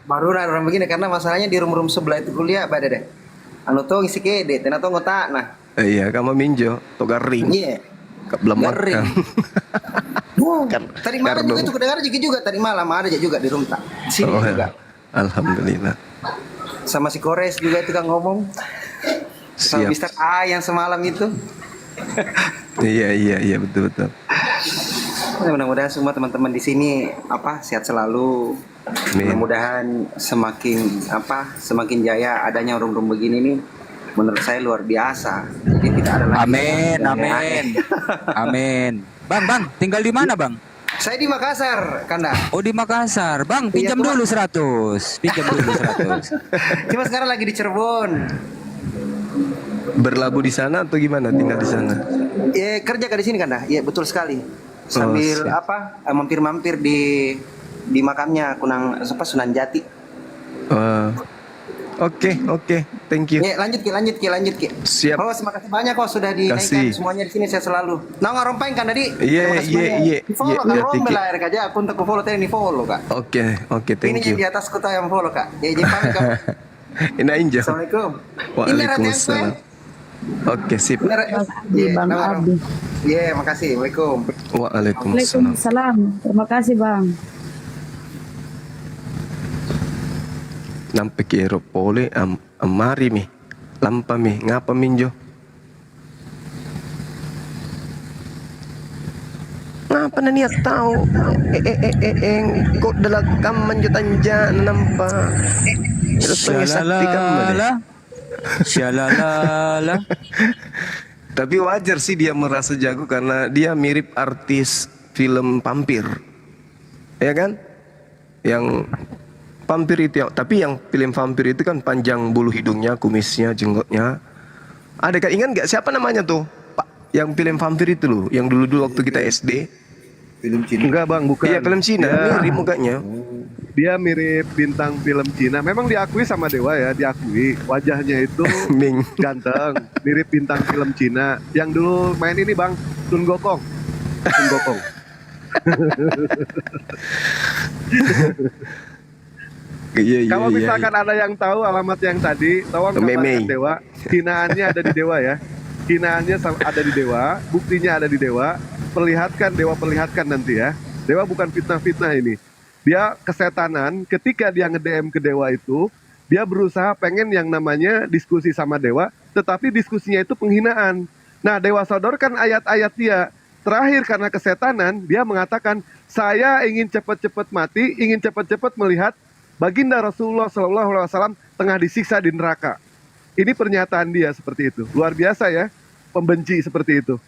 baru ada orang begini karena masalahnya di room sebelah itu kuliah pada deh. Anu tuh ngisi kede, tenan tuh ngotak nah. Iya, kamu minjo, tuh garing. Iya. Belum Garing. makan. Tadi malam juga itu kedengar juga tadi malam ada juga di room tak. Sini juga. Alhamdulillah. Sama si Kores juga itu kan ngomong. Sama Mister A yang semalam itu. Iya betul. Mudah-mudahan semua teman-teman di sini sehat selalu. Mudah-mudahan semakin jaya adanya room begini nih. Menurut saya luar biasa. Jadi tidak ada lagi. Amin. Bang, tinggal di mana, Bang? Saya di Makassar, Kanda. Oh, di Makassar. Bang, pinjam dulu 100. Cuma sekarang lagi di Cirebon. Berlabuh di sana atau gimana? Tinggal di sana? Kerja di sini Kanda. Iya, betul sekali. Sambil mampir-mampir di makamnya Sunan Jati. Oke, thank you. Lanjut Ki. Siap. Oh, terima kasih banyak kok sudah dinaikkan semuanya di sini saya selalu. Nah, rompain kan tadi. Iya. Follow kan rombel lah aja aku untuk follow tadi follow Kak. Oke, thank you. Ini di atas kota yang follow Kak. Jadi pamit Kak. Ina injo. Assalamualaikum. Waalaikumsalam. Oke, sip. Bang Abi. Iya, makasih. Waalaikum. Waalaikumsalam. Waalaikumsalam. Terima kasih Bang. Nampe kiro pole amari mi. Lampa mi, ngapa minjo? Ngapa na niat tahu? Kok dalagam manjo tanja nampa. Syalalala. Tapi wajar sih dia merasa jago karena dia mirip artis film vampir. Ya kan? Yang vampir itu, tapi yang film vampir itu kan panjang bulu hidungnya, kumisnya, jenggotnya. Ada kan, ingat nggak siapa namanya tuh? Pak, yang film vampir itu loh, yang dulu waktu kita SD. Film Cina. Enggak Bang, bukan. Iya, film Cina, mirip mukanya. Dia mirip bintang film Cina. Memang diakui sama Dewa ya, diakui. Wajahnya itu ganteng, mirip bintang film Cina. Yang dulu main ini Bang, Sun Gokong. Kalau misalkan ada yang tahu alamat yang tadi, tolong kabarkan Dewa. Hinaannya ada di Dewa ya. Hinaannya ada di Dewa, buktinya ada di Dewa. Perlihatkan nanti ya. Dewa bukan fitnah-fitnah ini. Dia kesetanan. Ketika dia nge-DM ke Dewa itu, dia berusaha pengen yang namanya diskusi sama Dewa, tetapi diskusinya itu penghinaan. Nah, Dewa sodorkan ayat-ayat dia. Terakhir karena kesetanan, dia mengatakan, saya ingin cepat-cepat mati, ingin cepat-cepat melihat baginda Rasulullah SAW tengah disiksa di neraka. Ini pernyataan dia seperti itu. Luar biasa ya, pembenci seperti itu.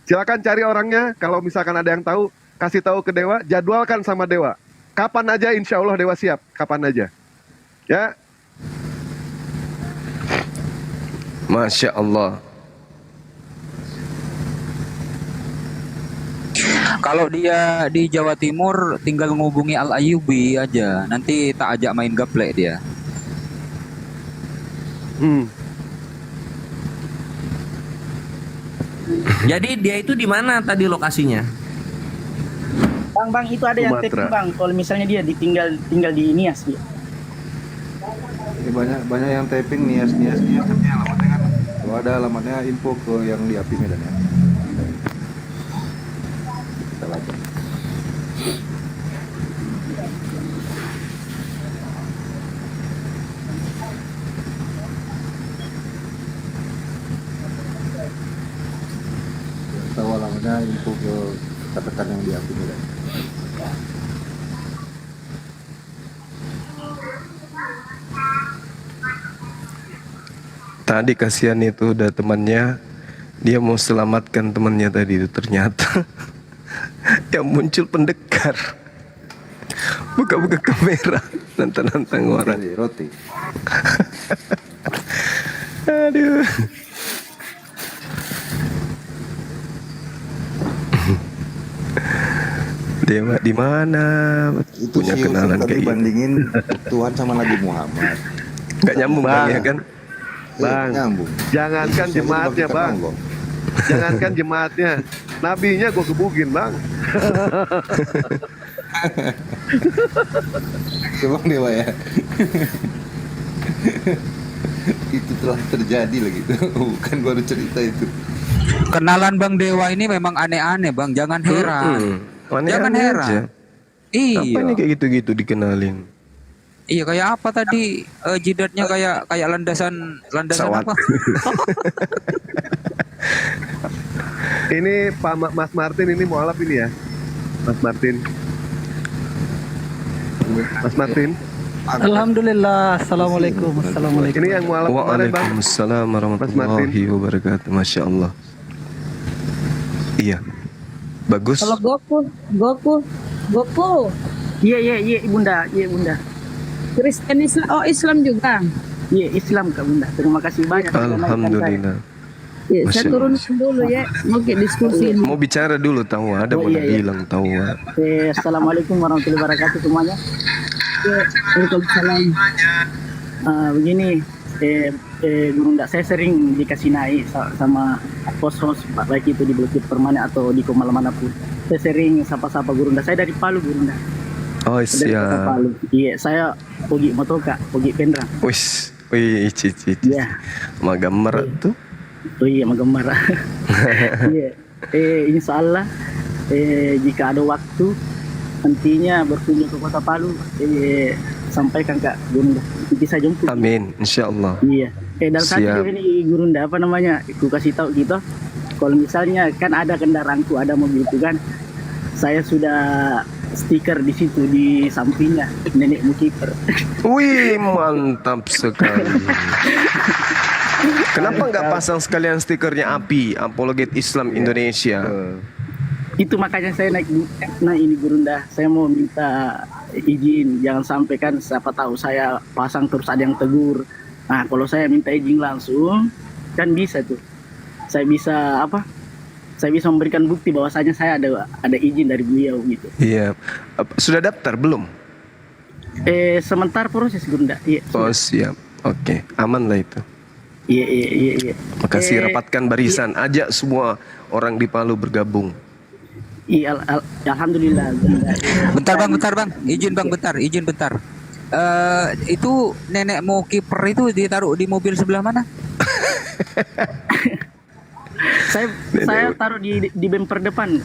Silakan cari orangnya, kalau misalkan ada yang tahu, kasih tahu ke Dewa, jadwalkan sama Dewa. Kapan aja insya Allah Dewa siap, kapan aja. Ya. Masya Allah. Kalau dia di Jawa Timur tinggal menghubungi Al Ayyubi aja. Nanti tak ajak main gaplek dia. Jadi dia itu di mana tadi lokasinya? Bang, itu ada yang tapping Bang. Kalau misalnya dia tinggal di Nias dia. Banyak yang tapping Nias tapi alamatnya kan kalau ada alamatnya info ke yang di API Medan ya. Kita baca. Tahu alamatnya info ke rekan yang di API Medan. Tadi kasihan itu udah temannya, dia mau selamatkan temannya tadi itu ternyata yang muncul pendekar, buka-buka kamera, nantang-nantang orang. Roti. Aduh. Dewa di mana? Punya kenalan kayak gitu. Bandingin Tuhan sama Nabi Muhammad. Gak nyambung Bang, ya kan? Bang, jangankan jemaatnya Bang, Jangankan jemaatnya, nabinya gue gebugin bang. Bang Dewa ya. Itu telah terjadi lagi tuh. Bukan baru cerita itu. Kenalan Bang Dewa ini memang aneh-aneh Bang, jangan heran. Jangan heran. Aja. Iya. Apa nih kayak gitu-gitu dikenalin? Iya, kayak apa tadi jidatnya kayak landasan Pesawat. apa? Ini Pak Mas Martin ini mualaf ini ya, Mas Martin. Mas Martin. Alhamdulillah. Assalamualaikum. Assalamualaikum. Ini yang mualaf kemarin bang. Waalaikumsalam warahmatullahi wabarakatuh. Masya Allah. Iya. Bagus. Kalau Goku. Iya Bunda, iya Bunda. Kristen Islam, oh Islam juga. Iya Islam Kak Bunda. Terima kasih banyak. Alhamdulillah. Ya, Masya saya turun dulu ya. Oke, diskusi ini. Mau bicara dulu tahu ada Oh, mana iya. bilang tahu. Assalamualaikum warahmatullahi wabarakatuh semuanya. Waalaikumsalam. Begini, Gurunda, saya sering dikasih naik sama host-host, baik itu di Blokit Permane atau di Komal manapun. Saya sering sapa-sapa Gurunda. Saya dari Palu Gurunda. Oh Dari kota siap. Palu. Iya, saya Pogi Motoka, Pogi Pendrang. Wih, cici. Iya. Magamar tuh. Oh iya, Magemar. Iya. Insya Allah, jika ada waktu nantinya berkunjung ke kota Palu, sampaikan Kak Gurunda. Nanti saya jemput. Amin, insya Allah. Iya. Dan saat Siap. ini Gurunda apa namanya? Aku kasih tahu gitu. Kalau misalnya kan ada kendaraanku, ada mobilku kan, saya sudah stiker di situ di sampingnya nenekmu kiper. Wih, mantap sekali. Kenapa nggak pasang sekalian stikernya API, Apologet Islam Indonesia? Itu makanya saya naik ini Gurunda. Saya mau minta izin, jangan sampai kan siapa tahu saya pasang terus ada yang tegur. Nah, kalau saya minta izin langsung kan bisa tuh. Saya bisa Saya bisa memberikan bukti bahwasanya saya ada izin dari beliau gitu. Iya. Sudah daftar belum? Sementara proses Gurunda. Iya. Oh siap. Oke, aman lah itu. Iya. Makasih, rapatkan barisan, ajak semua orang di Palu bergabung. Iya, alhamdulillah. Bentar bang, izin bentar. Itu nenekmu kiper itu ditaruh di mobil sebelah mana? Saya taruh di bemper depan.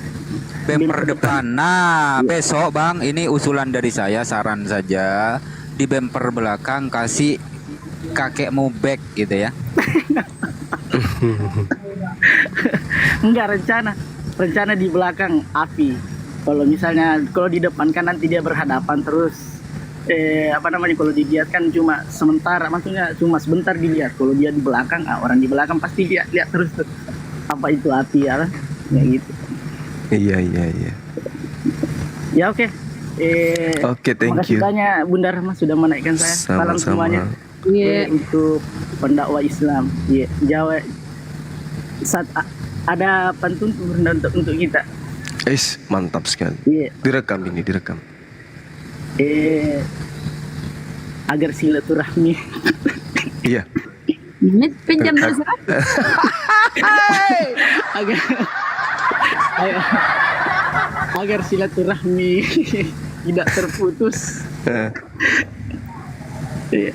Bemper depan. Nah, besok bang, ini usulan dari saya, saran saja di bemper belakang kasih kakekmu back gitu ya. Enggak, rencana di belakang api. Kalau misalnya di depan kan nanti dia berhadapan terus. Kalau dilihat kan cuma sementara, maksudnya cuma sebentar dilihat. Kalau dia di belakang, orang di belakang pasti lihat terus apa itu api ya, gitu. Iya. Ya oke. Oke, thank makasih you. banyak Bunda Rahma sudah menaikkan saya. Salam Sama-sama. semuanya. Untuk pendakwah Islam. Jawa. Ada pantun untuk kita. Mantap sekali. Direkam. Agar silaturahmi. Iya. Ini pinjam dari siapa? agar silaturahmi tidak terputus.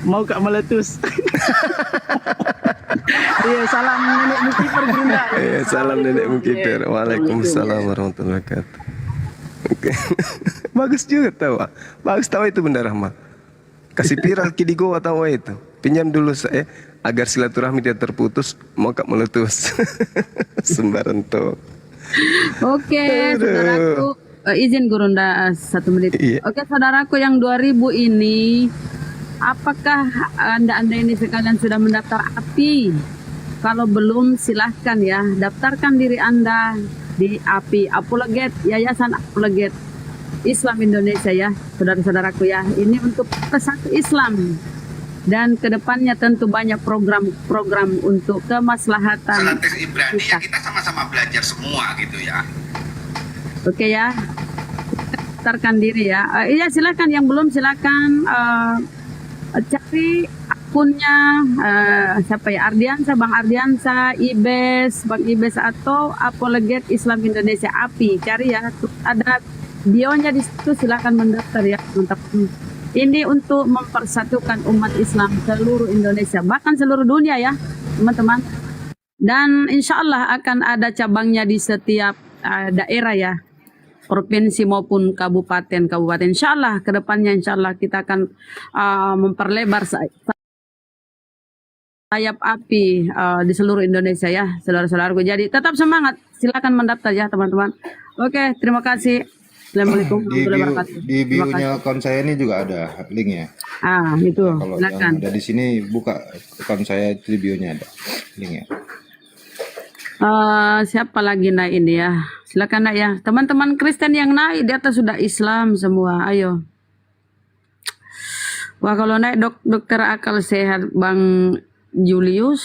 Mau Kak meletus. Salam nenek Mukiper Gurunda. Salam nenek Mukiper. Waalaikumsalam warahmatullahi wabarakatuh. Oke. Bagus juga tahu. Bagus tahu itu Bunda Rahma. Kasih viral kidigo atau itu. Pinjam dulu saya agar silaturahmi tidak terputus, mau Kak meletus. Sembaran tuh. Oke, saudaraku, izin Gurunda 1 menit. Iya. Oke, saudaraku yang 2000 ini, apakah Anda ini sekalian sudah mendaftar API? Kalau belum, silahkan ya, daftarkan diri Anda di API, Apologet, Yayasan Apologet Islam Indonesia ya, saudara-saudaraku ya. Ini untuk persatu Islam. Dan kedepannya tentu banyak program-program untuk kemaslahatan kita. Kita sama-sama belajar semua gitu ya. Oke ya, daftarkan diri ya. Iya silakan, yang belum silakan cari akunnya siapa ya, Ardiansa, Bang Ardiansa, Ibes, Bang Ibes, atau Apologet Islam Indonesia API. Cari ya, ada bionya di situ, silakan mendaftar ya teman-teman. Ini untuk mempersatukan umat Islam seluruh Indonesia, bahkan seluruh dunia ya teman-teman. Dan insya Allah akan ada cabangnya di setiap daerah ya, provinsi maupun kabupaten. Insya Allah kedepannya insya Allah kita akan memperlebar sayap api di seluruh Indonesia ya, saudara-saudaraku. Jadi tetap semangat, silakan mendaftar ya teman-teman. Oke, terima kasih. Assalamualaikum warahmatullahi wabarakatuh. Di bio-nya akun saya ini juga ada linknya. Itu Kalau silakan. yang ada di sini buka akun saya, itu di bio-nya ada linknya. Siapa lagi naik ini ya? Silakan naik ya. Teman-teman Kristen yang naik di atas sudah Islam semua. Ayo. Wah, kalau naik dokter akal sehat Bang Julius.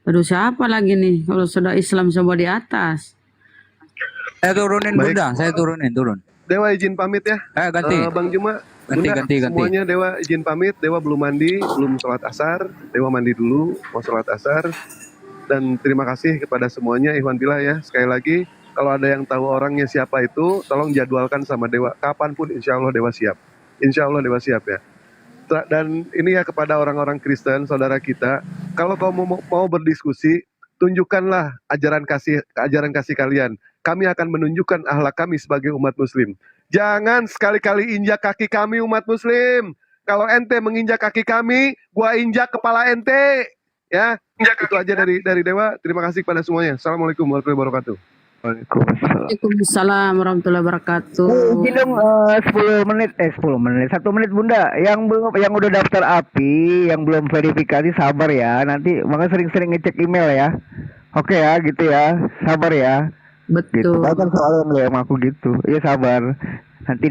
Aduh, siapa lagi nih? Kalau sudah Islam semua di atas. Saya turunin Baik. Bunda, saya turun. Dewa izin pamit ya. Ganti. Bang Juma, Ganti, Bunda, ganti. semuanya Dewa izin pamit. Dewa belum mandi, belum sholat asar. Dewa mandi dulu, mau sholat asar. Dan terima kasih kepada semuanya, Ikhwan Billah ya. Sekali lagi, kalau ada yang tahu orangnya siapa itu, tolong jadwalkan sama Dewa. Kapanpun insya Allah Dewa siap. Insya Allah Dewa siap ya. Dan ini ya kepada orang-orang Kristen, saudara kita, kalau kamu mau berdiskusi, tunjukkanlah ajaran kasih kalian. Kami akan menunjukkan akhlak kami sebagai umat muslim. Jangan sekali-kali injak kaki kami umat muslim. Kalau ente menginjak kaki kami, gua injak kepala ente. Ya, itu aja dari Dewa. Terima kasih kepada semuanya. Assalamualaikum warahmatullahi wabarakatuh. Waalaikumsalam warahmatullahi wabarakatuh. Ini dong 10 menit 1 menit Bunda. Yang udah daftar API, yang belum verifikasi sabar ya. Nanti makanya sering-sering ngecek email ya. Oke ya, gitu ya. Sabar ya. Betul. Gitu. Kan soalnya yang aku gitu. Iya sabar. Nanti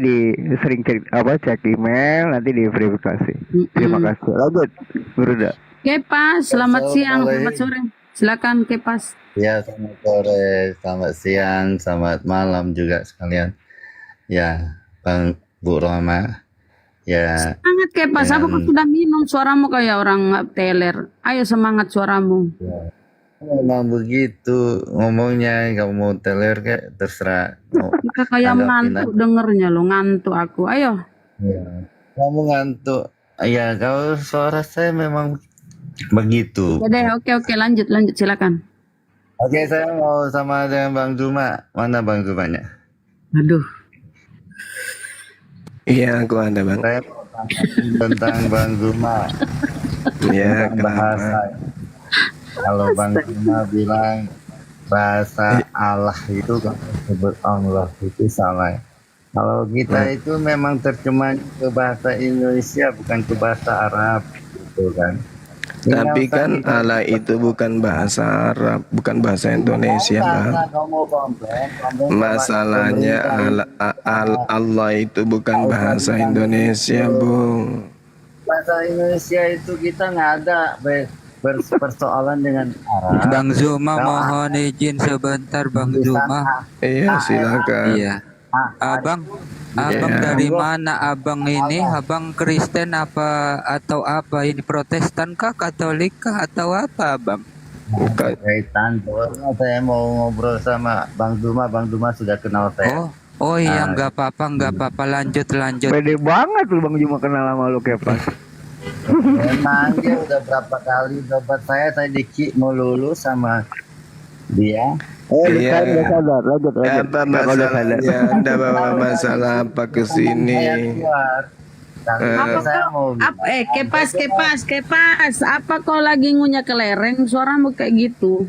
cek email, nanti diverifikasi. Terima kasih. Lanjut, Bunda. Kepas, selamat siang, selamat sore. Silakan Kepas. Ya, selamat sore, selamat siang, selamat malam juga sekalian. Ya, Bang Bu Roma. Ya. Semangat Kepas, apa kau sudah minum? Suaramu kayak orang teler. Ayo semangat suaramu. Ya. Memang begitu ngomongnya, kamu mau teler kayak terserah. Kayak ngantuk dengernya lo, ngantuk aku. Ayo. Ya. Kamu ngantuk. Ya, kalau suara saya memang begitu. Oke, lanjut silakan. Oke, saya mau sama dengan Bang Juma. Mana Bang Jumanya? Aduh. Iya, aku ada Bang. Saya tentang Bang Juma. Iya, bahasa. Kalau Bang Juma bilang bahasa Allah itu kan sebut Allah itu salah. Kalau kita itu memang terjemahan ke bahasa Indonesia bukan ke bahasa Arab gitu kan. Tapi kan Allah itu bukan bahasa Arab, bukan bahasa Indonesia, Bang. Masalahnya Allah itu bukan bahasa Indonesia, Bung. Bahasa Indonesia itu kita nggak ada persoalan dengan Arab. Bang Zuma mohon izin sebentar Bang Zuma. Iya, silakan. Iya. Abang dari mana abang ini? Abang Kristen apa atau apa ini, Protestan kah, Katolik kah atau apa abang? Bukan. Kaitan, saya mau ngobrol sama Bang Zuma. Bang Zuma sudah kenal saya. Oh iya, nggak apa-apa, lanjut. Pede banget lu Bang Zuma kenal sama lu Kepas. Memang dia udah berapa kali dobat saya tadi mau lulus sama dia. Iya. Sadar. Lanjut. Apa masalahnya? Anda bawa masalah apa ke sini? Kepas. Apa kau lagi ngunyah kelereng? Suaramu kayak gitu.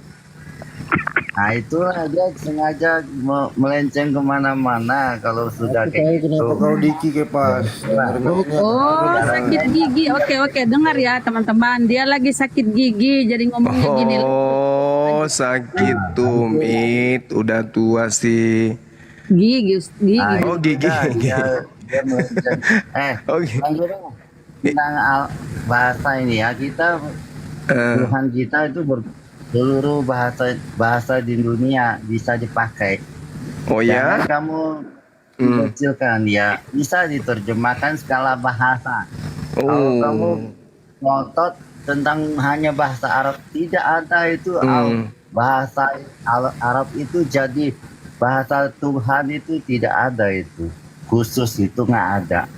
Nah itu dia sengaja melenceng kemana-mana kalau sudah kayak gitu. Kenapa kau Diki Kepas? Oh, sakit gigi. Oke, dengar ya teman-teman. Dia lagi sakit gigi, jadi ngomongnya gini. Oh, sakit tumit, udah tua sih. Gigi. Oh, gigi. Tentang bahasa ini ya, kita Tuhan kita itu seluruh bahasa di dunia bisa dipakai. Oh ya? Jangan kamu mengecilkan ya, bisa diterjemahkan segala bahasa. Kalau kamu ngotot tentang hanya bahasa Arab, tidak ada itu. Bahasa Arab itu jadi bahasa Tuhan itu tidak ada itu, khusus itu nggak ada.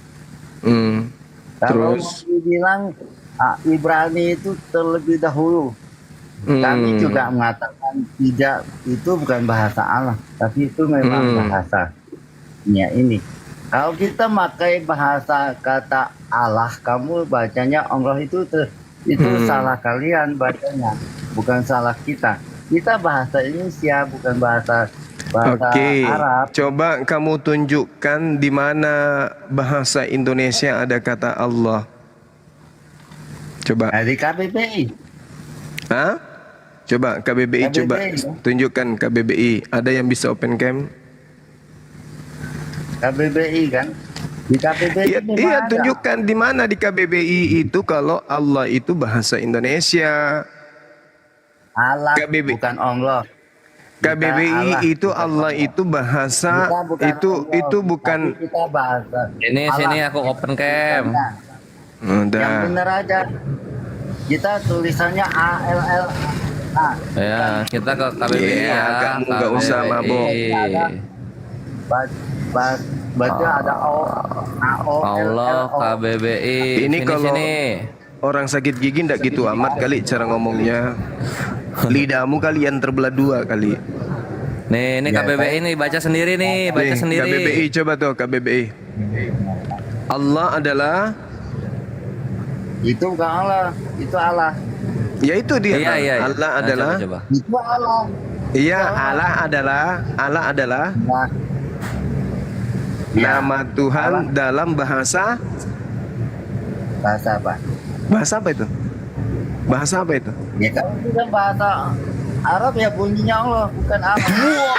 Kalau dibilang Ibrani itu terlebih dahulu, kami juga mengatakan tidak, itu bukan bahasa Allah, tapi itu memang bahasanya ini. Kalau kita pakai bahasa kata Allah, kamu bacanya Allah itu salah kalian bacanya, bukan salah kita. Kita bahasa Indonesia, bukan bahasa Arab. Coba kamu tunjukkan di mana bahasa Indonesia ada kata Allah. Coba. Di KBBI. Hah? Coba KBBI, coba tunjukkan KBBI. Ada yang bisa open cam? KBBI kan? Di KBBI iya, tunjukkan di mana di KBBI itu kalau Allah itu bahasa Indonesia. Allah bukan Allah. KBBI itu Allah itu bahasa itu bukan. Kita bahasa. Ini sini aku open cam. Yang benar aja. Kita tulisannya ALL. Ya, kita ke KBBI ya. Kamu nggak usah mabok. Baca ada Allah KBBI. Ini kalau orang sakit gigi ndak gitu amat kali cara ngomongnya. Lidahmu kalian terbelah dua kali. Nih, ini KBBI nih, baca sendiri nih, baca sendiri. KBBI coba tuh KBBI. Allah adalah itu bukan Allah, itu Allah. Ya itu dia. Iya. Allah adalah. Itu Allah. Iya, Allah adalah nama Tuhan Allah. Dalam bahasa apa? Bahasa apa itu? Bahasa apa itu? Ya kalau bukan bahasa Arab ya bunyinya Allah, bukan Allah.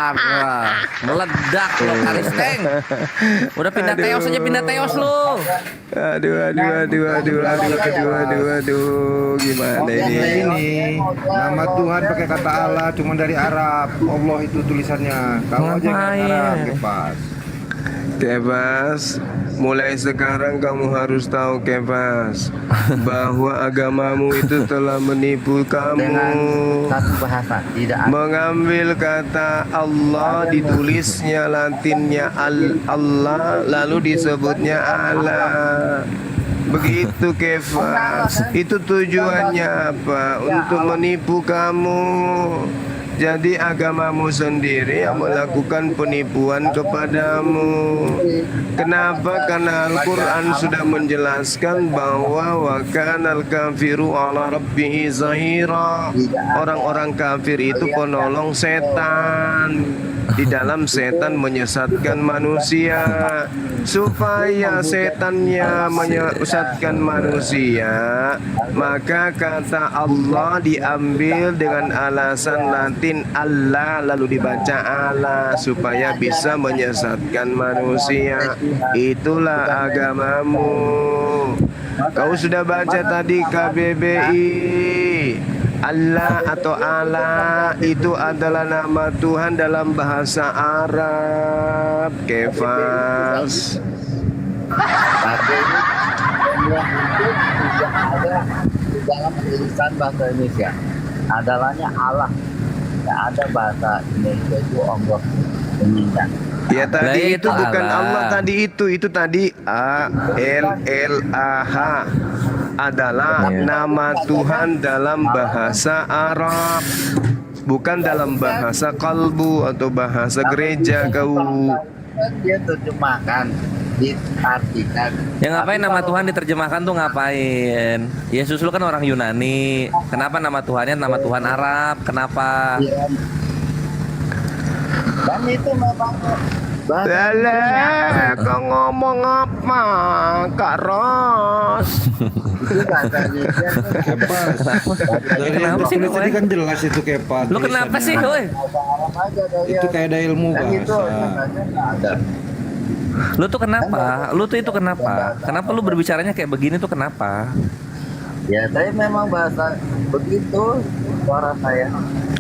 Wah, meledak lo Karisteng. Udah pindah teos aja, pindah teos lo. Aduh, gimana ini? Nama Tuhan pakai kata Allah cuma dari Arab. Allah itu tulisannya. Kamu aja yang Arab, Kebas, mulai sekarang kamu harus tahu Kebas, bahwa agamamu itu telah menipu kamu. Dengan satu bahasa, tidak ada. Mengambil kata Allah, ditulisnya Latinnya Allah, lalu disebutnya Allah. Begitu Kebas, itu tujuannya apa? Untuk menipu kamu. Jadi agamamu sendiri yang melakukan penipuan kepadamu. Kenapa? Karena Al-Quran sudah menjelaskan bahwa wa kanal kafiru ala rabbihi zahira. Orang-orang kafir itu penolong setan. Di dalam setan menyesatkan manusia. Supaya setannya menyesatkan manusia, maka kata Allah diambil dengan alasan Latin Allah, lalu dibaca Allah supaya bisa menyesatkan manusia. Itulah agamamu. Kau sudah baca tadi KBBI. Allah atau Allah itu adalah nama Tuhan dalam bahasa Arab. Kefas. Tapi Allah itu tidak ada di dalam tulisan bahasa Indonesia. Adalahnya Allah. Tidak ada bahasa Indonesia itu Allah mengingat. Ya tadi itu bukan Allah tadi itu tadi ALLAH adalah nama Tuhan dalam bahasa Arab, bukan dalam bahasa kalbu atau bahasa gereja kau. Dia terjemahkan, diartikan. Ya ngapain nama Tuhan diterjemahkan tuh ngapain? Yesus lu kan orang Yunani. Kenapa nama Tuhannya nama Tuhan Arab? Kenapa? Dan itu memang Lele, kau ngomong apa, Kak Ros? Kenapa sih kau? Tadi kan jelas itu Kepas. Lu kenapa sih, woi? Itu kayak ada ilmu bahasa. Lu tuh kenapa? Lu tuh itu kenapa? Kenapa lu berbicaranya kayak begini tuh kenapa? Ya, saya memang bahasa begitu suara saya.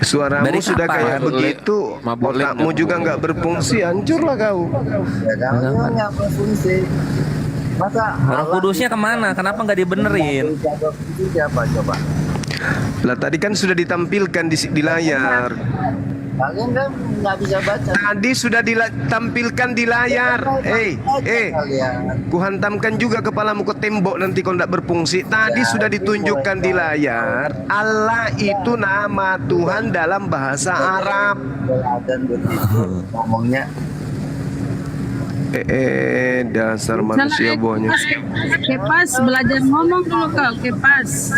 Suaramu dari sudah kayak begitu, otakmu juga nggak berfungsi, hancurlah kau. Ya, kamu nggak berfungsi. Masa Roh Kudusnya kemana? Kenapa nggak dibenerin? itu siapa coba? Lah tadi kan sudah ditampilkan di layar. Kalian kan nggak bisa baca. Tadi sudah ditampilkan di layar. Kuhantamkan juga kepalamu ke tembok nanti kau tidak berfungsi. Tadi sudah ditunjukkan di layar. Allah itu nama Tuhan dalam bahasa Arab. Dan begitu ngomongnya. Dasar manusia bohnya. Kepas, belajar ngomong dulu kau, Kepas.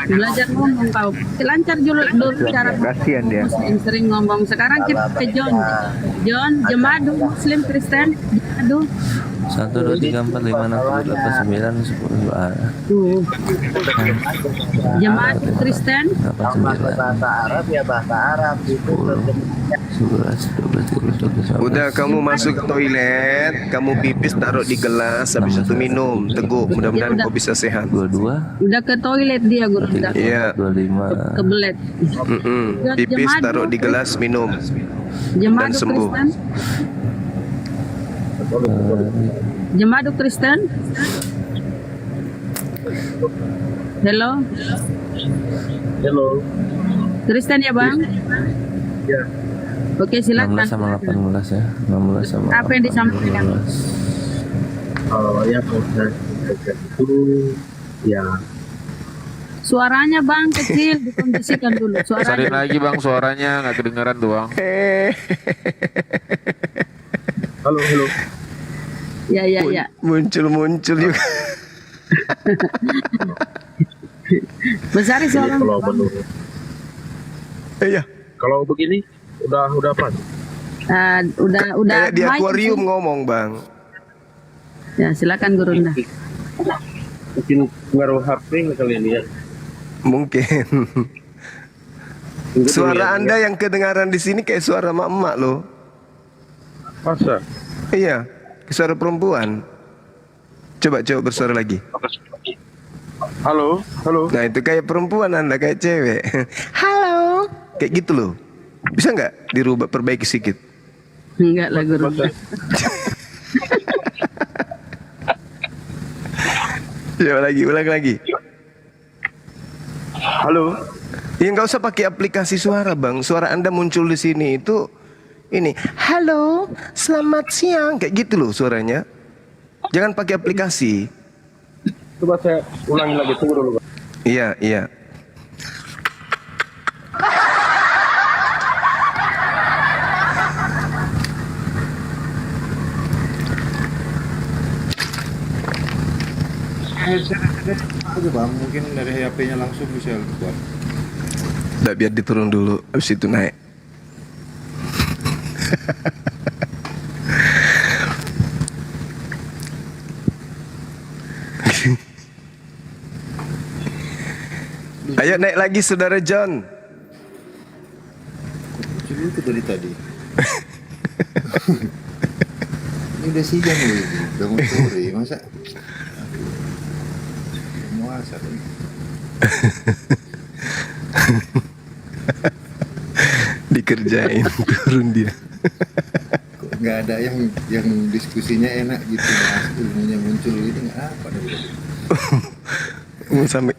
Belajar ngomong kau. Lancar dulu cara Kasihan dia. sering ngomong. Sekarang kita ke John. John, Jemadu, Muslim, Kristen. Jemadu. 1, 2, 3, 4, 5, 6, 7, 8, 9, 10. Jemaat Kristen. Bahasa Arab ya bahasa Arab itu. 11, 12, 13, 14. Udah kamu masuk ke toilet, kamu pipis taruh di gelas, habis itu minum, teguk. Mudah-mudahan kau bisa sehat. 22. Udah ke toilet dia, Guru. Iya. 25. Kebelet. Pipis taruh di gelas, minum dan Jemaat sembuh. Kristen. Jemaat Kristen. Halo. Halo. Kristen ya, Bang? Ya. Oke, silakan. 16 sama 18 ya. 16 sama Apa yang disampaikan? 18. Oh ya, itu ya. Suaranya, Bang, kecil, dikondisikan dulu. Sarin Suaranya. lagi bang, suaranya nggak kedengeran doang. Halo. Ya. Muncul juga. Besar suara. Kalau menurut Iya. Kalau begini udah apa? Udah. Kayak di mic akuarium sih. ngomong bang. Ya, silakan Gurunda. Mungkin pengaruh HP kalian ya. Mungkin. Suara Anda yang kedengaran di sini kayak suara emak-emak loh. Masa? Iya, suara perempuan. Coba bersuara lagi. Halo. Nah itu kayak perempuan Anda, kayak cewek. Halo, kayak gitu loh. Bisa nggak dirubah, perbaiki sedikit? Enggak lah Gurunda. Coba lagi, ulang lagi. Halo. Ya nggak usah pakai aplikasi suara bang. Suara Anda muncul di sini itu ini. Halo, selamat siang, kayak gitu loh suaranya. Jangan pakai aplikasi. Coba saya ulangi lagi, tunggu dulu. Iya. Aja bang, mungkin dari HP-nya langsung bisa keluar. Nggak, biar diturun dulu, habis itu naik. Ayo naik lagi saudara John. Kecil itu dari tadi. Ini udah siang loh, udah mau sore, masa? Muasa kan? Dikerjain turun dia. Kok nggak ada yang diskusinya enak gitu, mas, ilmunya muncul gitu, nggak apa deh. Sampai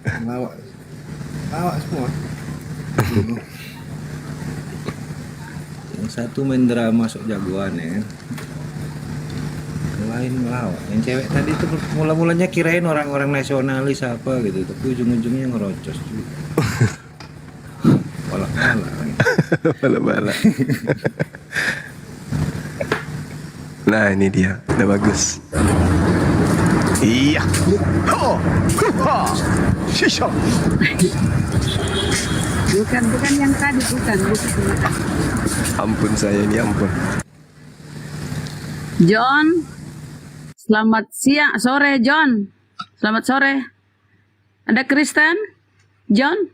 lawak semua. Yang satu main drama sok jagoan ya, yang lain ngelawak. Yang cewek tadi tuh mula-mulanya kirain orang-orang nasionalis apa gitu, tapi ujung-ujungnya ngerocos juga. Balak-balak. Nah ini dia, udah bagus. Iya. Shisha. Bukan yang tadi, bukan. Ampun saya ini, ampun. John, selamat siang, sore John. Selamat sore. Ada Kristen? John?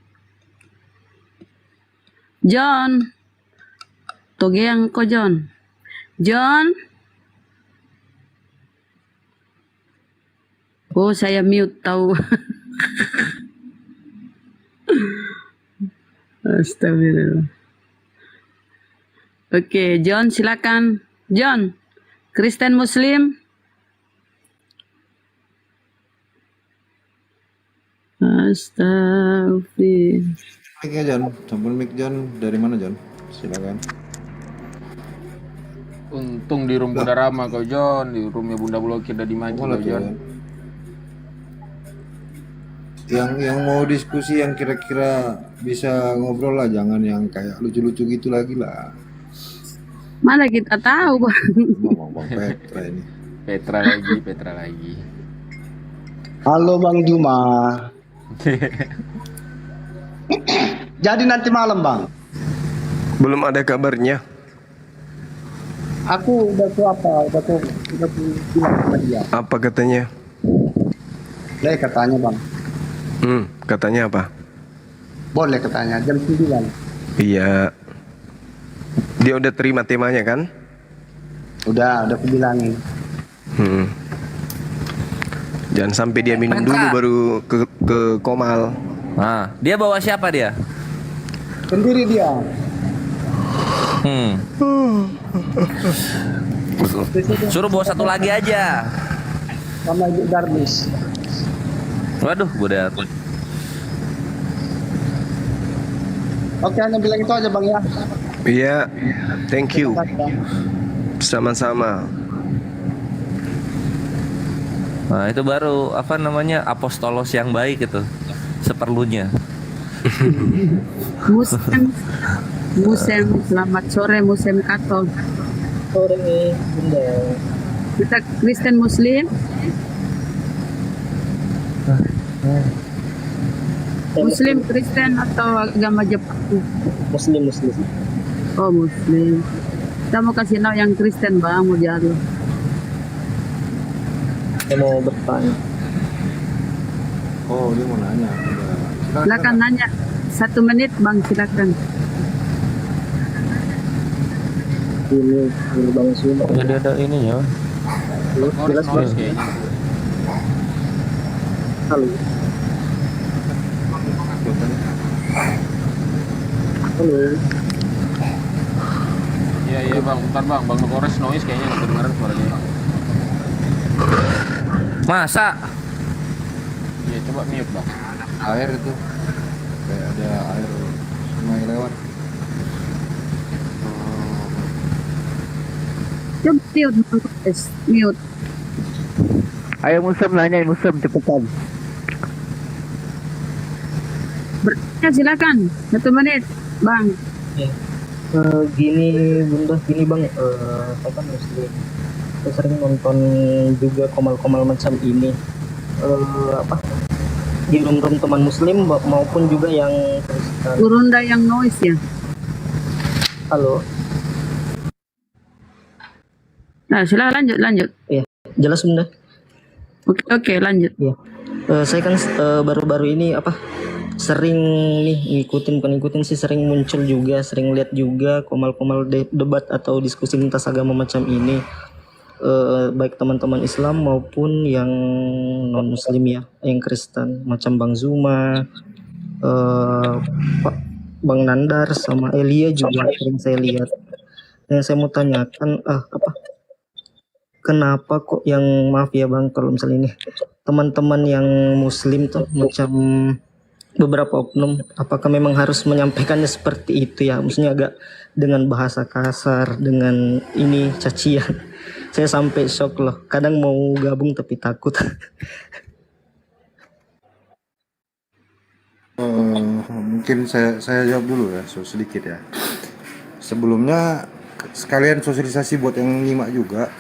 Togeang ko John. Oh, saya mute tahu. Astagfirullah. Oke, John silakan. John, Kristen Muslim. Astagfirullah. Mic-nya John, sampun mic John. Dari mana John? Silakan. Untung di room Bunda Rama kau John, di roomnya Bunda Blokir dan Dimaji kau John. Yang mau diskusi yang kira-kira bisa ngobrol lah, jangan yang kayak lucu-lucu gitu lagi lah. Mana kita tahu, Bang. Bang Petra ini. Petra lagi. Halo Bang Juma. Jadi nanti malam Bang. Belum ada kabarnya. Aku udah bilang sama dia. Apa katanya? Katanya Bang. Katanya apa? Boleh katanya jam 9. Iya. Dia udah terima temanya kan? Udah aku bilangin. Jangan sampai dia minum dulu baru ke Komal. Nah, dia bawa siapa dia? Sendiri dia. Suruh bawa satu lagi aja. Sama Ibu Darmis. Waduh, budak. Oke, hanya bilang itu aja Bang ya. Iya, thank you. Sama-sama. Nah, itu baru apa namanya apostolos yang baik itu. Seperlunya. Musem, selamat sore Musem Katol. Sore Bunda. Kita Kristen Muslim. Muslim Kristen atau agama Jepang? Muslim. Oh Muslim. Kita mau kasih tahu yang Kristen Bang, mau jalan. Saya mau bertanya. Oh, dia mau nanya. Silakan nanya. 1 menit Bang, silakan. Ini Bang Suma. Jadi ada ininya. Jelas Bang. Halo. Halo. Iya Bang, bentar Bang Nukores noise kayaknya nggak kedengeran suaranya. Masa? Iya coba mute Bang. Air itu kayak ada air sungai lewat. Coba mute. Ayo Musem nanyain Musem cepetan. Bertanya silakan. 1 menit Bang. Ya. Gini Bunda, gini Bang, saya kan Muslim. Saya sering nonton juga komal-komal macam ini. Di room-room teman Muslim maupun juga yang Kristen. Gurunda yang noise ya. Halo. Nah, silakan lanjut. Iya, jelas Bunda. Oke, lanjut. Iya. Saya kan baru-baru ini sering nih ngikutin sih, sering muncul juga, sering lihat juga komal-komal debat atau diskusi lintas agama macam ini, baik teman-teman Islam maupun yang non Muslim ya, yang Kristen macam Bang Zuma, Bang Nandar sama Elia juga sering saya lihat. Yang saya mau tanyakan kenapa kok yang maaf ya Bang, kalau misalnya ini teman-teman yang Muslim tuh macam beberapa oknum, apakah memang harus menyampaikannya seperti itu ya, maksudnya agak dengan bahasa kasar, dengan ini cacian. Saya sampai shock loh, kadang mau gabung tapi takut. Mungkin saya jawab dulu ya, sedikit ya. Sebelumnya sekalian sosialisasi buat yang nyimak juga.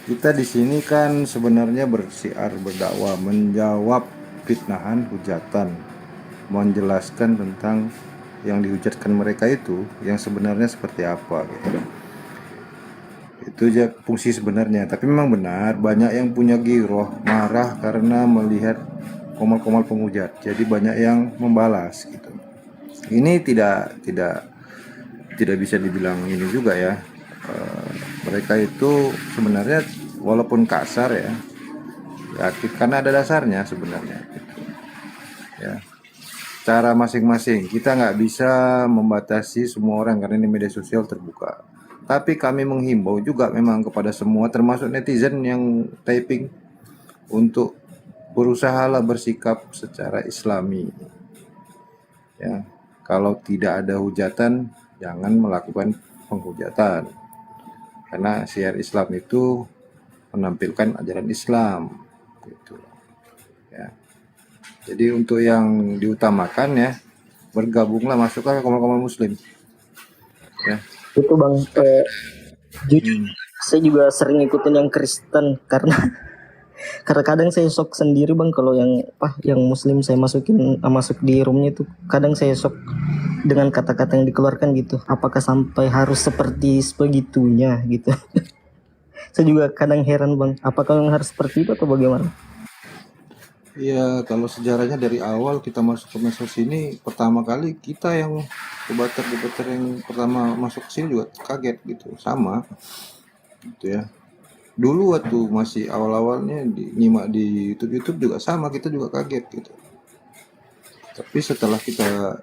Kita di sini kan sebenarnya bersiar, berdakwah, menjawab fitnahan, hujatan, menjelaskan tentang yang dihujatkan mereka itu yang sebenarnya seperti apa gitu. Itu aja fungsi sebenarnya. Tapi memang benar banyak yang punya giroh, marah karena melihat komal-komal penghujat. Jadi banyak yang membalas gitu. Ini tidak bisa dibilang ini juga ya. Mereka itu sebenarnya walaupun kasar ya, karena ada dasarnya sebenarnya gitu. Ya, cara masing-masing, kita nggak bisa membatasi semua orang karena ini media sosial terbuka. Tapi kami menghimbau juga memang kepada semua, termasuk netizen yang typing, untuk berusahalah bersikap secara islami. Ya, kalau tidak ada hujatan, jangan melakukan penghujatan. Karena syiar Islam itu menampilkan ajaran Islam, gitu. Ya. Jadi untuk yang diutamakan ya, bergabunglah, masuklah ke kaum muslim. Ya. Itu Bang, jujur saya juga sering ikutin yang Kristen karena kadang saya shock sendiri Bang kalau yang muslim saya masuk di roomnya itu kadang saya shock dengan kata-kata yang dikeluarkan gitu. Apakah sampai harus seperti sebegitunya gitu? Saya juga kadang heran Bang, apakah yang harus seperti itu atau bagaimana? Iya, kalau sejarahnya dari awal kita masuk ke medsos ini, pertama kali kita yang debater yang pertama masuk ke sini juga kaget gitu, sama gitu ya. Dulu waktu masih awal-awalnya nyimak di YouTube juga sama, kita juga kaget gitu. Tapi setelah kita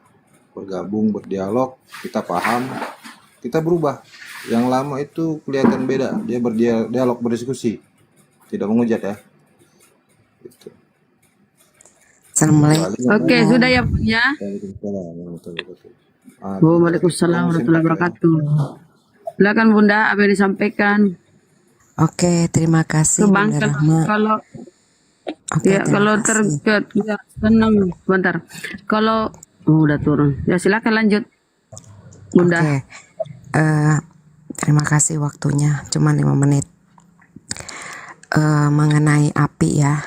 bergabung, berdialog, kita paham, kita berubah. Yang lama itu kelihatan beda, dia berdialog, berdiskusi, tidak menghujat ya. Gitu. Assalamualaikum. Oke, sudah ya Bang ya. Waalaikumsalam warahmatullahi wabarakatuh. Silakan Bunda, apa yang disampaikan? Oke, terima kasih Bang, Bunda Rahma. kalau Oke, ya terima kalau kasih. ya, senang bentar. Kalau udah turun, ya silakan lanjut Bunda. Oke, terima kasih waktunya, cuma 5 menit. Mengenai api ya,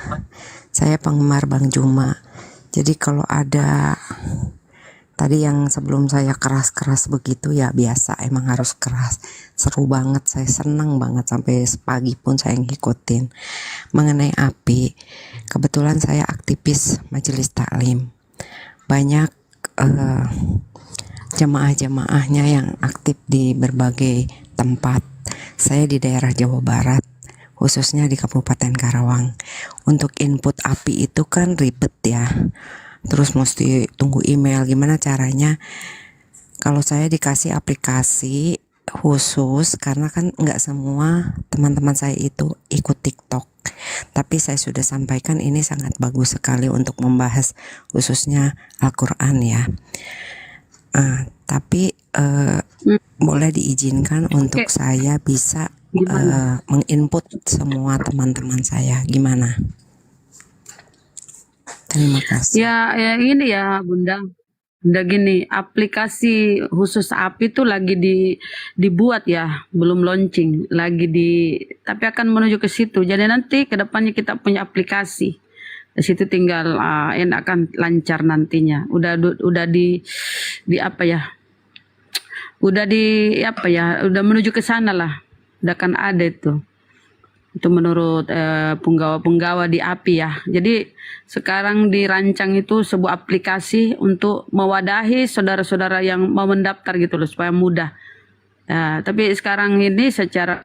saya penggemar Bang Juma. Jadi kalau ada tadi yang sebelum saya keras-keras begitu ya biasa, emang harus keras. Seru banget, saya senang banget sampai pagi pun saya ngikutin. Mengenai api, kebetulan saya aktivis majelis taklim. Banyak jemaah-jemaahnya yang aktif di berbagai tempat. Saya di daerah Jawa Barat, khususnya di Kabupaten Karawang. Untuk input api itu kan ribet ya, terus mesti tunggu email, gimana caranya. Kalau saya dikasih aplikasi khusus, karena kan nggak semua teman-teman saya itu ikut TikTok, tapi saya sudah sampaikan ini sangat bagus sekali untuk membahas khususnya Al-Quran ya. Tapi boleh diizinkan untuk saya bisa menginput semua teman-teman saya, gimana? Terima kasih. Ya ini ya Bunda. Bunda gini, aplikasi khusus api itu lagi dibuat ya, belum launching, tapi akan menuju ke situ. Jadi nanti ke depannya kita punya aplikasi. Di situ tinggal akan lancar nantinya. Udah apa ya? Udah menuju ke sana lah. Udah kan ada itu. Itu menurut penggawa di API ya. Jadi sekarang dirancang itu sebuah aplikasi untuk mewadahi saudara-saudara yang mau mendaftar gitu loh, supaya mudah. Tapi sekarang ini secara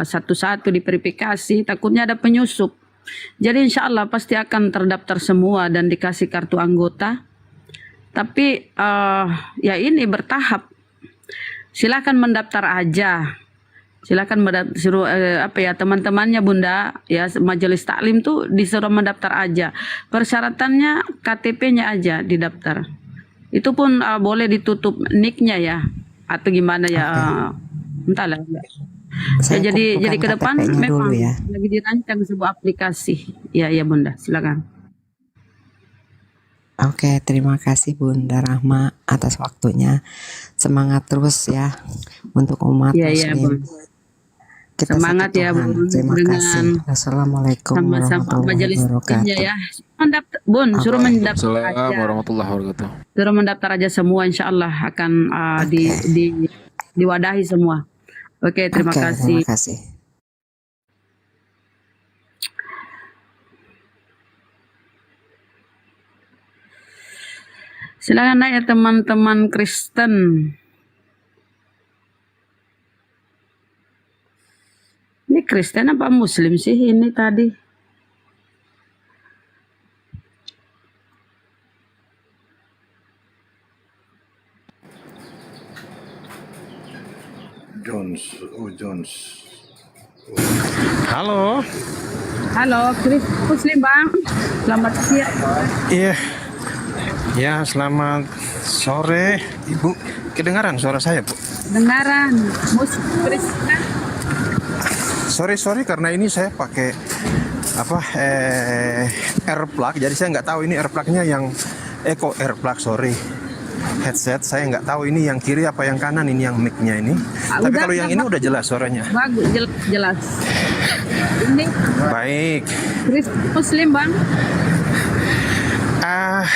satu-satu diverifikasi, takutnya ada penyusup. Jadi insya Allah pasti akan terdaftar semua dan dikasih kartu anggota. Tapi ya ini bertahap. Silakan mendaftar aja. Silakan suruh teman-temannya Bunda ya, majelis taklim tuh disuruh mendaftar aja. Persyaratannya KTP-nya aja didaftar. Itu pun boleh ditutup nick-nya ya, atau gimana ya, entahlah. Ya, jadi ke depan memang ya. lagi dirancang sebuah aplikasi. Ya Bunda, silakan. Oke, terima kasih Bunda Rahma atas waktunya. Semangat terus ya untuk umat muslim. Kita semangat ya Bun. Terima kasih. Assalamualaikum warahmatullahi wabarakatuh. Ya. Suruh mendaftar aja. Warahmatullahi wabarakatuh. Suruh mendaftar aja semua, insya Allah akan diwadahi semua. Oke, terima kasih. Terima kasih. Silakan ya teman-teman Kristen. Ini Kristen apa Muslim sih ini tadi? Jones. Halo. Halo, Chris Muslim Bang. Selamat siang. Iya. Ya, selamat sore. Ibu, kedengaran suara saya, Bu? Dengaran. Muslim Kristen. Sorry karena ini saya pakai AirPlug, jadi saya nggak tahu ini AirPlug-nya yang AirPlug, sorry. Headset saya nggak tahu ini yang kiri apa yang kanan, ini yang mic-nya ini. Tapi kalau yang ini udah jelas suaranya. Bagus, jelas. Ini Baik. Chris Muslim Bang.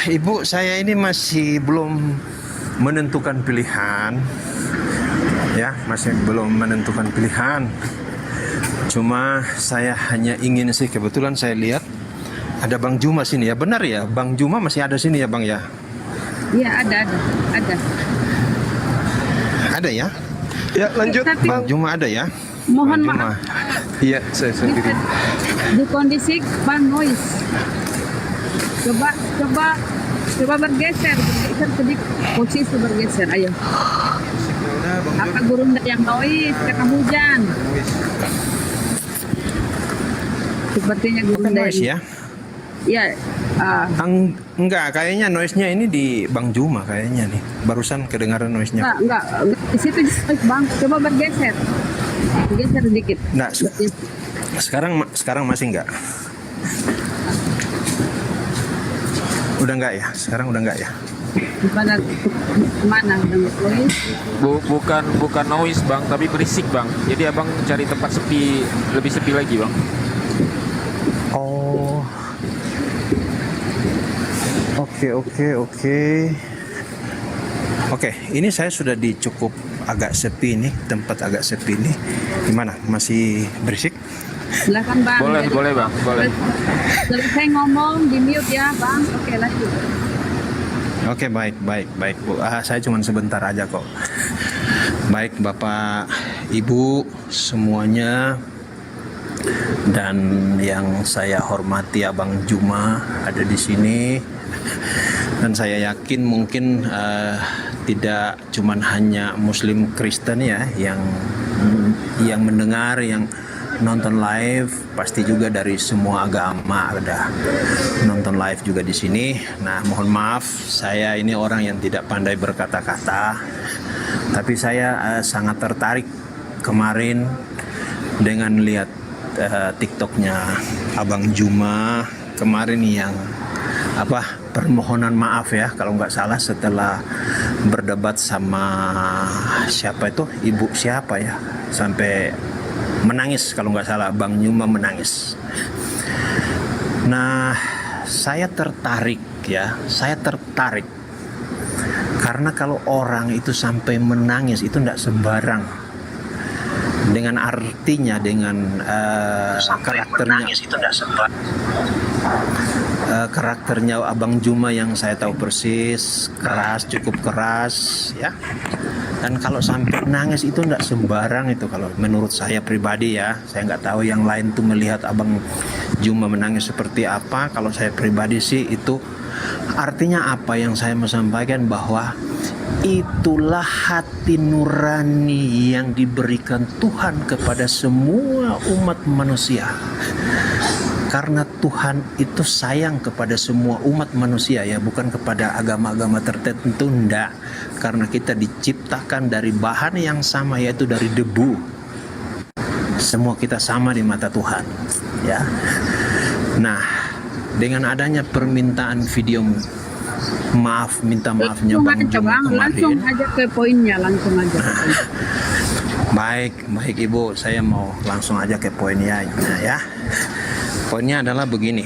Ibu, saya ini masih belum menentukan pilihan. Ya, masih belum menentukan pilihan. Cuma saya hanya ingin sih, kebetulan saya lihat ada Bang Juma sini ya. Benar ya, Bang Juma masih ada sini ya, Bang ya? Iya, ada. Ada ya? Ya, lanjut Bang Juma ada ya? Mohon Bang Juma. maaf. Iya, saya sendiri. Di kondisi Bang noise. Coba bergeser sedikit, posisi bergeser, ayo. Apa gurunda yang noise karena hujan? Sepertinya gurunda Noise ya? Ya. Enggak, kayaknya noise-nya ini di Bang Juma kayaknya nih. Barusan kedengaran noise-nya. Enggak. Di situ Bang, coba bergeser. Bergeser sedikit. Enggak. Sekarang masih enggak? Udah enggak ya? Sekarang udah enggak ya? Mana noise? Bukan noise Bang, tapi berisik Bang. Jadi Abang cari tempat sepi, lebih sepi lagi Bang. Oh. Oke, ini saya sudah cukup agak sepi nih, tempat agak sepi nih. Gimana? Masih berisik? Silakan Bang. Boleh Bang, boleh. Selesai ngomong di mute ya Bang. Oke, lanjut. Oke, baik Bu. Saya cuma sebentar aja kok. Baik Bapak, Ibu semuanya, dan yang saya hormati Abang Juma ada di sini. Dan saya yakin mungkin tidak cuman hanya Muslim Kristen ya yang mendengar, yang nonton live, pasti juga dari semua agama ada nonton live juga di sini. Nah, mohon maaf, saya ini orang yang tidak pandai berkata-kata, tapi saya sangat tertarik kemarin dengan lihat TikToknya Abang Juma kemarin yang permohonan maaf ya, kalau nggak salah setelah berdebat sama siapa itu, ibu siapa ya, sampai menangis kalau nggak salah, Bang Juma menangis. Nah, saya tertarik karena kalau orang itu sampai menangis itu nggak sembarang, dengan artinya, dengan karakternya. Karakternya Abang Juma yang saya tahu persis, cukup keras ya. Dan kalau sampai nangis itu enggak sembarang itu, kalau menurut saya pribadi ya. Saya nggak tahu yang lain tuh melihat Abang Juma menangis seperti apa. Kalau saya pribadi sih itu artinya apa yang saya mau sampaikan, bahwa itulah hati nurani yang diberikan Tuhan kepada semua umat manusia. Karena Tuhan itu sayang kepada semua umat manusia ya, bukan kepada agama-agama tertentu, enggak. Karena kita diciptakan dari bahan yang sama, yaitu dari debu. Semua kita sama di mata Tuhan ya. Nah, dengan adanya permintaan video minta maafnya Bang Juma kemarin, langsung aja ke poinnya, Baik Ibu, saya mau langsung aja ke poinnya ya. Poinnya adalah begini.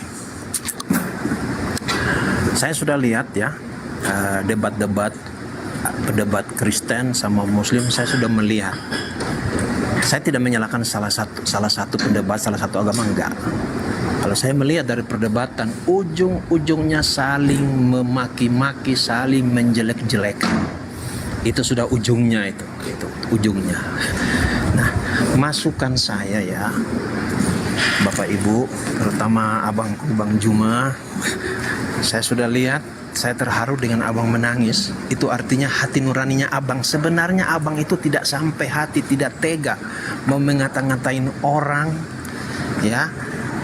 Saya sudah lihat ya debat Kristen sama Muslim, saya sudah melihat. Saya tidak menyalahkan salah satu pendebat, salah satu agama, enggak. Kalau saya melihat dari perdebatan, ujung-ujungnya saling memaki-maki, saling menjelek-jelekan. Itu sudah ujungnya itu ujungnya. Nah, masukan saya ya, Bapak Ibu, terutama Bang Juma, saya sudah lihat, saya terharu dengan Abang menangis. Itu artinya hati nuraninya Abang. Sebenarnya Abang itu tidak sampai hati, tidak tega mau mengata-ngatain orang ya,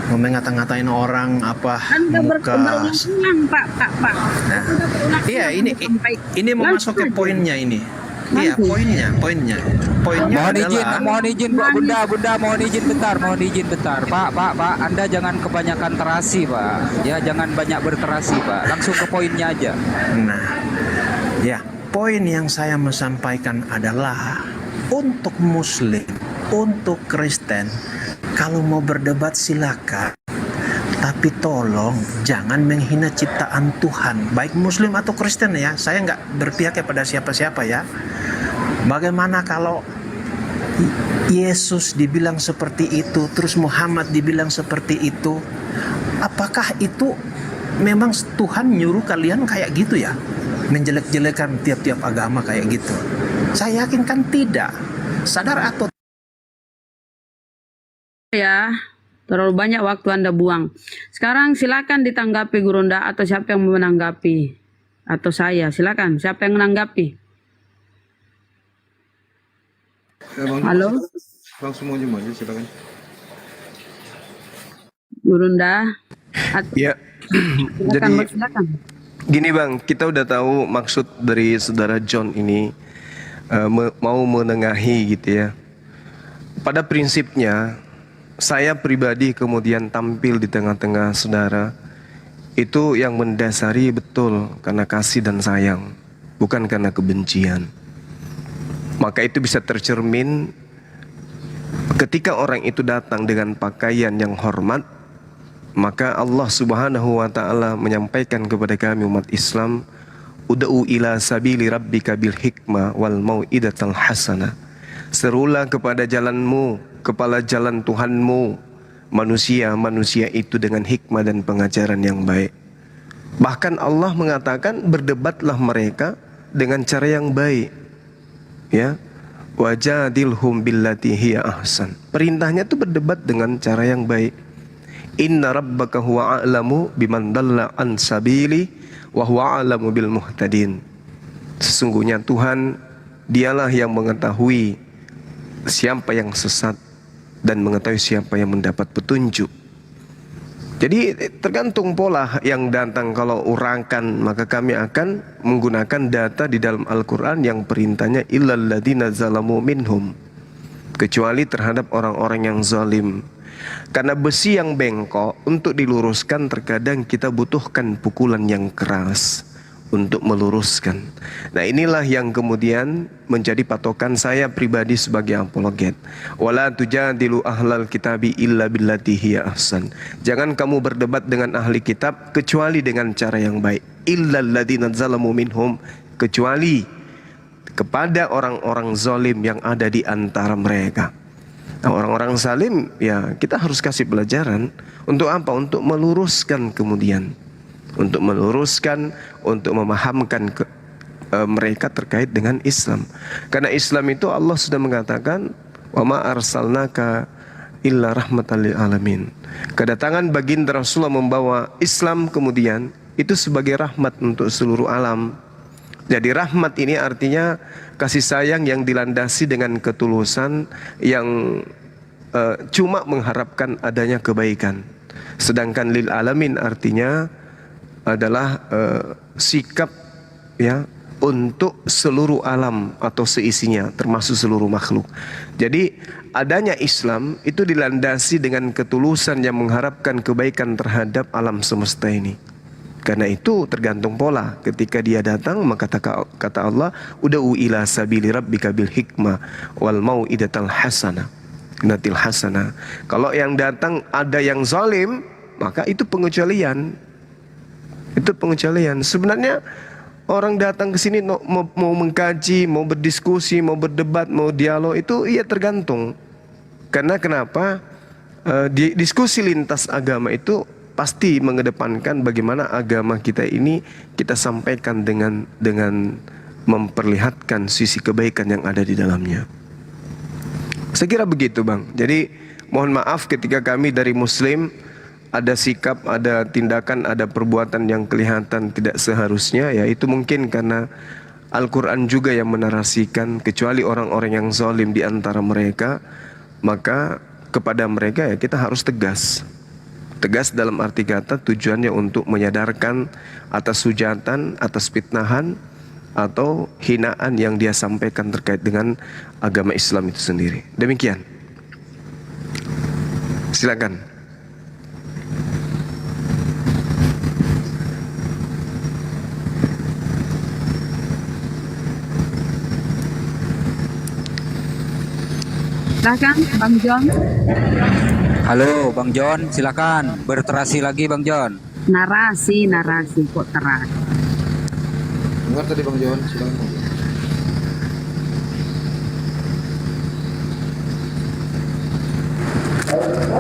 mau ngata-ngatain orang apa Anda muka. berulang, Pak. Nah, iya ini mau masuk ke poinnya ini. Iya, poinnya Mohon izin Bunda, mohon izin bentar, Pak, Anda jangan kebanyakan terasi, Pak. Ya, jangan banyak berterasi, Pak. Langsung ke poinnya aja. Nah, ya, poin yang saya mau sampaikan adalah untuk Muslim, untuk Kristen, kalau mau berdebat silakan. Tapi tolong jangan menghina ciptaan Tuhan, baik Muslim atau Kristen ya. Saya nggak berpihak kepada siapa-siapa ya. Bagaimana kalau Yesus dibilang seperti itu, terus Muhammad dibilang seperti itu? Apakah itu memang Tuhan nyuruh kalian kayak gitu ya? Menjelek-jelekan tiap-tiap agama kayak gitu? Saya yakin kan tidak. Sadar atau Ya, terlalu banyak waktu Anda buang. Sekarang silakan ditanggapi Gurunda atau siapa yang mau menanggapi? Atau saya, silakan. Siapa yang menanggapi? Halo? Bang semuanya aja silakan. Gurunda. Ya. Jadi gini Bang, kita udah tahu maksud dari saudara John ini mau menengahi gitu ya. Pada prinsipnya saya pribadi kemudian tampil di tengah-tengah saudara itu yang mendasari betul karena kasih dan sayang, bukan karena kebencian. Maka itu bisa tercermin ketika orang itu datang dengan pakaian yang hormat, maka Allah Subhanahu wa taala menyampaikan kepada kami umat Islam, ud'u ila sabili rabbika bil hikmah wal mau'idatal hasanah. Serulah kepada jalanmu, kepala jalan Tuhanmu, manusia itu dengan hikmah dan pengajaran yang baik. Bahkan Allah mengatakan berdebatlah mereka dengan cara yang baik. Ya, wajadilhum billati hiya ahsan. Perintahnya itu berdebat dengan cara yang baik. Inna rabbaka huwa a'lamu biman dalla an sabili wa huwa a'lamu bil muhtadin. Sesungguhnya Tuhan, dialah yang mengetahui siapa yang sesat dan mengetahui siapa yang mendapat petunjuk. Jadi tergantung pola yang datang. Kalau urangkan, maka kami akan menggunakan data di dalam Al-Quran yang perintahnya illal ladzina zalamu minhum, kecuali terhadap orang-orang yang zalim. Karena besi yang bengkok untuk diluruskan terkadang kita butuhkan pukulan yang keras untuk meluruskan. Nah inilah yang kemudian menjadi patokan saya pribadi sebagai apologet. Wala tujadilu ahlal kitabi illa billati hiya ahsan. Jangan kamu berdebat dengan ahli kitab kecuali dengan cara yang baik. Illal ladzina zalamu minhum, kecuali kepada orang-orang zalim yang ada di antara mereka. Nah, orang-orang zalim ya kita harus kasih pelajaran. Untuk apa? Untuk meluruskan kemudian. Untuk meluruskan, untuk memahamkan mereka terkait dengan Islam. Karena Islam itu Allah sudah mengatakan, wa ma arsalnaka illa rahmatan lil alamin. Kedatangan baginda Rasulullah membawa Islam kemudian itu sebagai rahmat untuk seluruh alam. Jadi rahmat ini artinya kasih sayang yang dilandasi dengan ketulusan yang cuma mengharapkan adanya kebaikan. Sedangkan lil alamin artinya adalah sikap ya untuk seluruh alam atau seisinya termasuk seluruh makhluk. Jadi adanya Islam itu dilandasi dengan ketulusan yang mengharapkan kebaikan terhadap alam semesta ini. Karena itu tergantung pola. Ketika dia datang maka kata Allah, ud'u ila sabili rabbika bil hikmah wal mau'idatal hasanah. Natil hasanah. Kalau yang datang ada yang zalim, maka itu pengecualian. Itu pengecualian. Sebenarnya orang datang ke sini mau mengkaji, mau berdiskusi, mau berdebat, mau dialog itu iya tergantung. Karena kenapa? Diskusi lintas agama itu pasti mengedepankan bagaimana agama kita ini kita sampaikan dengan memperlihatkan sisi kebaikan yang ada di dalamnya. Saya kira begitu, Bang. Jadi mohon maaf ketika kami dari Muslim ada sikap, ada tindakan, ada perbuatan yang kelihatan tidak seharusnya, ya itu mungkin karena Al-Quran juga yang menarasikan, kecuali orang-orang yang zalim di antara mereka, maka kepada mereka ya kita harus tegas. Tegas dalam arti kata tujuannya untuk menyadarkan atas hujatan, atas fitnahan atau hinaan yang dia sampaikan terkait dengan agama Islam itu sendiri. Demikian. Silakan. Silakan Bang John. Halo Bang John, silakan berterasi lagi Bang John. Narasi kok terang. Dengar tadi Bang John, silakan.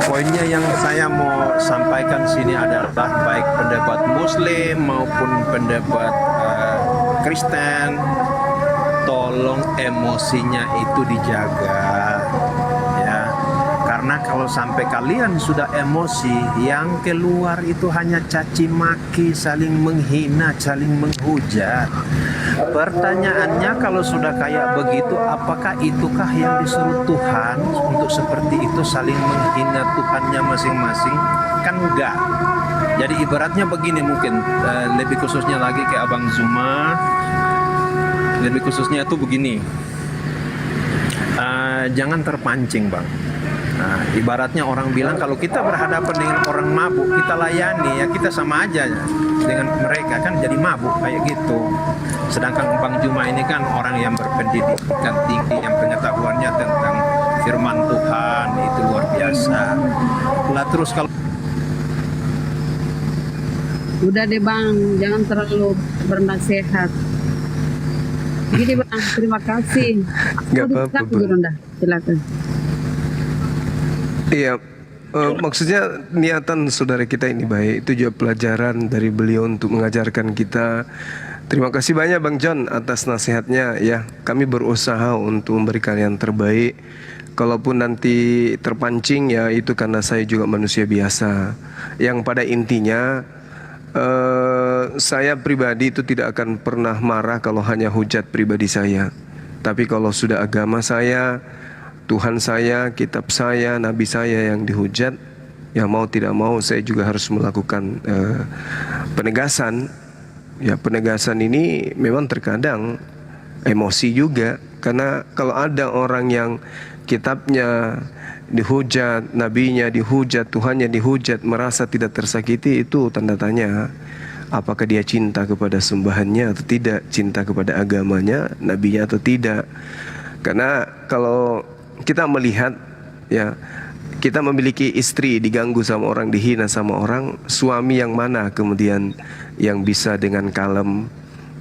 Poinnya yang saya mau sampaikan sini adalah baik pendapat Muslim maupun pendapat Kristen, tolong emosinya itu dijaga, ya. Karena kalau sampai kalian sudah emosi, yang keluar itu hanya caci maki, saling menghina, saling menghujat. Pertanyaannya kalau sudah kayak begitu, apakah itukah yang disuruh Tuhan untuk seperti itu saling menghina Tuhannya masing-masing? Kan enggak. Jadi ibaratnya begini mungkin, lebih khususnya lagi ke Abang Zuma, lebih khususnya itu begini, jangan terpancing Bang. Nah, ibaratnya orang bilang kalau kita berhadapan dengan orang mabuk, kita layani, ya kita sama aja dengan mereka, kan jadi mabuk kayak gitu. Sedangkan Bang Juma ini kan orang yang berpendidikan tinggi, yang pengetahuannya tentang firman Tuhan itu luar biasa. Lah terus kalau Udah deh Bang, jangan terlalu bernasihat. Gini Bang, terima kasih. Nggak apa-apa, Bang. Silakan. Iya, maksudnya niatan saudara kita ini baik. Itu juga pelajaran dari beliau untuk mengajarkan kita. Terima kasih banyak Bang John atas nasihatnya ya. Kami berusaha untuk memberikan yang terbaik. Kalaupun nanti terpancing ya itu karena saya juga manusia biasa. Yang pada intinya saya pribadi itu tidak akan pernah marah kalau hanya hujat pribadi saya. Tapi kalau sudah agama saya, Tuhan saya, kitab saya, nabi saya yang dihujat, ya mau tidak mau saya juga harus melakukan penegasan. Ya penegasan ini memang terkadang emosi juga, karena kalau ada orang yang kitabnya dihujat, nabinya dihujat, Tuhannya dihujat, merasa tidak tersakiti, itu tanda tanya apakah dia cinta kepada sembahannya atau tidak, cinta kepada agamanya, nabinya atau tidak. Karena kalau kita melihat ya, kita memiliki istri diganggu sama orang, dihina sama orang, suami yang mana kemudian yang bisa dengan kalem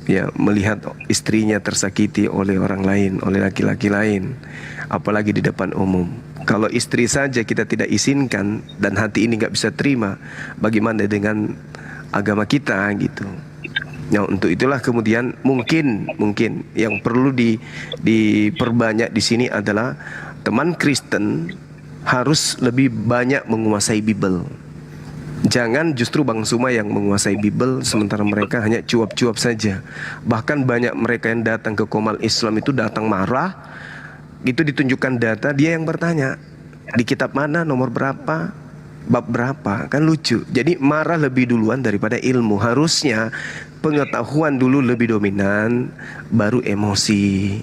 ya melihat istrinya tersakiti oleh orang lain, oleh laki-laki lain, apalagi di depan umum. Kalau istri saja kita tidak izinkan dan hati ini nggak bisa terima, bagaimana dengan agama kita gitu. Ya, untuk itulah kemudian mungkin yang perlu diperbanyak di sini adalah teman Kristen harus lebih banyak menguasai Bible. Jangan justru Bang Suma yang menguasai Bible sementara mereka hanya cuap-cuap saja. Bahkan banyak mereka yang datang ke Komal Islam itu datang marah. Itu ditunjukkan data, dia yang bertanya, di kitab mana, nomor berapa, bab berapa. Kan lucu. Jadi marah lebih duluan daripada ilmu. Harusnya pengetahuan dulu lebih dominan, baru emosi.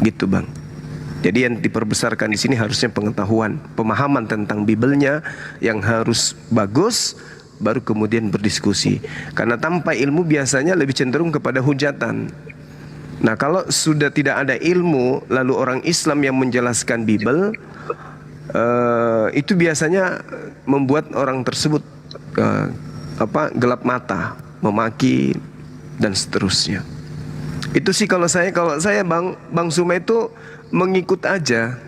Gitu Bang. Jadi yang diperbesarkan di sini harusnya pengetahuan, pemahaman tentang Biblenya yang harus bagus, baru kemudian berdiskusi. Karena tanpa ilmu biasanya lebih cenderung kepada hujatan. Nah kalau sudah tidak ada ilmu, lalu orang Islam yang menjelaskan Bible, itu biasanya membuat orang tersebut gelap mata, memaki dan seterusnya. Itu sih kalau saya Bang Suma itu mengikut aja.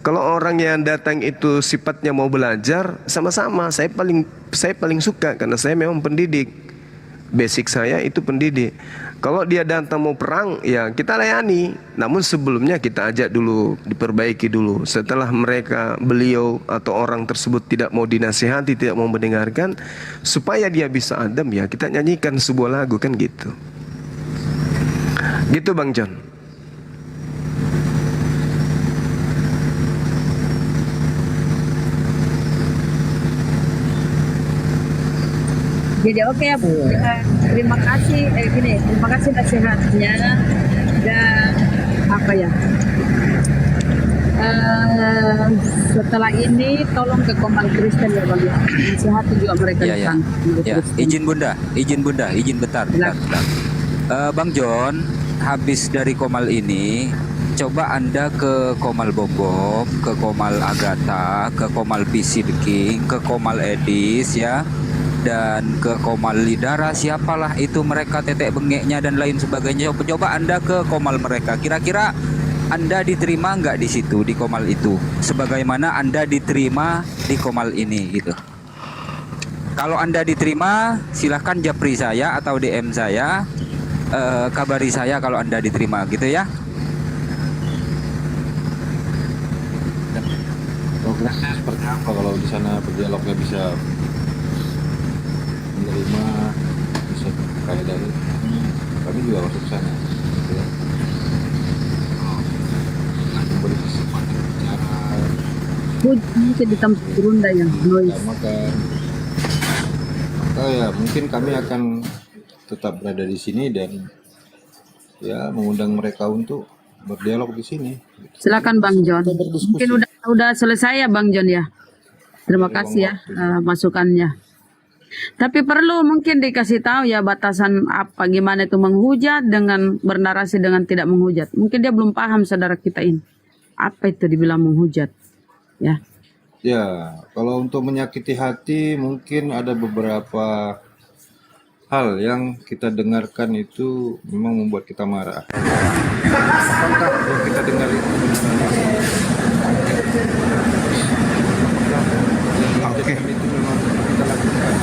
Kalau orang yang datang itu sifatnya mau belajar, sama-sama saya paling suka karena saya memang pendidik. Basic saya itu pendidik. Kalau dia datang mau perang, ya kita layani. Namun sebelumnya kita ajak dulu, diperbaiki dulu. Setelah beliau atau orang tersebut tidak mau dinasihati, tidak mau mendengarkan, supaya dia bisa adem, ya kita nyanyikan sebuah lagu, kan gitu. Gitu Bang John. Jadi oke ya Bu. Terima kasih terima kasih nasihatnya dan apa ya? Setelah ini tolong ke Komal Kristen ya Bang ya. Nasihati juga mereka Ya, di ya. sana. Ya, izin Bunda, bentar. Bang John, habis dari Komal ini, coba Anda ke Komal Bombom, ke Komal Agatha, ke Komal PC The King, ke Komal Edis ya, dan ke Komal Lidara, siapalah itu mereka, Tetek Bengeknya dan lain sebagainya. Coba Anda ke Komal mereka. Kira-kira Anda diterima nggak di situ, di Komal itu, sebagaimana Anda diterima di Komal ini gitu. Kalau Anda diterima, silahkan japri saya atau DM saya, kabari saya kalau Anda diterima gitu ya. Progresnya seperti apa kalau di sana berdialognya bisa menerima, bisa kayak dari kami juga masuk ke sana gitu ya. Beri kesempatan bicara Mungkin di tempat Gurunda yang noise. maka ya mungkin kami akan tetap berada di sini dan ya mengundang mereka untuk berdialog di sini. Silakan Bang John. Mungkin udah selesai ya Bang John ya. Terima kasih ya masukannya. Tapi perlu mungkin dikasih tahu ya batasan apa, gimana itu menghujat dengan bernarasi dengan tidak menghujat. Mungkin dia belum paham saudara kita ini. Apa itu dibilang menghujat? Ya. Ya, kalau untuk menyakiti hati mungkin ada beberapa hal yang kita dengarkan itu memang membuat kita marah. Apakah yang kita dengar itu Oke. Itu memang kita lakukan.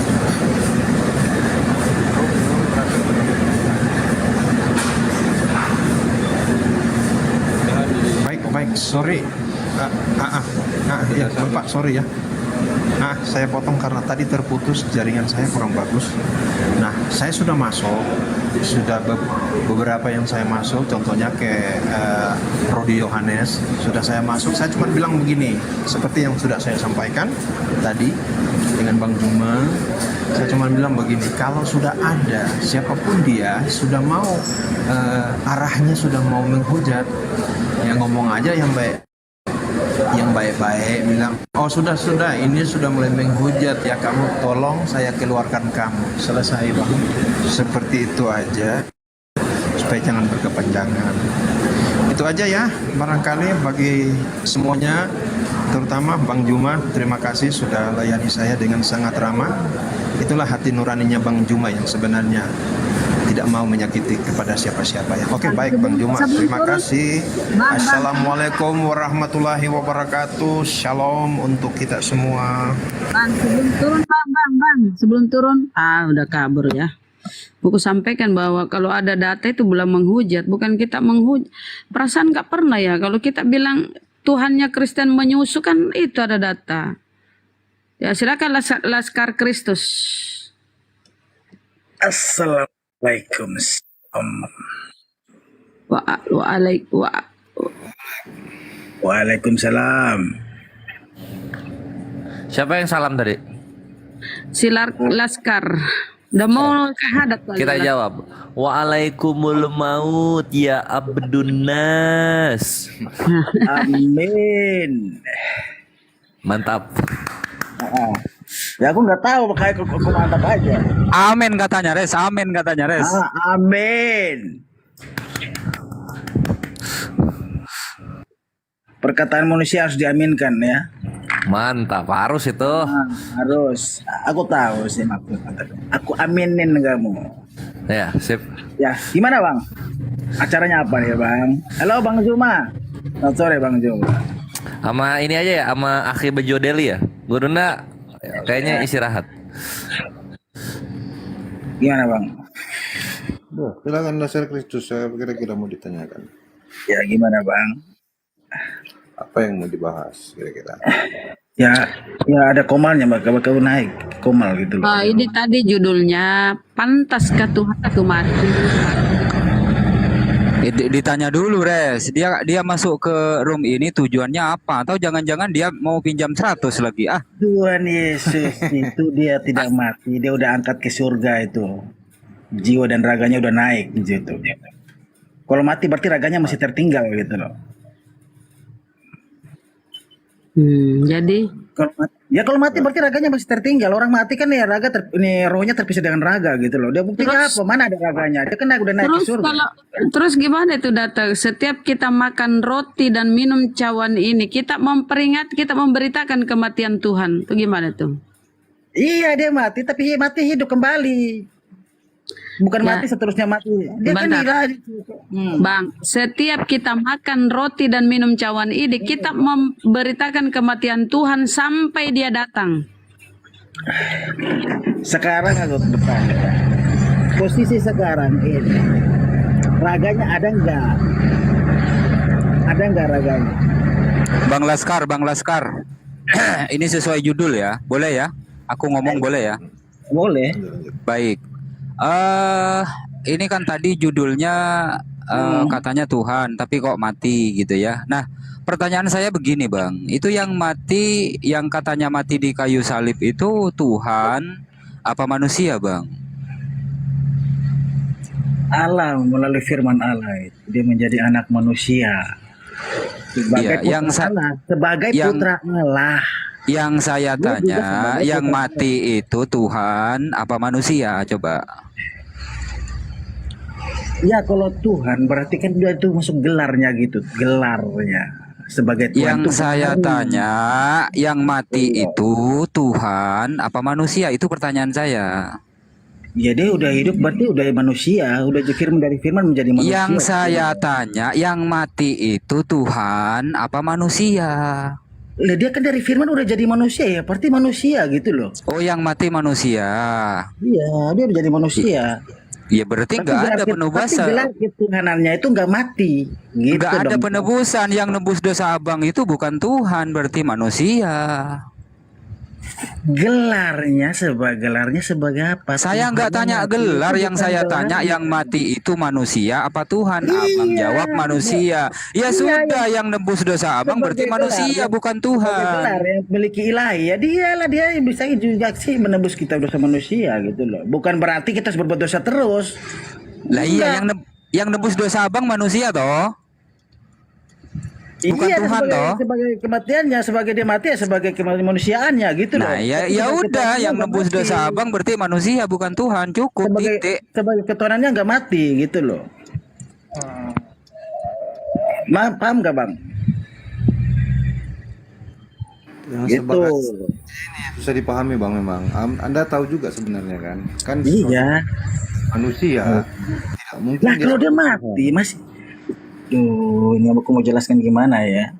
Baik, sorry. Ya, Bapak, sorry ya. Saya potong karena tadi terputus, jaringan saya kurang bagus. Nah, saya sudah masuk, sudah beberapa yang saya masuk, contohnya ke Rodi Yohanes, sudah saya masuk. Saya cuma bilang begini, seperti yang sudah saya sampaikan tadi dengan Bang Juma, saya cuma bilang begini, kalau sudah ada siapapun dia sudah mau arahnya sudah mau menghujat, ya ngomong aja yang baik. Yang baik-baik bilang, oh sudah ini sudah mulai menghujat ya, kamu tolong saya keluarkan kamu, selesai Bang. Seperti itu aja supaya jangan berkepanjangan. Itu aja ya, barangkali bagi semuanya, terutama Bang Juma, terima kasih sudah layani saya dengan sangat ramah. Itulah hati nuraninya Bang Juma yang sebenarnya tidak mau menyakiti kepada siapa-siapa ya. Oke, baik Bang Juma, terima kasih. Assalamualaikum warahmatullahi wabarakatuh. Shalom untuk kita semua. Bang, sebelum turun Bang. Sebelum turun, udah kabur ya. Buku sampaikan bahwa kalau ada data itu belum menghujat, bukan kita menghujat. Perasaan nggak pernah ya, kalau kita bilang Tuhannya Kristen menyusup kan itu ada data. Ya silakan Laskar Kristus. Assalamualaikum. Waalaikumsalam. Siapa yang salam tadi? Laskar. Udah mau syahadat kali. Kita jawab. Waalaikumul maut ya abdun nas. Amin. Mantap. Ya aku nggak tahu, makanya aku mantap aja. Amin katanya Res. Amin. Perkataan manusia harus diaminkan ya. Mantap, harus itu. Harus. Aku tahu sih maksudnya. Aku aminin kamu. Ya, sip. Ya, gimana Bang? Acaranya apa nih Bang? Halo Bang Zuma. Selamat sore Bang Zuma. Sama ini aja ya, sama Akhi Bejo Deli ya. Gurunda kayaknya istirahat. Gimana Bang? Silakan Laskar Kristus, saya kira-kira mau ditanyakan. Ya gimana Bang? Apa yang mau dibahas kira-kira? Ya ada komalnya bakal naik komal gitu loh. Ini tadi judulnya pantaskah Tuhan itu mati? Ditanya dulu, Res. Dia masuk ke room ini tujuannya apa? Atau jangan-jangan dia mau pinjam 100 lagi? Ah, Tuhan Yesus itu dia tidak mati, dia udah angkat ke surga itu. Jiwa dan raganya udah naik gitu. Kalau mati berarti raganya masih tertinggal gitu loh. Jadi kalau mati berarti raganya masih tertinggal. Orang mati kan ya ini rohnya terpisah dengan raga gitu loh. Dia buktinya apa? Mana ada raganya? Dia kan udah naik ke surga. Terus gimana itu datang? Setiap kita makan roti dan minum cawan ini, kita memberitakan kematian Tuhan. Itu gimana tuh? Iya, dia mati tapi mati hidup kembali. Bukan Ya. mati seterusnya mati. Dia kan Bentar. hilang. Bang, setiap kita makan roti dan minum cawan ini, kita memberitakan kematian Tuhan sampai dia datang. Sekarang aku bertanya, posisi sekarang ini raganya ada enggak? Ada enggak raganya? Bang Laskar. Ini sesuai judul ya. Boleh ya? Aku ngomong boleh ya? Boleh. Baik. Ini kan tadi judulnya katanya Tuhan, tapi kok mati gitu ya. Nah, pertanyaan saya begini, Bang. Itu yang mati, yang katanya mati di kayu salib itu Tuhan apa manusia, Bang? Allah melalui firman Allah itu, dia menjadi anak manusia. Sebagai putra Allah, sebagai putra Allah. Yang saya tanya, yang mati itu Tuhan apa manusia? Coba. Ya kalau Tuhan berarti kan dia itu masuk gelarnya gitu, gelarnya sebagai Tuhan. Yang saya tanya, yang mati itu Tuhan apa manusia? Itu pertanyaan saya. Ya dia udah hidup berarti udah manusia, udah firman dari firman menjadi manusia. Yang saya tanya, yang mati itu Tuhan apa manusia? Lah dia kan dari firman udah jadi manusia ya, berarti manusia gitu loh. Oh, yang mati manusia. Iya, dia udah jadi manusia. Ya berarti nggak ada penebusan. Tapi gelar ketuhanannya itu nggak mati. Gitu Nggak ada dong. penebusan. Yang nebus dosa abang itu bukan Tuhan, berarti manusia. Gelarnya sebagai apa? Saya nggak tanya gelar, yang saya tanya yang mati itu manusia apa Tuhan? Abang jawab manusia. Ya sudah, yang nebus dosa abang berarti manusia bukan Tuhan. Gelar yang memiliki ilahi ya dia bisa juga sih menebus kita dosa manusia gitu loh. Bukan berarti kita harus berbuat dosa terus. Lah iya, yang nebus dosa abang manusia toh. Bukan iya, Tuhan toh. Sebagai kematiannya, sebagai dia mati ya sebagai kemanusiaannya gitu loh. Nah, ya udah, yang nebus dosa abang berarti manusia bukan Tuhan, cukup titik. Sebagai ketuhanannya nggak mati gitu loh. Paham nggak bang? Yang Gitu. sebagai susah dipahami bang memang. Anda tahu juga sebenarnya kan Iya. manusia tidak mungkin. Nah kalau dia mati masih. Duh, ini aku mau jelaskan gimana ya?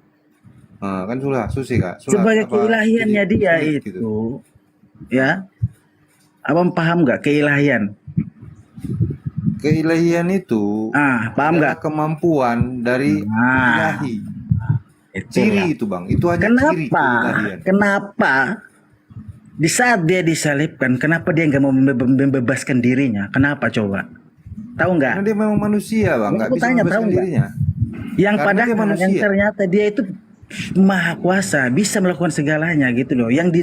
Kan susah kak. Sebagai keilahiannya dia itu, ya, abang paham nggak keilahian? Keilahian itu paham nggak? Kemampuan dari ilahi. Ciri itu bang, itu hanya ciri keilahian. Kenapa? Di saat dia disalibkan, kenapa dia nggak mau membebaskan dirinya? Kenapa coba? Tahu nggak? Karena dia memang manusia bang, nggak bisa tanya, membebaskan dirinya. Yang Karena dia padahal manusia. yang ternyata dia itu maha kuasa, bisa melakukan segalanya gitu loh. Yang di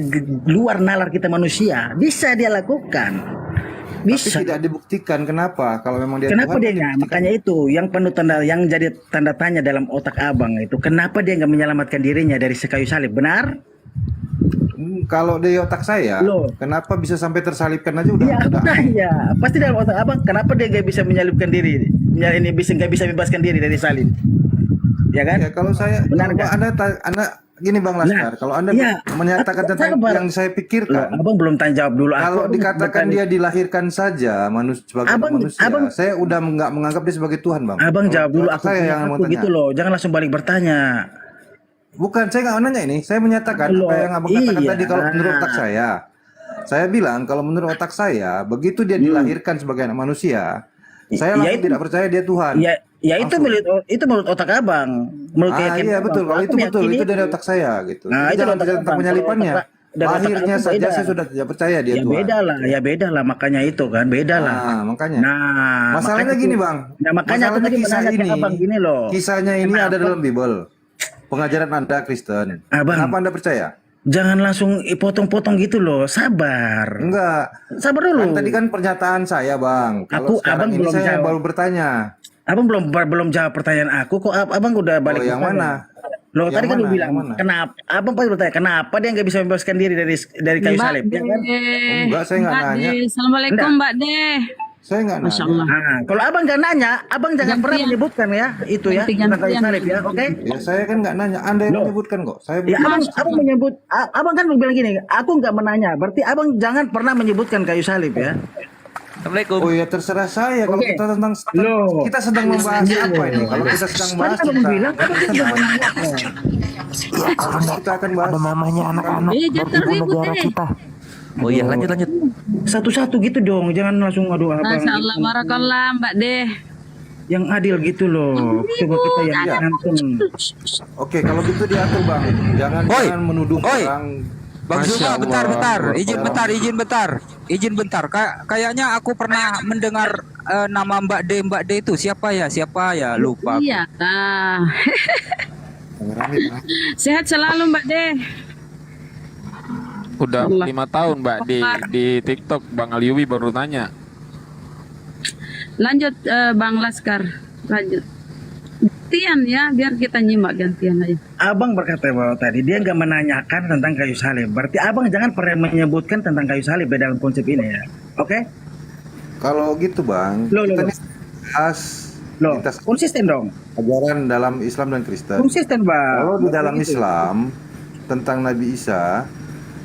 luar nalar kita manusia, bisa dia lakukan. Bisa. Tapi tidak dibuktikan. Kenapa? Kalau memang dia Kenapa Tuhan, dia nggak? Makanya itu yang penuh yang jadi tanda tanya dalam otak abang itu. Kenapa dia nggak menyelamatkan dirinya dari sekayu salib? Benar? Kalau di otak saya, kenapa bisa sampai tersalibkan aja udah? Iya, ya. Pasti dalam otak abang. Kenapa dia nggak bisa menyalibkan diri? Ini nggak bisa bebaskan diri dari salib? Ya kan? Ya, kalau saya, benar kalau anda gini bang Laskar, kalau anda menyatakan tentang yang saya pikirkan, abang belum tanya jawab dulu. Kalau dikatakan dia dilahirkan saja sebagai manusia, saya udah nggak menganggap dia sebagai Tuhan bang. Abang jawab dulu, aku yang mau tanya. gitu loh, jangan langsung balik bertanya. Bukan, saya nggak nanya ini. Saya menyatakan apa yang abang katakan tadi. Kalau menurut otak saya bilang kalau menurut otak saya, begitu dia dilahirkan sebagai anak manusia, saya langsung tidak percaya dia Tuhan. Ya itu menurut otak abang. Menurut iya betul. Kalau itu betul, itu dari otak saya gitu. Nah, itu jangan tentang penyalipannya. dan otak Lahirnya aku saja beda. saya sudah tidak percaya dia Ya Tuhan. beda lah, makanya itu kan beda lah. Makanya. Nah, Masalahnya makanya gini itu- Bang. Nah, makanya aku Masalahnya tadi kisah menanyakan ini. abang gini loh. Kisahnya ini Kenapa? ada dalam Bible. Pengajaran Anda Kristen. Abang. Kenapa Anda percaya? Jangan langsung potong-potong gitu loh, sabar. Enggak. Sabar dulu. Kan tadi kan pernyataan saya Bang. Kalau sekarang abang ini belum saya jawab. baru bertanya. Abang belum jawab pertanyaan aku kok abang udah balik. yang bertanya. mana? Loh Yang tadi kan mana? lu bilang Yang mana? kenapa? Abang pasti bertanya kenapa dia nggak bisa membebaskan diri dari kayu Mbak salib, ya kan? Deh. enggak, saya nggak Mbak nanya. Deh. Assalamualaikum Enggak. Mbak Deh. Saya nggak Masya nanya. Allah. Nah, kalau abang nggak nanya, abang jangan pernah Gantian. menyebutkan ya itu ya Ganti-gantian. tentang kayu salib ya, oke? Ya saya kan nggak nanya. Anda yang Loh. menyebutkan kok. Saya Ya bukan. abang menyebut, abang kan bilang gini, aku nggak menanya, berarti abang jangan pernah menyebutkan kayu salib ya. Assalamualaikum. Oh ya terserah saya kalau Oke. kita tentang Loh. kita sedang membahas apa ini? Kalau kita sedang Tadi bahas abang tentang bilang abang juga menanya. kita akan bahas Ada namanya anak-anak jangan dari ibu ribut negara deh. kita. Oh iya, lanjut. Satu-satu gitu dong, jangan langsung aduh abang. Masya Allah, barakallah Mbak Deh. Yang adil gitu loh. Coba kita yang ngantung. Oke, kalau gitu diatur Bang. Jangan Oi. jangan menuduh Oi. orang. Bang Masya Zuma, bentar, Allah. bentar. Izin bentar. Kayaknya aku pernah mendengar nama Mbak D itu. Siapa ya? Lupa. aku. Iya. Nah. Sehat selalu Mbak Deh. Udah Allah. 5 tahun Mbak di TikTok. Bang Aliwi baru tanya. Lanjut Bang Laskar. Lanjut. Gantian ya, biar kita nyimak gantian aja. Abang berkata bahwa tadi dia nggak menanyakan tentang kayu salib. Berarti abang jangan pernah menyebutkan tentang kayu salib dalam konsep ini ya. Oke? Kalau gitu Bang, Loh, kita loh. ini bahas Loh, konsisten dong. ajaran dalam Islam dan Kristen. Konsisten, Bang. Kalau di dalam Begitu. Islam tentang Nabi Isa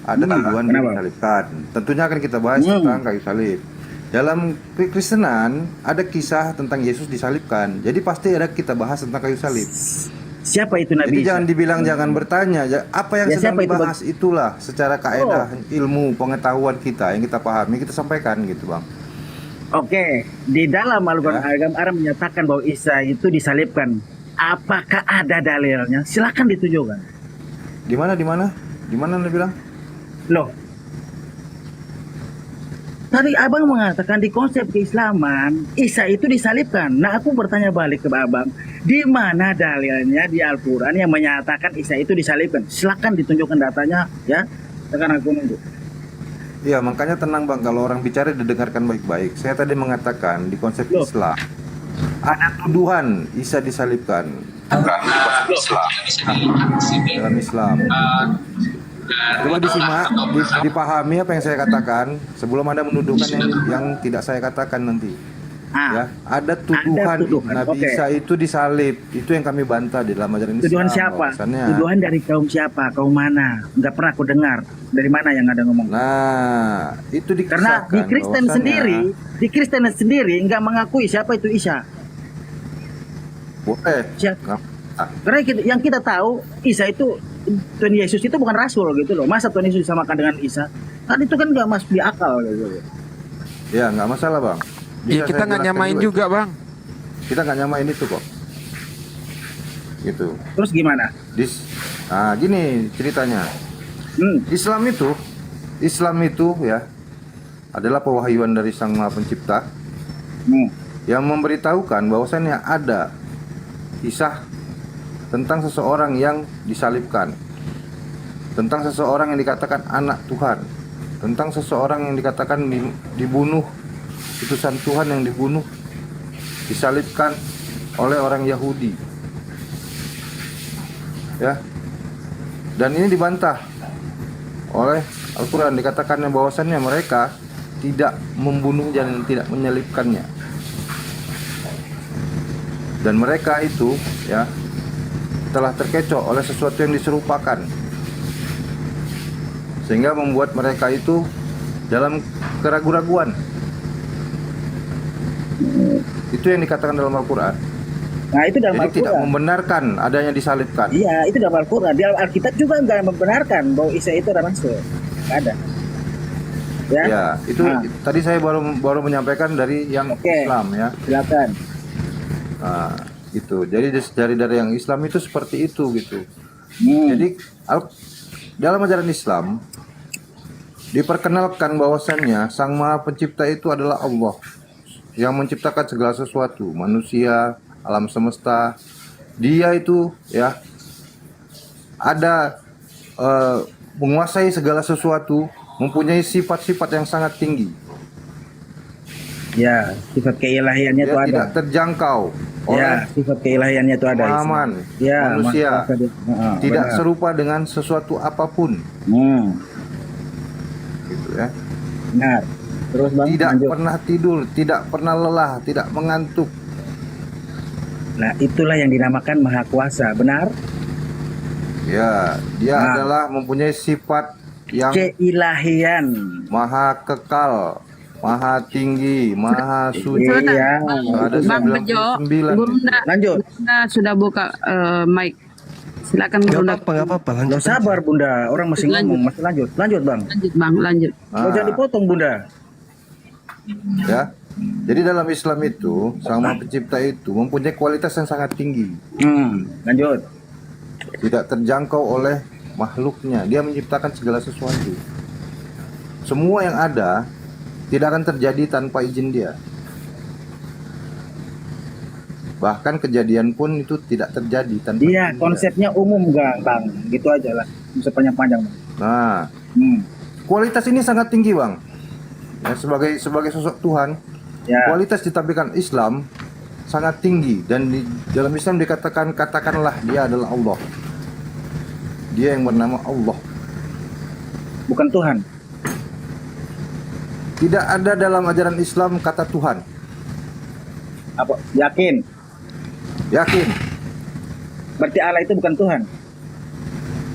ada tuduhan Kenapa? disalibkan. Tentunya akan kita bahas tentang kayu salib. Dalam Kristenan ada kisah tentang Yesus disalibkan. Jadi pasti ada kita bahas tentang kayu salib. Siapa itu Nabi Jadi Isa? jangan dibilang jangan bertanya. Apa yang Ya, sedang siapa itu, dibahas itulah secara kaedah ilmu pengetahuan kita yang kita pahami kita sampaikan gitu Bang. Oke, di dalam Al-Quran agama Arab menyatakan bahwa Isa itu disalibkan. Apakah ada dalilnya? Silakan ditunjukkan. Di mana? Di mana Anda bilang? Loh, tadi abang mengatakan di konsep keislaman Isa itu disalibkan. Nah, aku bertanya balik ke abang, di mana dalilnya di Al-Quran yang menyatakan Isa itu disalibkan? Silakan ditunjukkan datanya, ya. Sekarang aku nunggu. Iya, makanya tenang Bang, kalau orang bicara didengarkan baik-baik. Saya tadi mengatakan di konsep Islam ada tuduhan Isa disalibkan. Dalam Islam. Coba disimak, dipahami apa yang saya katakan sebelum Anda menuduhkan yang tidak saya katakan nanti. Ya, ada tuduhan Nabi oke. Isa itu disalib. Itu yang kami bantah di dalam ajaran Islam. Tuduhan siapa? bahwasannya. Tuduhan dari kaum siapa? Kaum mana? Nggak pernah aku dengar. Dari mana yang ada ngomong? Nah, itu Karena di dikisahkan Kristen sendiri nggak mengakui siapa itu Isa. Boleh. Karena yang kita tahu Isa itu Tuhan Yesus itu bukan rasul gitu loh. Masa Tuhan Yesus disamakan dengan Isa? Kan itu kan nggak masuk di akal gitu. Ya, nggak masalah Bang. Iya, kita nggak nyamain juga Bang. Kita nggak nyamain itu kok. Gitu. Terus gimana? Nah, gini ceritanya. Islam itu ya adalah pewahyuan dari Sang Maha Pencipta yang memberitahukan bahwasannya ada kisah tentang seseorang yang disalibkan, tentang seseorang yang dikatakan anak Tuhan, tentang seseorang yang dikatakan dibunuh, utusan Tuhan yang dibunuh, disalibkan oleh orang Yahudi, ya. Dan ini dibantah oleh Al-Quran, dikatakannya bahwasannya mereka tidak membunuh dan tidak menyalibkannya. Dan mereka itu ya telah terkecoh oleh sesuatu yang diserupakan, sehingga membuat mereka itu dalam keraguan-raguan. Itu yang dikatakan dalam Al-Quran. Nah, itu dalam Jadi Al-Quran. tidak membenarkan adanya disalibkan. Iya, itu dalam Al-Quran. Di Alkitab juga nggak membenarkan bahwa Isa itu rasul. Nggak ada. Ya, itu tadi saya baru menyampaikan dari yang Islam ya. Silakan. Nah, itu. Jadi dari yang Islam itu seperti itu gitu. Jadi dalam ajaran Islam diperkenalkan bahwasannya Sang Maha Pencipta itu adalah Allah yang menciptakan segala sesuatu, manusia, alam semesta. Dia itu ya ada menguasai segala sesuatu, mempunyai sifat-sifat yang sangat tinggi. Ya, sifat keilahiannya itu Dia ada. tidak terjangkau oleh Ya, sifat keilahiannya itu ada. pemahaman Ya, manusia. Tidak benar. serupa dengan sesuatu apapun. Gitu ya. Benar. Terus Bang, Tidak lanjut. pernah tidur, tidak pernah lelah, tidak mengantuk. Nah, itulah yang dinamakan Maha Kuasa, benar? Ya, dia Nah. adalah mempunyai sifat yang Keilahian. maha kekal, maha tinggi, maha suci. Iya. Ada Bang Bejo, 99. Gurunda, Lanjut. Gurunda sudah buka mic. Silakan Gurunda. Gak apa-apa. Nggak sabar Bunda, orang masih ngomong, masih lanjut. Lanjut Bang. Lanjut Bang, lanjut. Jangan dipotong Bunda. Ya. Jadi dalam Islam itu, Sang Maha Pencipta itu mempunyai kualitas yang sangat tinggi. Lanjut. Tidak terjangkau oleh makhluknya. Dia menciptakan segala sesuatu. Semua yang ada tidak akan terjadi tanpa izin dia. Bahkan kejadian pun itu tidak terjadi tanpa Iya, izin dia. konsepnya umum Bang. Gitu aja lah. Bisa panjang-panjang Bang. Nah, kualitas ini sangat tinggi, Bang. Ya, sebagai sosok Tuhan, kualitas ditampilkan Islam sangat tinggi, dan di dalam Islam katakanlah dia adalah Allah. Dia yang bernama Allah. Bukan Tuhan. Tidak ada dalam ajaran Islam kata Tuhan. Apa? Yakin? Yakin. Berarti Allah itu bukan Tuhan.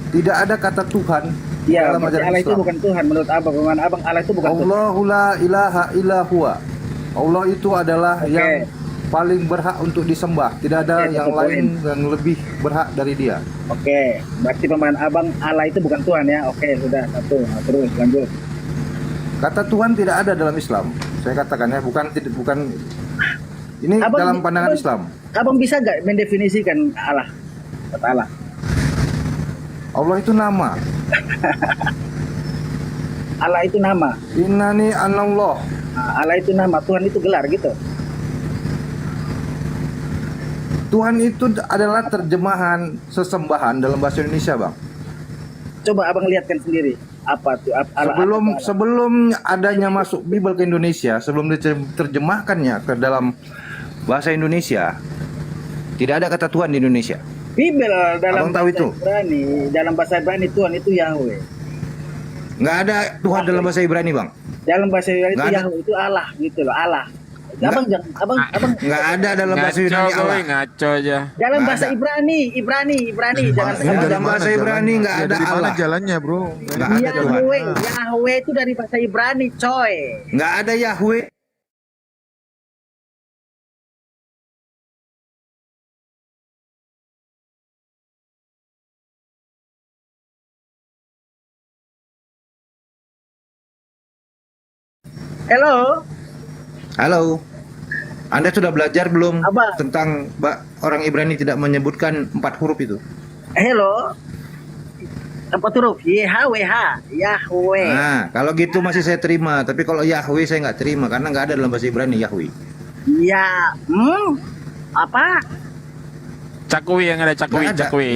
Tidak ada kata Tuhan Iya, dalam berarti ajaran Allah itu Islam. bukan Tuhan. Menurut Abang, bagaimana Abang Allah itu bukan Tuhan? Allahu la ilaha illa huwa. Allah itu adalah yang paling berhak untuk disembah. Tidak ada Oke, yang satu lain yang lebih berhak dari dia. Oke, berarti pemahaman Abang Allah itu bukan Tuhan ya. Oke, sudah satu. Nah, terus lanjut. Kata Tuhan tidak ada dalam Islam. Saya katakan ya, bukan ini Abang- dalam pandangan Abang- Islam. Abang bisa gak mendefinisikan Allah? Kata Allah. Allah itu nama. Allah itu nama. Innani anallah. Nah, Allah itu nama, Tuhan itu gelar gitu. Tuhan itu adalah terjemahan sesembahan dalam bahasa Indonesia, Bang. Coba Abang lihatkan sendiri. Apa tuh Allah? Sebelum adanya masuk Bible ke Indonesia, sebelum diterjemahkannya ke dalam bahasa Indonesia, tidak ada kata Tuhan di Indonesia. Bible dalam Abang tahu bahasa itu? Ibrani, dalam bahasa Ibrani Tuhan itu Yahweh. Nggak ada Tuhan dalam bahasa Ibrani, Bang. Dalam bahasa Ibrani itu Nggak ada. Yahweh itu Allah gitu loh, Allah. Abang jangan, abang Nggak ada dalam bahasa Yunani Allah. Ngaco aja. dalam Nggak bahasa ada. Ibrani, jangan Dalam bahasa Ibrani nggak ada Allah. jalannya, Bro? Nggak ada Tuhan. Yahweh itu dari bahasa Ibrani, coy. Nggak ada Yahweh. Halo. Halo. Anda sudah belajar belum tentang orang Ibrani tidak menyebutkan 4 huruf itu? Hello. Apa huruf? YHWH, Yahweh. Nah, kalau gitu masih saya terima. Tapi kalau Yahweh saya nggak terima karena nggak ada dalam bahasa Ibrani Yahweh. Ya, apa? Cakwi yang ada cakwi, Nggak ada. cakwi.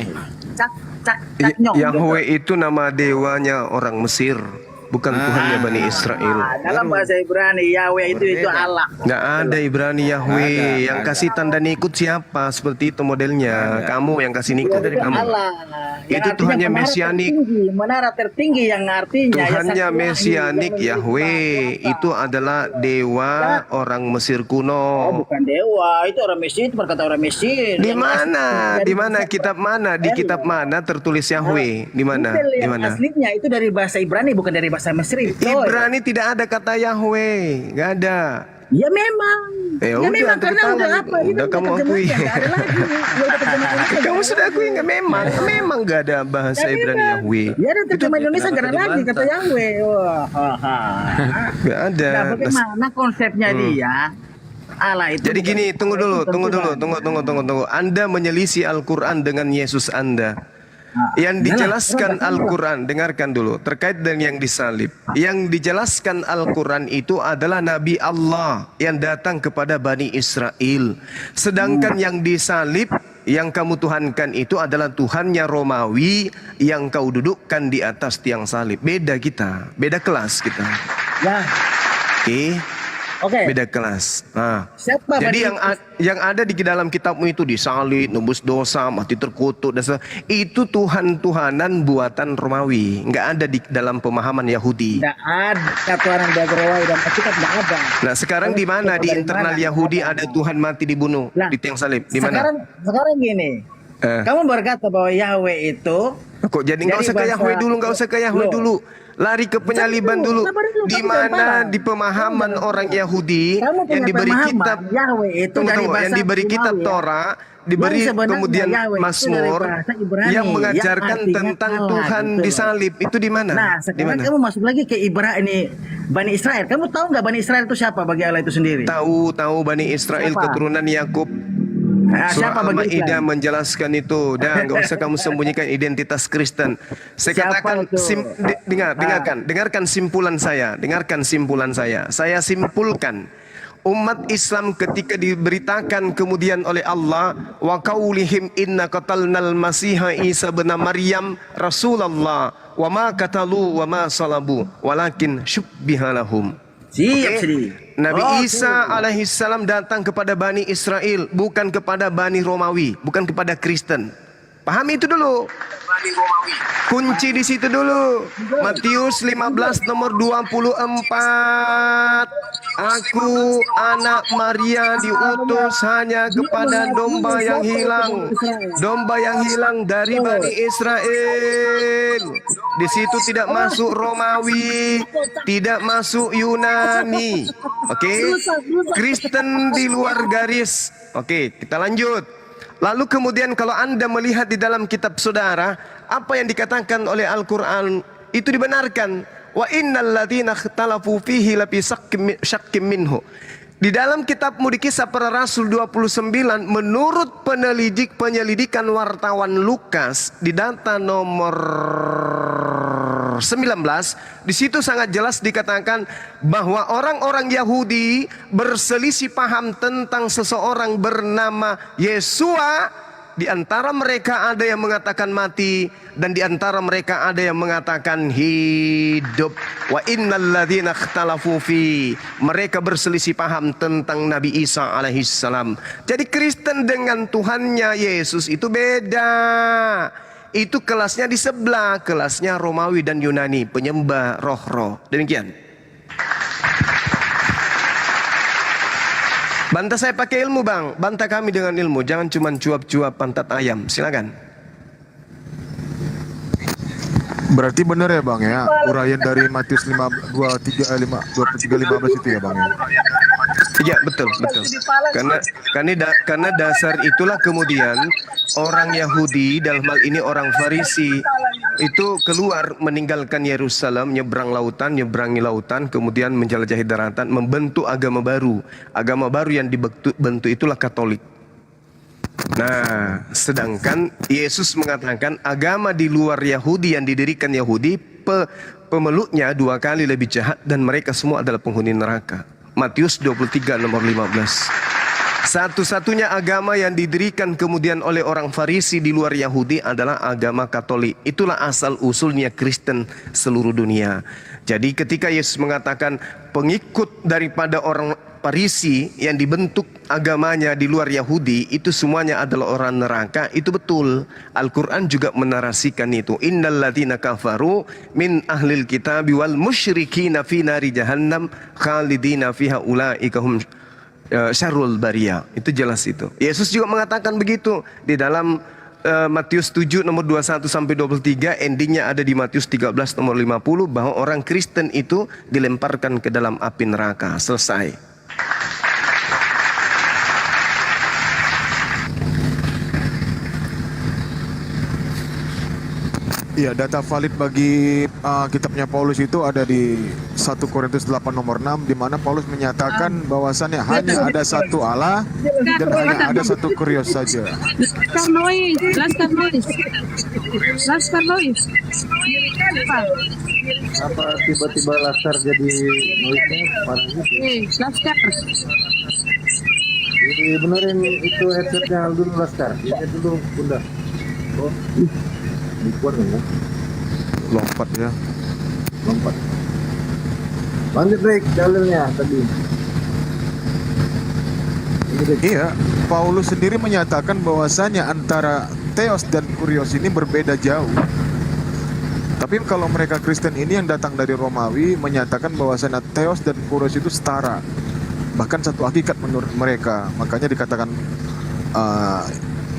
Cak nyong. Yahweh itu nama dewanya orang Mesir, bukan Tuhannya Bani Israel. Dalam bahasa Ibrani, Yahweh itu Allah. Nggak ada Ibrani Yahweh. Yang kasih tanda nikut siapa? Seperti itu modelnya. Kamu yang kasih nikut dari kamu. Allah. Itu Tuhannya mesianik. Menara tertinggi yang artinya Tuhannya mesianik Yahweh itu adalah dewa orang Mesir kuno. bukan dewa, itu orang Mesir, itu berkata orang Mesir. Di mana? Di mana kitab mana? Di kitab mana tertulis Yahweh? Di mana? Di Yang mana? aslinya itu dari bahasa Ibrani, bukan dari bahasa Mesir. Ibrani tidak ada kata Yahweh, nggak ada. Ya memang. Ya Ya udah, memang tepuk karena udah tangan. apa? Ini Udah kamu akui. nggak ada lagi. Ya udah terjemahan aja. Kamu sudah akui nggak? Memang nggak ada bahasa Ya Ibrani memang. Yahweh. Ya ada terjemahan Indonesia nggak ada lagi kata Yahweh. Wah, Nggak ada. Nah, bagaimana konsepnya dia? Allah itu. Jadi gini, tunggu dulu. Anda menyelisih Al-Quran dengan Yesus Anda. Yang dijelaskan Al-Quran, dengarkan dulu, terkait dengan yang disalib. Yang dijelaskan Al-Quran itu adalah Nabi Allah yang datang kepada Bani Israel. Sedangkan yang disalib, yang kamu tuhankan itu adalah Tuhannya Romawi yang kau dudukkan di atas tiang salib. Beda kita, beda kelas kita. Ya. Oke. Beda kelas. Nah, jadi yang ada di dalam kitabmu itu disalib, nembus dosa, mati terkutuk dan itu Tuhan-tuhanan buatan Romawi, nggak ada di dalam pemahaman Yahudi. Tidak ada Tuhan yang Romawi dan kita tidak ada. Nah, sekarang di mana di internal Yahudi ada Tuhan mati dibunuh di tiang salib? Di mana? Sekarang gini. Kamu berkata bahwa Yahweh itu kok jadi nggak usah ke Yahweh dulu, nggak usah ke Yahweh dulu. Lari ke penyaliban dulu. Di mana di pemahaman orang Yahudi yang diberi kitab yang diberi kitab Torah, diberi kemudian Mazmur yang mengajarkan tentang Tuhan disalib, itu di mana? Nah, sekarang kamu masuk lagi ke Bani Israel. Kamu tahu nggak Bani Israel itu siapa bagi Allah itu sendiri? Tahu Bani Israel keturunan Yakub. Surah Al-Ma'idah menjelaskan itu. Dan nggak usah kamu sembunyikan identitas Kristen. Saya katakan, dengarkan simpulan saya. Dengarkan simpulan saya. Saya simpulkan, umat Islam ketika diberitakan kemudian oleh Allah, wa qaulihim inna qatalnal masiha Isa bin Maryam Rasulullah wa ma qatalu wa ma salabu walakin syubbiha lahum. Nabi Isa alaihissalam datang kepada Bani Israel, bukan kepada Bani Romawi, bukan kepada Kristen. Pahami itu dulu. Kunci di situ dulu. Matius 15 nomor 24. Aku anak Maria diutus hanya kepada domba yang hilang. Domba yang hilang dari Bani Israel. Di situ tidak masuk Romawi, tidak masuk Yunani. Kristen di luar garis. Kita lanjut. Lalu kemudian kalau Anda melihat di dalam kitab saudara, apa yang dikatakan oleh Al-Quran itu dibenarkan. Wa innal ladzina ikhtalafu fihi lafi syakkim minhu. Di dalam kitabmu di Kisah Para Rasul 29, menurut penyelidikan wartawan Lukas di data nomor 19, di situ sangat jelas dikatakan bahwa orang-orang Yahudi berselisih paham tentang seseorang bernama Yesua. Di antara mereka ada yang mengatakan mati dan di antara mereka ada yang mengatakan hidup. Wa innal ladzina ikhtalafu fi, mereka berselisih paham tentang Nabi Isa alaihissalam. Jadi Kristen dengan Tuhannya Yesus itu beda. Itu kelasnya di sebelah, kelasnya Romawi dan Yunani, penyembah roh-roh. Demikian. Bantah saya pakai ilmu, Bang. Bantah kami dengan ilmu. Jangan cuma cuap-cuap pantat ayam. Silakan. Berarti benar ya, Bang ya, uraian dari Matius 23:15 itu ya, Bang ya. Iya, betul. Karena dasar itulah kemudian orang Yahudi, dalam hal ini orang Farisi, itu keluar meninggalkan Yerusalem, nyebrangi lautan, kemudian menjelajahi daratan, membentuk agama baru. Agama baru yang dibentuk itulah Katolik. Nah, sedangkan Yesus mengatakan agama di luar Yahudi yang didirikan Yahudi, pemeluknya 2 kali lebih jahat dan mereka semua adalah penghuni neraka. Matius 23 nomor 15. Satu-satunya agama yang didirikan kemudian oleh orang Farisi di luar Yahudi adalah agama Katolik. Itulah asal usulnya Kristen seluruh dunia. Jadi ketika Yesus mengatakan pengikut daripada orang Farisi yang dibentuk agamanya di luar Yahudi itu semuanya adalah orang neraka, itu betul. Al-Quran juga menarasikan itu. Innal ladzina kafaru min ahlil kitabi wal musyrikina fi nari jahannam khalidina fiha ulaika hum syarrul bariyah. Itu jelas itu. Yesus juga mengatakan begitu di dalam Matius 7 nomor 21 sampai 23, endingnya ada di Matius 13 nomor 50 bahwa orang Kristen itu dilemparkan ke dalam api neraka. Selesai. Iya, data valid bagi kitabnya Paulus itu ada di 1 1 Korintus 8 nomor 6 di mana Paulus menyatakan bahwasannya hanya ada satu Allah dan hanya ada satu kurios saja. Laskar Lois. Apa tiba-tiba Laskar jadi noise-nya parah gitu? Laskar. Jadi benerin itu headsetnya dulu Laskar. Headset dulu Bunda. Oh, dikuat ya? Lompat ya. Lompat. Lanjut break jalurnya tadi. Iya, Paulus sendiri menyatakan bahwasanya antara Theos dan Kurios ini berbeda jauh. Tapi kalau mereka Kristen ini yang datang dari Romawi menyatakan bahwasanya Theos dan Kurios itu setara, bahkan satu hakikat menurut mereka. Makanya dikatakan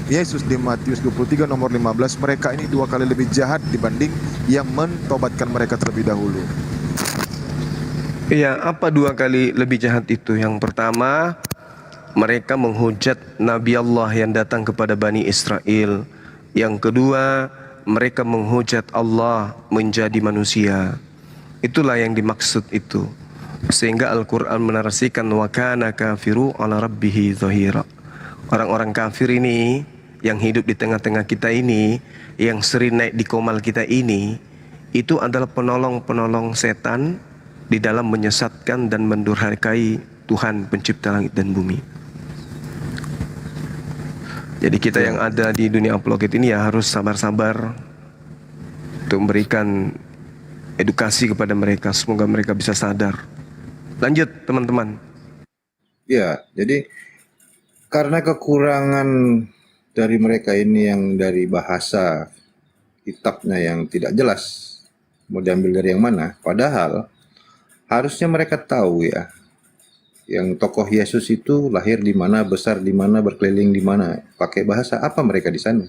Yesus di Matius 23 nomor 15, mereka ini 2 kali lebih jahat dibanding yang mentobatkan mereka terlebih dahulu. Iya, apa 2 kali lebih jahat itu? Yang pertama, mereka menghujat Nabi Allah yang datang kepada Bani Israel. Yang kedua, mereka menghujat Allah menjadi manusia. Itulah yang dimaksud itu. Sehingga Al-Quran menarasikan wa kana kafiru ala rabbihi zahira. Orang-orang kafir ini yang hidup di tengah-tengah kita ini, yang sering naik di komal kita ini, itu adalah penolong-penolong setan di dalam menyesatkan dan mendurhakai Tuhan pencipta langit dan bumi. Jadi kita yang ada di dunia apologet ini ya harus sabar-sabar untuk memberikan edukasi kepada mereka. Semoga mereka bisa sadar. Lanjut teman-teman. Ya, jadi karena kekurangan dari mereka ini yang dari bahasa kitabnya yang tidak jelas mau diambil dari yang mana, padahal harusnya mereka tahu ya, yang tokoh Yesus itu lahir di mana, besar di mana, berkeliling di mana, pakai bahasa apa mereka di sana.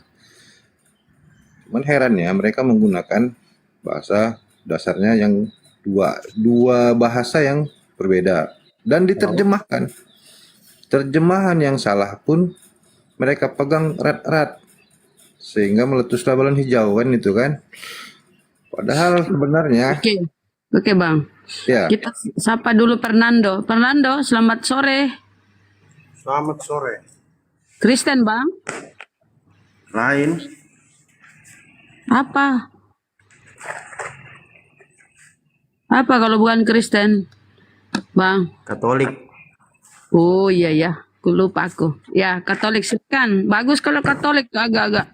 Cuman herannya mereka menggunakan bahasa dasarnya yang dua bahasa yang berbeda dan diterjemahkan. Terjemahan yang salah pun mereka pegang erat-erat sehingga meletuslah balon hijau kan itu kan. Padahal sebenarnya Oke Bang. Ya. Kita sapa dulu Fernando. Fernando, selamat sore. Selamat sore. Kristen Bang? Lain. Apa? Apa kalau bukan Kristen? Bang? Katolik. Oh iya ya, aku lupa aku. Ya Katolik silakan. Bagus kalau Katolik agak-agak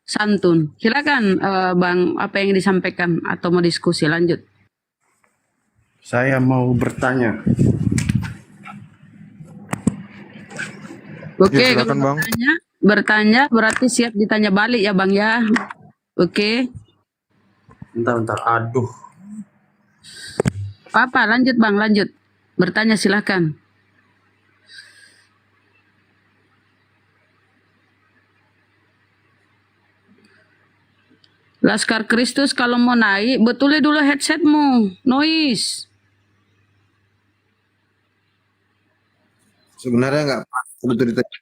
santun. Silakan Bang, apa yang disampaikan atau mau diskusi lanjut? Saya mau bertanya. Oke, Ya, silakan, kalau Bang. bertanya berarti siap ditanya balik ya Bang ya. Oke. Bentar, aduh. Apa? Lanjut Bang, lanjut. Bertanya silakan. Laskar Kristus kalau mau naik, betulin dulu headsetmu. Noise. sebenarnya nggak betul ditanya.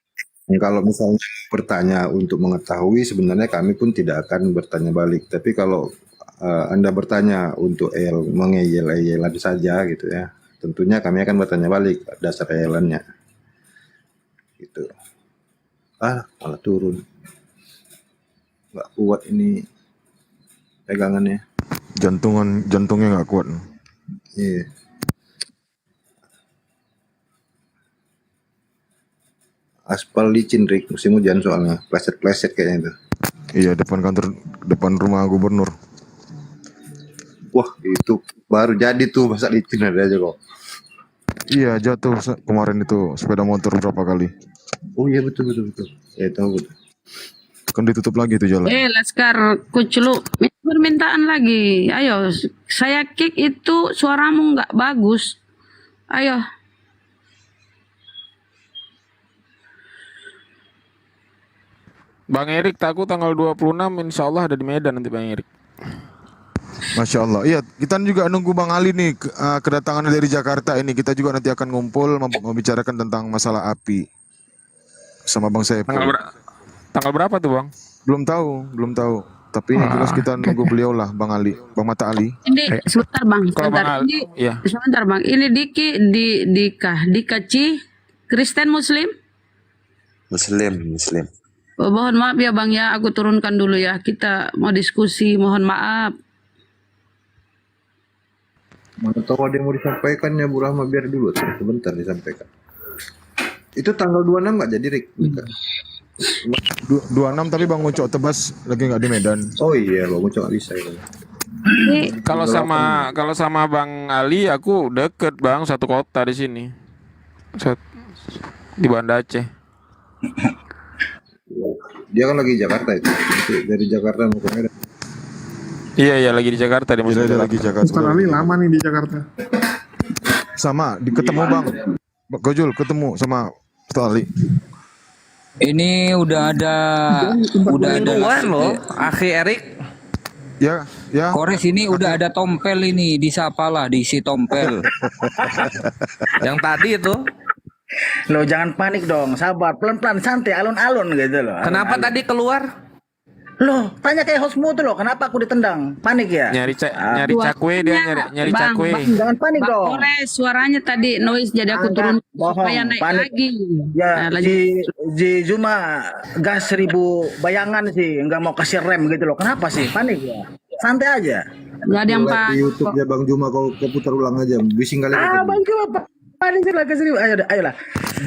Kalau misalnya bertanya untuk mengetahui, sebenarnya kami pun tidak akan bertanya balik. Tapi kalau Anda bertanya untuk mengeyel-eyelan saja gitu ya, tentunya kami akan bertanya balik dasar eyelannya. Gitu. Malah turun. Nggak kuat ini pegangannya. Jantungnya nggak kuat. Iya. Aspal licin Rick, musim hujan soalnya, pleset-pleset kayaknya itu. Iya, depan rumah gubernur. Wah, itu baru jadi tuh, masa licin ada aja kok. Iya, jatuh kemarin itu sepeda motor berapa kali. Oh iya betul. Ya tahu betul. Kan ditutup lagi itu jalan. Laskar Kuclu, permintaan lagi. Ayo, saya kick itu suaramu nggak bagus. Ayo. Bang Erik, takut tanggal 26 insya Allah ada di Medan nanti Bang Erik. Masya Allah. Iya, kita juga nunggu Bang Ali nih kedatangannya dari Jakarta ini. Kita juga nanti akan ngumpul membicarakan tentang masalah api sama Bang Saiful. Tanggal berapa tuh Bang? Belum tahu. Tapi yang jelas kita nunggu beliau lah, Bang Ali, Bang Mata Ali. Ini sebentar Bang, Kalau sebentar. Bang Ali, Ini ya. sebentar Bang. Ini Dika Ci, Kristen Muslim? Muslim. Oh, mohon maaf ya Bang ya, aku turunkan dulu ya. Kita mau diskusi, mohon maaf. Mana tahu ada yang mau disampaikan ya Bu Rahma, biar dulu sebentar disampaikan. Itu tanggal 26 nggak jadi Rik? 26 tapi Bang Ucok Tebas lagi nggak di Medan. Oh iya, Bang Ucok nggak bisa ya. Kalau sama Bang Ali aku deket Bang, satu kota di sini. Di Banda Aceh. Dia kan lagi di Jakarta itu. Nanti dari Jakarta mau ke Medan. Iya lagi di Jakarta dia lagi Jakarta. Ustaz Ali lama nih di Jakarta. Sama, ketemu Bang Gojul, ketemu sama Ustaz Ali. Ini udah ada loh, Akhi Erik. Ya. Kores ini udah ada tompel ini, disapalah diisi tompel. Yang tadi itu. Lo jangan panik dong, sabar, pelan-pelan, santai, alun-alun gitu loh. Kenapa tadi keluar? Loh, tanya kayak hostmu tuh loh, kenapa aku ditendang? Panik ya? Nyari cakwe dia nyari Bang, cakwe. Jangan panik Bang dong. Kores, suaranya tadi noise jadi aku turun supaya naik panik. lagi. Ya, Nah, Ji Zuma gas 1000 bayangan sih, nggak mau kasih rem gitu loh. Kenapa sih? Panik ya? Santai aja. Gak ada yang Lihat di YouTube ya Bang Juma, kau putar ulang aja. Bising kali itu. Bang Juma panik sih lah ke 1000. Ayolah.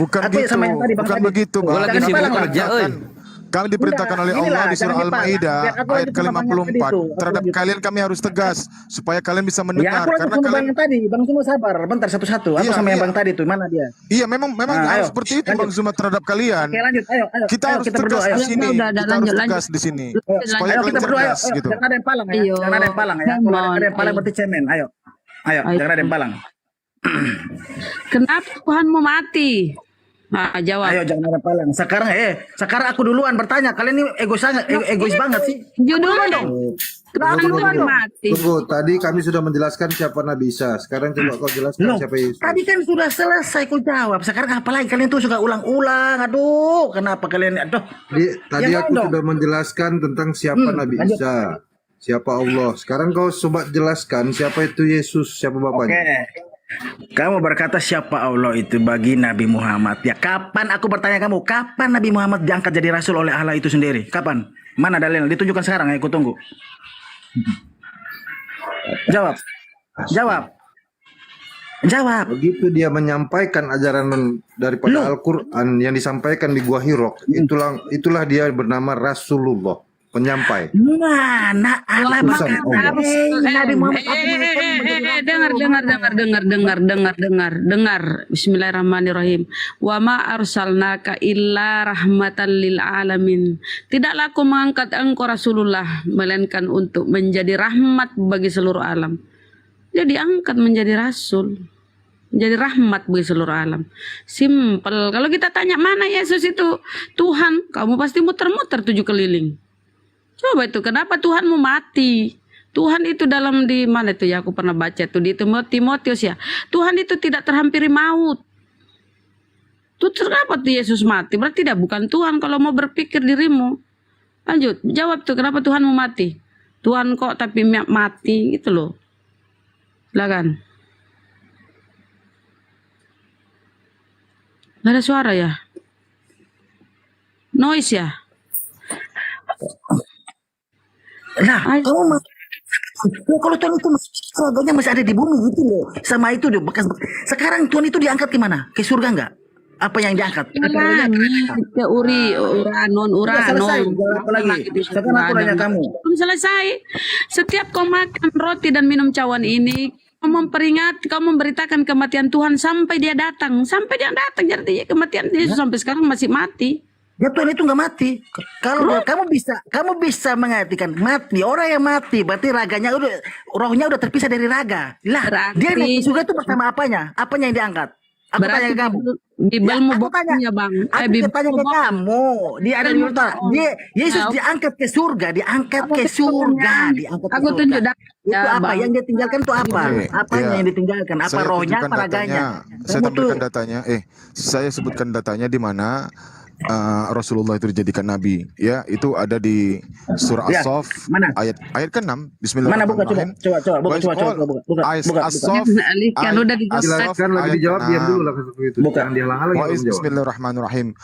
Bukan Aku gitu, sama yang tadi, Bang, bukan tadi. begitu Bang. Gua lagi sibuk kerja, Kami diperintahkan oleh Allah di surah Al-Maidah ayat ke-54 terhadap kalian kami harus tegas supaya kalian bisa Ya mendengar aku karena sama kalian Bang yang tadi, Bang Zuma sabar, bentar satu-satu. Aku sama yang Bang tadi tuh, mana dia? Iya memang Nah, harus ayo, seperti itu lanjut. Bang Zuma terhadap kalian. Oke, lanjut, ayo. Kita Ayo, harus kita tegas berdoa, di ayo. sini. Udah, Kita harus lanjut. tegas di sini supaya Ayo kalian kita berdoa, cerdas ayo. gitu. Jangan ada yang palang ya. Ayo. Jangan ada yang palang ya. Come Kalau on, ada yang palang ayo. berarti cemen. Ayo, jangan ada yang palang. Kenapa Tuhan mau mati? Nah, jawab. Ayo jangan ada palang. Sekarang aku duluan bertanya. Kalian ini egois banget sih. Judulnya dong. Kenapa Tuhan mau mati? Tunggu, tadi kami sudah menjelaskan siapa Nabi Isa. Sekarang coba kau jelaskan siapa Yesus. Tadi kan sudah selesai ku jawab. Sekarang apa lagi? Kalian tuh suka ulang-ulang. Aduh, kenapa kalian? Aduh. Tadi Yang aku lain dong. sudah menjelaskan tentang siapa Nabi lanjut. Isa, siapa Allah. Sekarang kau coba jelaskan siapa itu Yesus, siapa bapaknya. Oke. Kamu berkata siapa Allah itu bagi Nabi Muhammad. Ya kapan aku bertanya kamu, kapan Nabi Muhammad diangkat jadi rasul oleh Allah itu sendiri? Kapan? Mana dalilnya? Ditunjukkan sekarang ya, aku tunggu. Jawab. Begitu dia menyampaikan ajaran daripada Al-Quran yang disampaikan di Gua Hiro, itulah dia bernama Rasulullah, penyampai. Mana Allah Utusan Allah. Nabi Muhammad dengar. Bismillahirrahmanirrahim. Wa ma arsalnaka illa rahmatan lil alamin. Tidaklah aku mengangkat engkau Rasulullah melainkan untuk menjadi rahmat bagi seluruh alam. Dia diangkat menjadi rasul, menjadi rahmat bagi seluruh alam. Simple. Kalau kita tanya mana Yesus itu Tuhan, kamu pasti muter-muter 7 keliling. Coba itu kenapa Tuhan mau mati? Tuhan itu dalam di mana itu ya, aku pernah baca tuh di Timotius ya. Tuhan itu tidak terhampiri maut. Tuh kenapa tuh Yesus mati? Berarti dia bukan Tuhan kalau mau berpikir dirimu. Lanjut, jawab tuh kenapa Tuhan mau mati? Tuhan kok tapi mati gitu loh. Silakan. Gak ada suara ya? Noise ya? Nah, kamu kalau Tuhan itu surganya masih ada di bumi itu loh, sama itu deh bekas. Sekarang Tuhan itu diangkat ke mana? Ke surga enggak? Apa yang diangkat? Ke Uranon. Selesai. Apa lagi? Sekarang aku tanya kamu. Belum selesai. Setiap kau makan roti dan minum cawan ini, kau memperingat, kau memberitakan kematian Tuhan sampai dia datang. Jadi kematian Yesus sampai sekarang masih mati. Ya Tuhan itu nggak mati. Kalau kamu bisa mengartikan mati, orang yang mati berarti raganya rohnya udah terpisah dari raga. Lah, dia naik surga itu bersama apanya? Apanya yang diangkat? Aku tanya ke kamu. Bibelmu aku tanya Bang. Aku tanya ke kamu. Dia ada di utara. Yesus diangkat ke surga, Aku tunjuk itu apa yang dia tinggalkan itu apa? Apanya yang ditinggalkan? Apa rohnya, apa raganya? Saya tampilkan datanya. Saya sebutkan datanya di mana Rasulullah itu dijadikan nabi, ya itu ada di surah Ya, As-Saff mana? ayat ke-6. Mana buka Bismillahirrahmanirrahim. coba. Alihkan udah dijawab. Silakan lagi dijawab, diam dulu lah itu. Jangan dihalang-halangi Wa kalau menjawab. Bismillahirrahmanirrahim.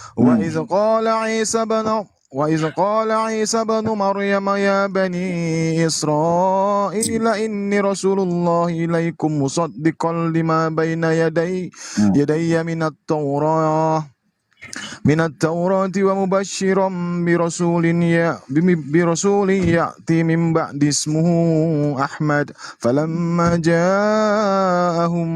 وإذ قال عيسى بن مريم يا بني إسرائيل إني رسول الله إليكم مصدقا لما بين يدي من التوراة ومبشرا برسول يأتي من بعد اسمه أحمد فلما جاءهم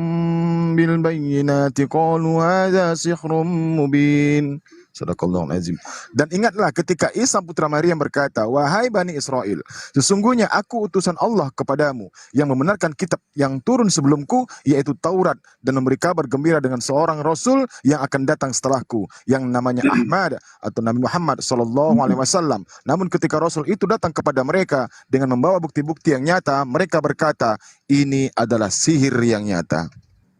بالبينات قالوا هذا سحر مبين. Sadaqallahul azim. Dan ingatlah ketika Isa putra Maryam berkata, wahai Bani Israel, sesungguhnya aku utusan Allah kepadamu yang membenarkan kitab yang turun sebelumku, yaitu Taurat, dan memberi kabar gembira dengan seorang Rasul yang akan datang setelahku, yang namanya Ahmad atau Nabi Muhammad SAW. Namun ketika Rasul itu datang kepada mereka dengan membawa bukti-bukti yang nyata, mereka berkata, ini adalah sihir yang nyata.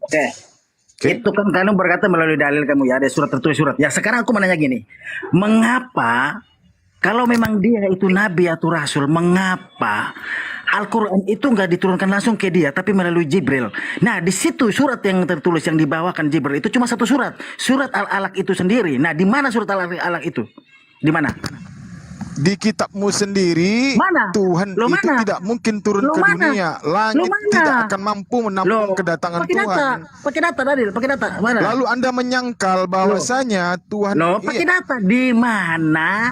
Oke. Itu kan kamu berkata melalui dalil kamu ya, ada surat tertulis surat. Ya sekarang aku menanya gini, mengapa kalau memang dia itu nabi atau rasul, mengapa Al-Quran itu nggak diturunkan langsung ke dia, tapi melalui Jibril? Nah di situ surat yang tertulis yang dibawakan Jibril itu cuma satu surat, surat Al-Alaq itu sendiri. Nah di mana surat Al-Alaq itu? Di mana? Di kitabmu sendiri, mana? Tuhan itu mana? tidak mungkin turun ke dunia. Langit tidak akan mampu menampung kedatangan Tuhan. Pakai data, Radil, pakai data. Mana? Lalu Anda menyangkal bahwasanya Tuhan pakai data di mana?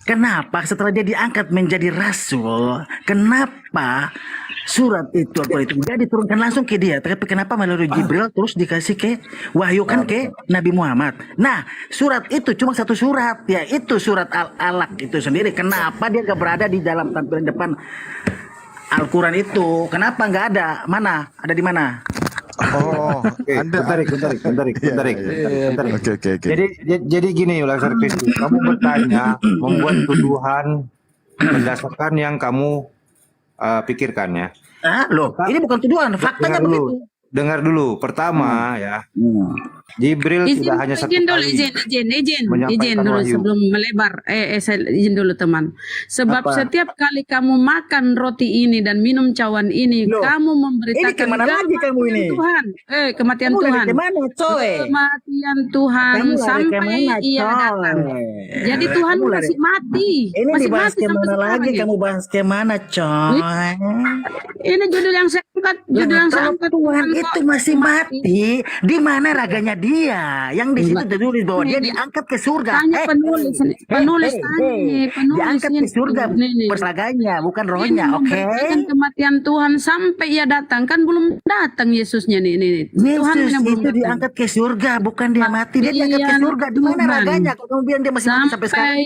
Kenapa setelah dia diangkat menjadi rasul, kenapa surat itu dia diturunkan langsung ke dia, tapi kenapa melalui Jibril terus dikasih ke wahyukan ke Nabi Muhammad? Nah, surat itu cuma satu surat, yaitu surat Al-Alaq itu sendiri. Kenapa dia nggak berada di dalam tampilan depan Al-Quran itu? Kenapa nggak ada? Mana? Ada di mana? Oh, Bentar. Oke. Jadi gini, Ulasar Kristi, kamu bertanya, membuat tuduhan berdasarkan yang kamu pikirkan ya. Ini bukan tuduhan, faktanya begitu. Dengar dulu, pertama ya. Jibril tidak hanya satu kali izin dulu sebelum melebar. Izin dulu teman. Sebab setiap kali kamu makan roti ini dan minum cawan ini, kamu memberitakan kemana lagi kamu ini? Tuhan. Kematian Kamu Tuhan. Kemana, coy? Kematian Tuhan sampai ia datang. Jadi Tuhan masih mati. Ini masih dibahas mati kemana lagi? sekarang. Kamu bahas kemana, coy? Ini judul yang saya angkat. Judul yang saya angkat. Tuhan itu masih mati. Di mana raganya dia? Yang di situ tertulis bahwa dia diangkat ke surga. Tanya penulis diangkat ke surga raganya, bukan rohnya. Oke. Kematian Tuhan sampai ia datang, kan belum datang Yesusnya nih. Tuhan yang itu diangkat ke surga, bukan dia mati. Dia diangkat ke surga. Di mana raganya? Kalau kamu bilang dia masih mati sampai sekarang.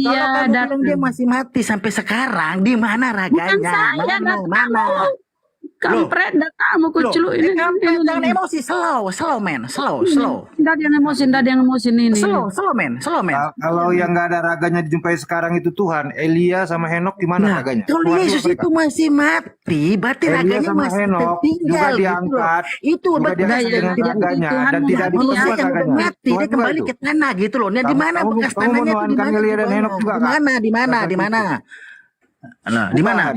Kalau kamu bilang dia masih mati sampai sekarang, di mana raganya? Mana? Kampret dah kamu kucelu ini. Jangan emosi, slow man. Nggak ada yang emosi ini. Slow man. Kalau yang nggak ada raganya dijumpai sekarang itu Tuhan, Elia sama Henok di mana raganya? Kalau Yesus itu masih mati, berarti raganya masih tertinggal juga diangkat. Itu dengan raganya dan tidak diperbuat raganya. Mati, dia kembali ke tanah gitu loh. Nah, di mana bekas tanahnya itu? Di mana? Nah, di mana?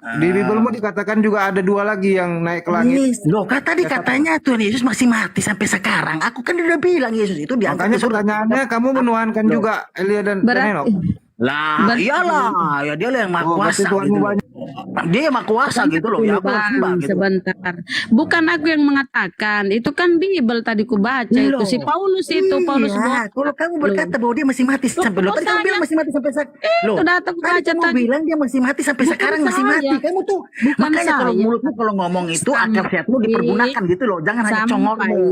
Di Bibelmu dikatakan juga ada dua lagi yang naik ke langit. Loh, tadi katanya Tuhan Yesus masih mati sampai sekarang. Aku kan udah bilang Yesus itu diangkat. Makanya pertanyaannya kamu menuhankan juga Elia dan Henok. Lah, iyalah, ya dia lah yang maha kuasa gitu. Dia yang maha kuasa gitu loh. Ya, sebentar. Bukan aku yang mengatakan, itu kan Bible tadi ku baca itu si Paulus itu, Paulus. Kalau kamu berkata bahwa dia masih mati sampai tadi kamu bilang masih mati sampai sekarang. Loh, kamu bilang dia masih mati sampai sekarang masih mati. Kamu tuh makanya kalau mulutmu kalau ngomong itu akal sehatmu dipergunakan gitu loh. Jangan hanya congolmu.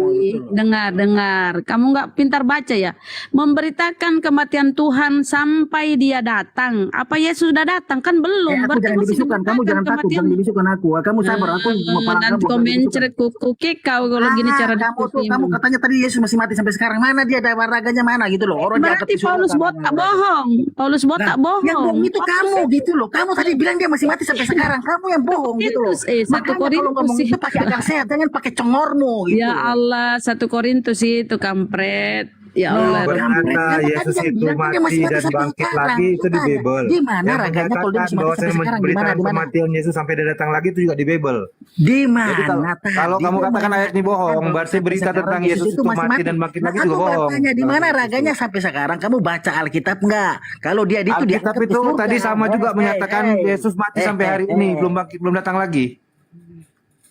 Dengar. Kamu nggak pintar baca ya? Memberitakan kematian Tuhan sampai dia datang. Apa Yesus sudah datang? Kan belum. Jangan dibisukan. Kamu jangan takut. Jangan dibisukan aku. Kamu sabar. Aku mau nanti kau mencret kuku kau kalau gini cara diskusi. Kamu katanya tadi Yesus masih mati sampai sekarang. Mana dia ada raganya mana gitu loh. Orang berarti Paulus botak bohong. Paulus botak bohong. Yang bohong itu kamu gitu loh. Kamu tadi bilang dia masih mati sampai sekarang. Kamu yang bohong gitu loh. Satu Korintus itu pakai akal sehat. Jangan pakai congormu gitu. Ya Allah, 1 Korintus itu kampret. Ya Allah. Berkata Yesus itu mati dan bangkit lagi itu di Bible. Gimana Yang raganya kalau dia menyatakan masih bahwa mati saya sampai sekarang? memberitakan Di mana? kematian Yesus sampai dia datang lagi itu juga di Bible. Di Jadi mana? kalau kamu katakan ayat ini bohong, berarti berita tentang Yesus itu mati dan bangkit lagi juga bohong. Bertanya di mana raganya sampai sekarang? Kamu baca Alkitab enggak? Kalau dia itu dia Alkitab itu tadi sama juga menyatakan Yesus mati sampai hari ini belum bangkit, belum datang lagi.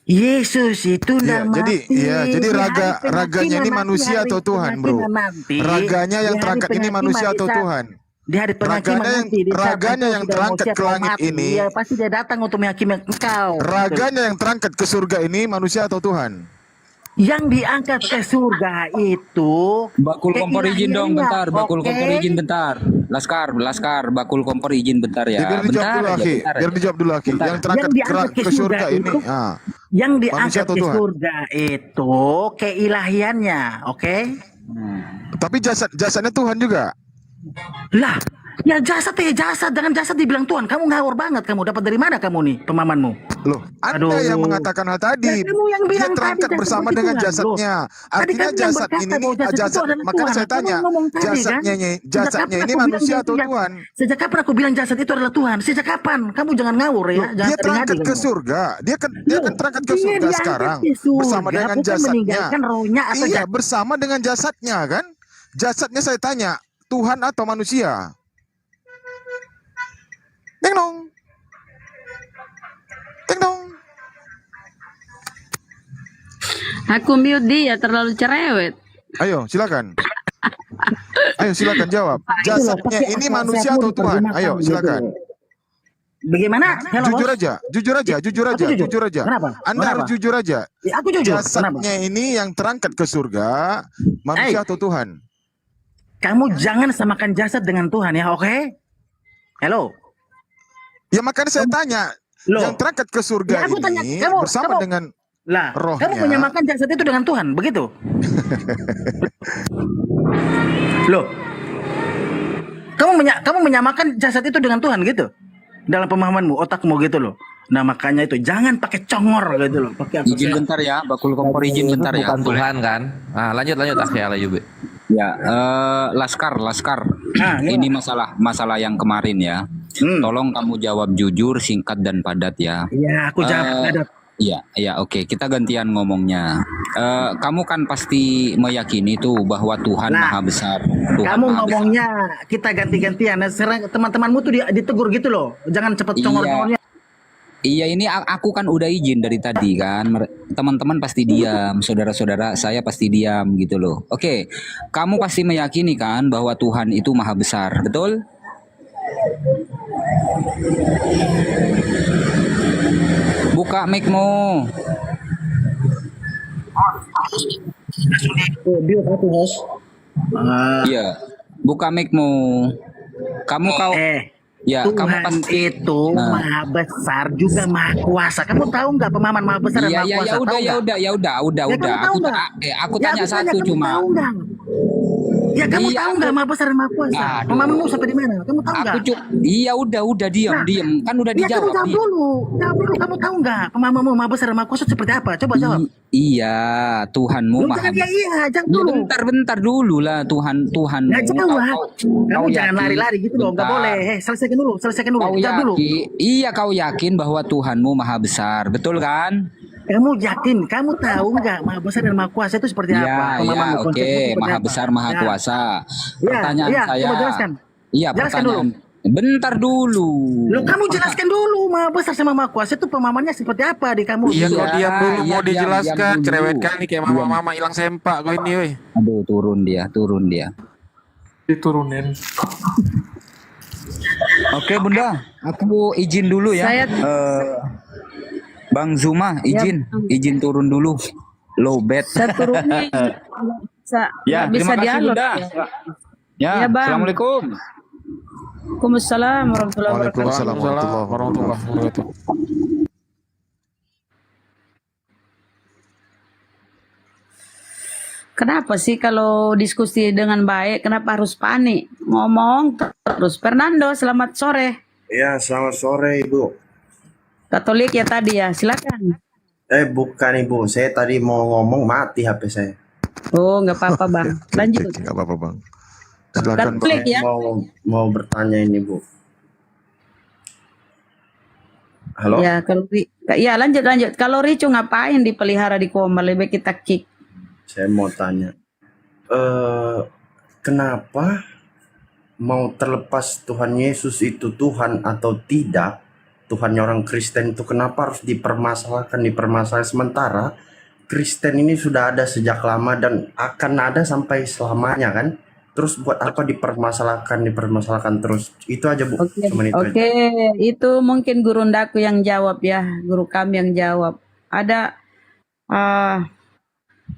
Yesus itu Ya, mati. jadi raganya ini manusia atau Tuhan, bro? Raganya yang terangkat ini manusia atau Tuhan? Di hari penghakiman Raganya yang terangkat ke langit ini, ya, pasti dia datang untuk menghakimi engkau. raganya yang terangkat ke surga ini manusia atau Tuhan? Yang diangkat ke surga itu Bakul kompor izin dong bentar, bakul kompor izin bentar. Laskar, bakul kompor izin bentar ya. Biar dijawab dulu, Aki. Biar dijawab dulu, Aki. Yang terangkat ke surga ini. Yang diangkat ke surga itu keilahiannya, oke? Tapi jasadnya Tuhan juga. Lah, ya jasad ya jasad, dengan jasad dibilang Tuhan. Kamu ngawur banget, kamu dapat dari mana kamu nih pemahamanmu? Loh, Anda yang mengatakan hal tadi. Kamu yang bilang dia terangkat tadi bersama jasad dengan itu jasadnya. Artinya jasad ini makanya saya tanya, jasadnya ini manusia atau Tuhan? Sejak kapan aku bilang jasad itu adalah Tuhan? Sejak kapan? Kamu jangan ngawur ya. Dia terangkat ke surga. Dia akan terangkat ke surga sekarang bersama dengan jasadnya. Iya, bersama dengan jasadnya kan? Jasadnya saya tanya, Tuhan atau manusia? Ding dong. Ding dong. Aku mute dia terlalu cerewet. Ayo, silakan. Ayo, silakan jawab. Jasadnya ini manusia atau Tuhan? Ayo, silakan. Bagaimana? Jujur aja. Kenapa? Anda harus jujur aja. Ya, aku jujur. Jasadnya ini yang terangkat ke surga, manusia atau Tuhan? Kamu jangan samakan jasad dengan Tuhan ya, oke? Halo. Ya makanya saya tanya, yang terangkat ke surga ya, ini bersama dengan rohnya. Kamu menyamakan jasad itu dengan Tuhan, begitu? Loh. Kamu menyamakan jasad itu dengan Tuhan gitu? Dalam pemahamanmu, otakmu gitu loh. Nah makanya itu jangan pakai congor gitu loh. Izin bentar ya, bakul kompor izin bentar ya. Bukan Tuhan kan? Nah, lanjut Akhya Layube. Ya, Laskar. Ini masalah yang kemarin ya. Tolong kamu jawab jujur, singkat dan padat ya. Iya, aku jawab padat. Iya, oke. Kita gantian ngomongnya. Kamu kan pasti meyakini tuh bahwa Tuhan Maha Besar. Kamu ngomongnya kita ganti-gantian. Sekarang teman-temanmu tuh ditegur gitu loh. Jangan cepet congor-congornya. Iya, ini aku kan udah izin dari tadi kan. Teman-teman pasti diam, saudara-saudara saya pasti diam gitu loh. Oke, kamu pasti meyakini kan bahwa Tuhan itu Maha Besar, betul? Buka mic-mu. Iya, buka mic-mu. Kamu ya, Tuhan kamu pasti itu Maha Besar juga Maha Kuasa. Kamu tahu nggak pemahaman Maha Besar dan Maha Kuasa? Aku tanya satu cuma. Ya kamu tahu nggak Maha Besar dan Maha Kuasa? Pemahamanmu sampai di mana? Kamu tahu nggak? Iya udah diam. Kan udah dijawab. Jawab dulu. Kamu tahu nggak pemahamanmu Maha Besar dan Maha Kuasa seperti apa? Coba jawab. Iya, Tuhanmu Maha Besar. Iya, jawab dulu. Bentar dulu lah, Tuhanmu. Nggak jawab. Kamu jangan lari-lari gitu dong, nggak boleh. Selesaikan dulu. Jawab dulu. Iya, kau yakin bahwa Tuhanmu Maha Besar, betul kan? Kamu yakin? Kamu tahu nggak Maha Besar dan Maha Kuasa itu seperti apa? Iya, oke. Maha Besar, Maha Kuasa. Pertanyaan saya. Coba jelaskan. Iya, pertanyaan. Bentar dulu. Loh, kamu jelaskan dulu Maha Besar sama Maha Kuasa itu pemahamannya seperti apa di kamu? Iya, kau diam dulu, mau dijelaskan. Cerewet kali kayak mama-mama hilang sempak kau ini, weh. Aduh, turun dia. Diturunin. Oke, Bunda. Aku izin dulu ya. Bang Zuma, izin turun dulu. Low bed. Saya turunin. Ya, bisa terima kasih dialog. Bunda. Ya, Bang. Assalamualaikum. Waalaikumsalam warahmatullahi wabarakatuh. Waalaikumsalam warahmatullahi wabarakatuh. Kenapa sih kalau diskusi dengan baik, kenapa harus panik? Ngomong terus. Fernando, selamat sore. Ya, selamat sore Ibu. Katolik ya tadi ya, silakan. Bukan Ibu, saya tadi mau ngomong mati HP saya. Oh, nggak apa-apa Bang. Lanjut. Nggak apa-apa Bang. Silakan Bang. Klik ya. Mau bertanya ini Bu. Halo? Ya, ya lanjut. Kalau Ricu ngapain dipelihara di koma? Lebih kita kick. Saya mau tanya. Kenapa mau terlepas Tuhan Yesus itu Tuhan atau tidak, Tuhannya orang Kristen itu kenapa harus dipermasalahkan sementara Kristen ini sudah ada sejak lama dan akan ada sampai selamanya kan? Terus buat apa dipermasalahkan terus? Itu aja Bu. Oke, itu mungkin guru ndaku yang jawab ya, guru kami yang jawab. Ada,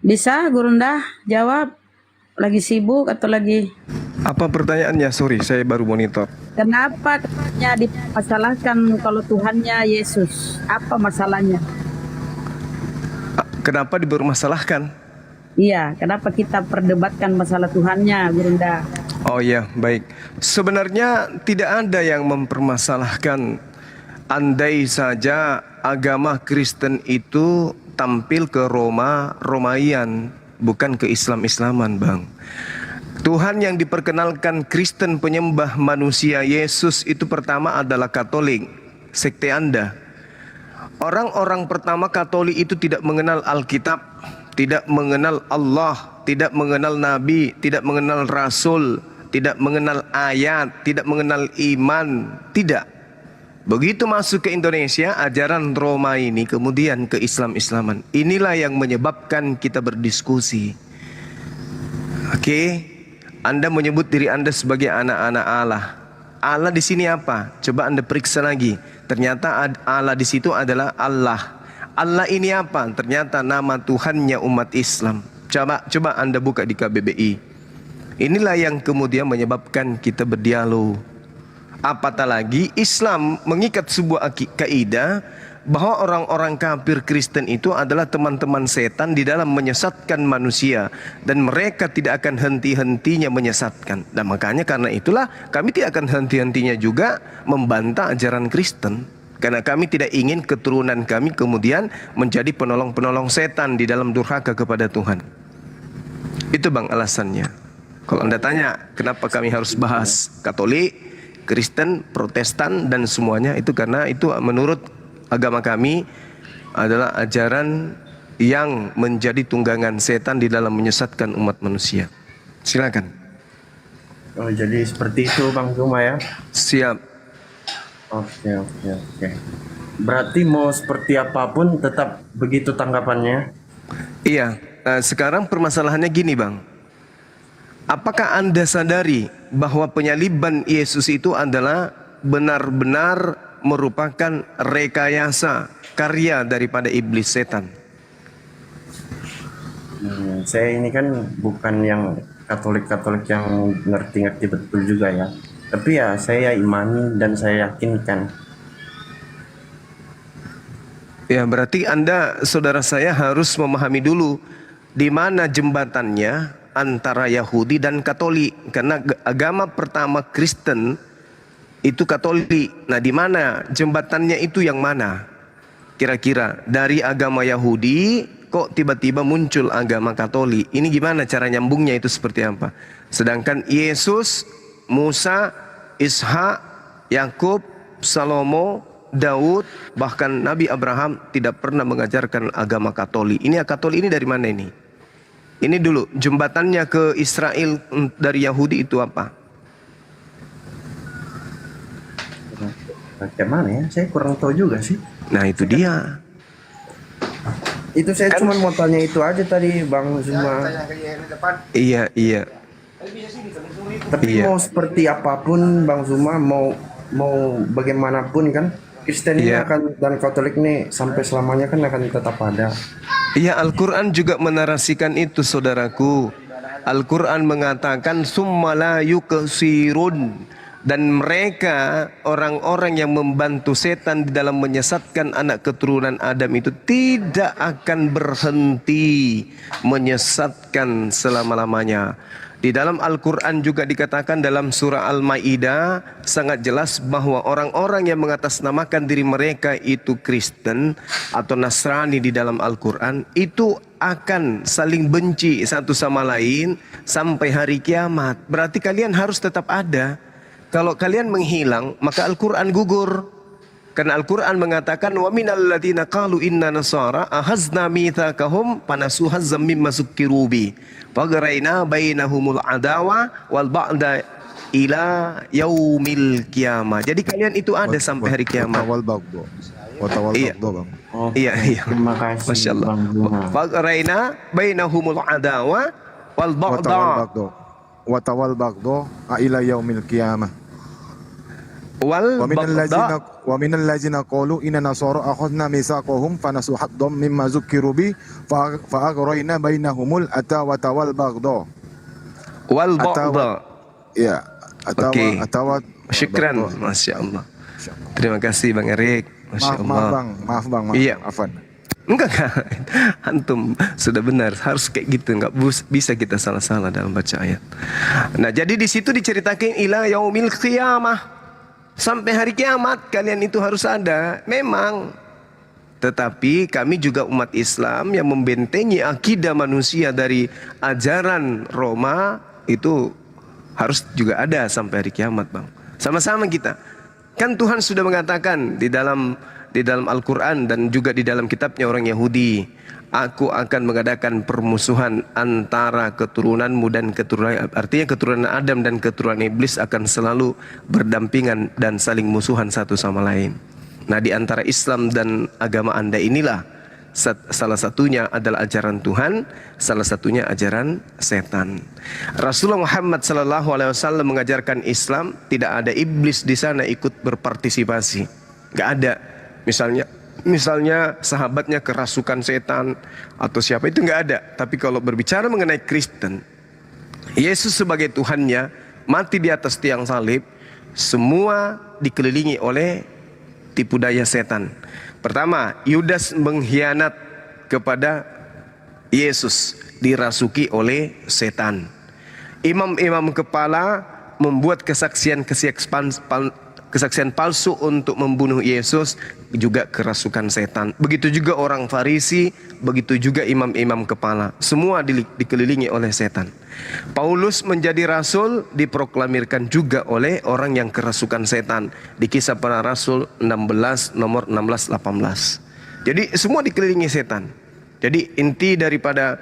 bisa guru ndah jawab? Lagi sibuk atau lagi? Apa pertanyaannya? Sorry, saya baru monitor. Kenapa katanya dipermasalahkan kalau Tuhannya Yesus? Apa masalahnya? Kenapa dipermasalahkan? Iya, kenapa kita perdebatkan masalah Tuhannya, Gurunda? Oh ya, baik. Sebenarnya tidak ada yang mempermasalahkan. Andai saja agama Kristen itu tampil ke Romawian, bukan ke Islam-Islaman, Bang. Tuhan yang diperkenalkan Kristen penyembah manusia Yesus itu pertama adalah Katolik, sekte Anda. Orang-orang pertama Katolik itu tidak mengenal Alkitab, tidak mengenal Allah, tidak mengenal Nabi, tidak mengenal Rasul, tidak mengenal ayat, tidak mengenal iman, tidak. Begitu masuk ke Indonesia, ajaran Roma ini kemudian ke Islam-Islaman. Inilah yang menyebabkan kita berdiskusi. Oke, Anda menyebut diri Anda sebagai anak-anak Allah. Allah di sini apa? Coba Anda periksa lagi. Ternyata Allah di situ adalah Allah. Allah ini apa? Ternyata nama Tuhannya umat Islam. Coba Anda buka di KBBI. Inilah yang kemudian menyebabkan kita berdialog. Apatah lagi Islam mengikat sebuah kaidah bahwa orang-orang kafir Kristen itu adalah teman-teman setan di dalam menyesatkan manusia, dan mereka tidak akan henti-hentinya menyesatkan. Dan makanya karena itulah kami tidak akan henti-hentinya juga membantah ajaran Kristen. Karena kami tidak ingin keturunan kami kemudian menjadi penolong-penolong setan di dalam durhaka kepada Tuhan. Itu Bang alasannya. Kalau Anda tanya kenapa kami harus bahas Katolik, Kristen, Protestan dan semuanya, itu karena itu menurut agama kami adalah ajaran yang menjadi tunggangan setan di dalam menyesatkan umat manusia. Silakan. Oh, jadi seperti itu Bang Zuma ya? Siap. Oke. Berarti mau seperti apapun tetap begitu tanggapannya? Iya, sekarang permasalahannya gini Bang. Apakah Anda sadari bahwa penyaliban Yesus itu adalah benar-benar merupakan rekayasa karya daripada iblis setan? Saya ini kan bukan yang Katolik yang ngerti-ngerti betul juga ya. Tapi ya saya imani dan saya yakinkan. Ya berarti Anda, saudara saya, harus memahami dulu di mana jembatannya antara Yahudi dan Katolik. Karena agama pertama Kristen itu Katolik. Nah di mana jembatannya itu yang mana? Kira-kira dari agama Yahudi kok tiba-tiba muncul agama Katolik? Ini gimana cara nyambungnya itu seperti apa? Sedangkan Yesus, Musa, Ishak, Yakub, Salomo, Daud, bahkan Nabi Abraham tidak pernah mengajarkan agama Katolik. Ini Katolik ini dari mana ini? Ini dulu jembatannya ke Israel dari Yahudi itu apa? Bagaimana ya? Saya kurang tahu juga sih. Nah itu dia. Itu saya cuma mau tanya itu aja tadi Bang Zuma. Iya. Tapi mau seperti apapun Bang Zuma, mau bagaimanapun kan Kristen ini akan, dan Katolik ini sampai selamanya kan akan tetap ada. Iya, Al-Quran juga menarasikan itu saudaraku. Al-Quran mengatakan summa la yukasirun, dan mereka orang-orang yang membantu setan di dalam menyesatkan anak keturunan Adam itu tidak akan berhenti menyesatkan selama-lamanya. Di dalam Al-Quran juga dikatakan dalam surah Al-Ma'idah sangat jelas bahwa orang-orang yang mengatasnamakan diri mereka itu Kristen atau Nasrani di dalam Al-Quran itu akan saling benci satu sama lain sampai hari kiamat. Berarti kalian harus tetap ada. Kalau kalian menghilang, maka Al-Quran gugur. Karena Al-Quran mengatakan wa minal ladzina qalu inna nasara ahazna mitsaqahum fanasu hazzam mimma zukkiru bi fagharaina bainahumul adawa wal ba'da ila yaumil qiyamah. Jadi kalian itu ada sampai hari kiamat. Iya. Iya. Terima kasih. Masya Allah. Fagharaina bainahumul adawa wal ba'da watawal bagdo ila yaumil qiyamah. Wa minal ladzina qalu inna nasara akhadna mitsaqahum fanasu haddam mimma zukkiru bi fa aghrayna bainahumul atawata wal baghdha wal baghdha. Ya, atawa. Syukran, Masya Allah. Terima kasih Bang Erik. Masya Allah. Maaf bang. Iya. Afan. Enggak. Antum sudah benar, harus kayak gitu, enggak bisa kita salah-salah dalam baca ayat. Nah, jadi di situ diceritakan ila yaumil qiyamah. Sampai hari kiamat kalian itu harus ada. Memang. Tetapi kami juga umat Islam yang membentengi akidah manusia dari ajaran Roma itu harus juga ada sampai hari kiamat, Bang. Sama-sama kita. Kan Tuhan sudah mengatakan di dalam Al-Quran dan juga di dalam kitabnya orang Yahudi, aku akan mengadakan permusuhan antara keturunanmu dan keturunan, artinya keturunan Adam dan keturunan iblis akan selalu berdampingan dan saling musuhan satu sama lain. Nah, di antara Islam dan agama Anda inilah salah satunya adalah ajaran Tuhan, salah satunya ajaran setan. Rasulullah Muhammad SAW mengajarkan Islam, tidak ada iblis di sana ikut berpartisipasi, nggak ada. Misalnya sahabatnya kerasukan setan atau siapa, itu nggak ada. Tapi kalau berbicara mengenai Kristen, Yesus sebagai Tuhannya mati di atas tiang salib, semua dikelilingi oleh tipu daya setan. Pertama, Yudas mengkhianat kepada Yesus, dirasuki oleh setan. Imam-imam kepala membuat kesaksian palsu untuk membunuh Yesus, juga kerasukan setan. Begitu juga orang Farisi, begitu juga imam-imam kepala, semua dikelilingi oleh setan. Paulus menjadi rasul diproklamirkan juga oleh orang yang kerasukan setan. Di Kisah Para Rasul 16 nomor 16-18. Jadi semua dikelilingi setan. Jadi inti daripada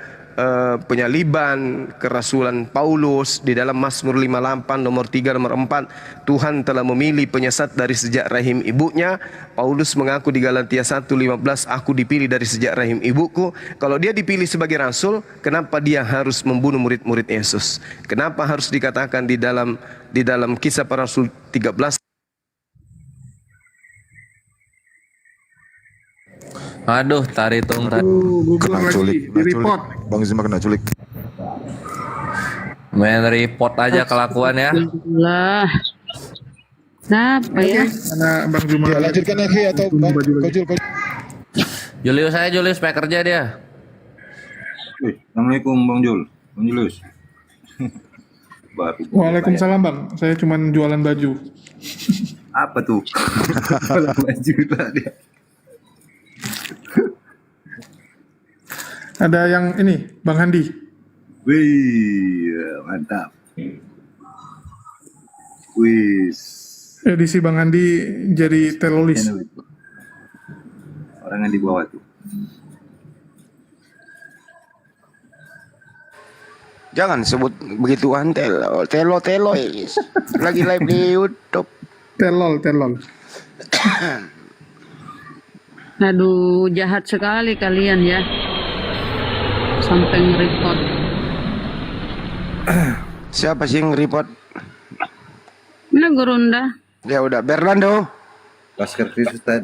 penyaliban kerasulan Paulus di dalam Mazmur 58 nomor 3 nomor 4, Tuhan telah memilih penyesat dari sejak rahim ibunya. Paulus mengaku di Galatia 1:15, aku dipilih dari sejak rahim ibuku. Kalau dia dipilih sebagai rasul, kenapa dia harus membunuh murid-murid Yesus? Kenapa harus dikatakan di dalam Kisah Para Rasul 13? Aduh, taritung tadi. Kena culik, Bang Zima kena culik. Main report aja kelakuan ya. Lah. Kenapa ya? Karena Bang Zuma. Ya, lanjutkan lagi atau Bang Kojul. Julius pakai kerja dia. Assalamualaikum Bang Jul. Bang Julius. Waalaikumsalam Bang. Saya cuma jualan baju. Apa tuh? Jualan baju lah dia. Ada yang ini, Bang Handi. Wih, mantap. Wih. Edisi Bang Handi jadi teroris. Orang yang di bawah tuh. Jangan sebut begituan telo lagi live di YouTube. Telol. Aduh, jahat sekali kalian ya. Sampai nge-report. Siapa sih yang nge-report? Ini Gurunda. Ya udah, Berlando. Laskar Kristus tadi.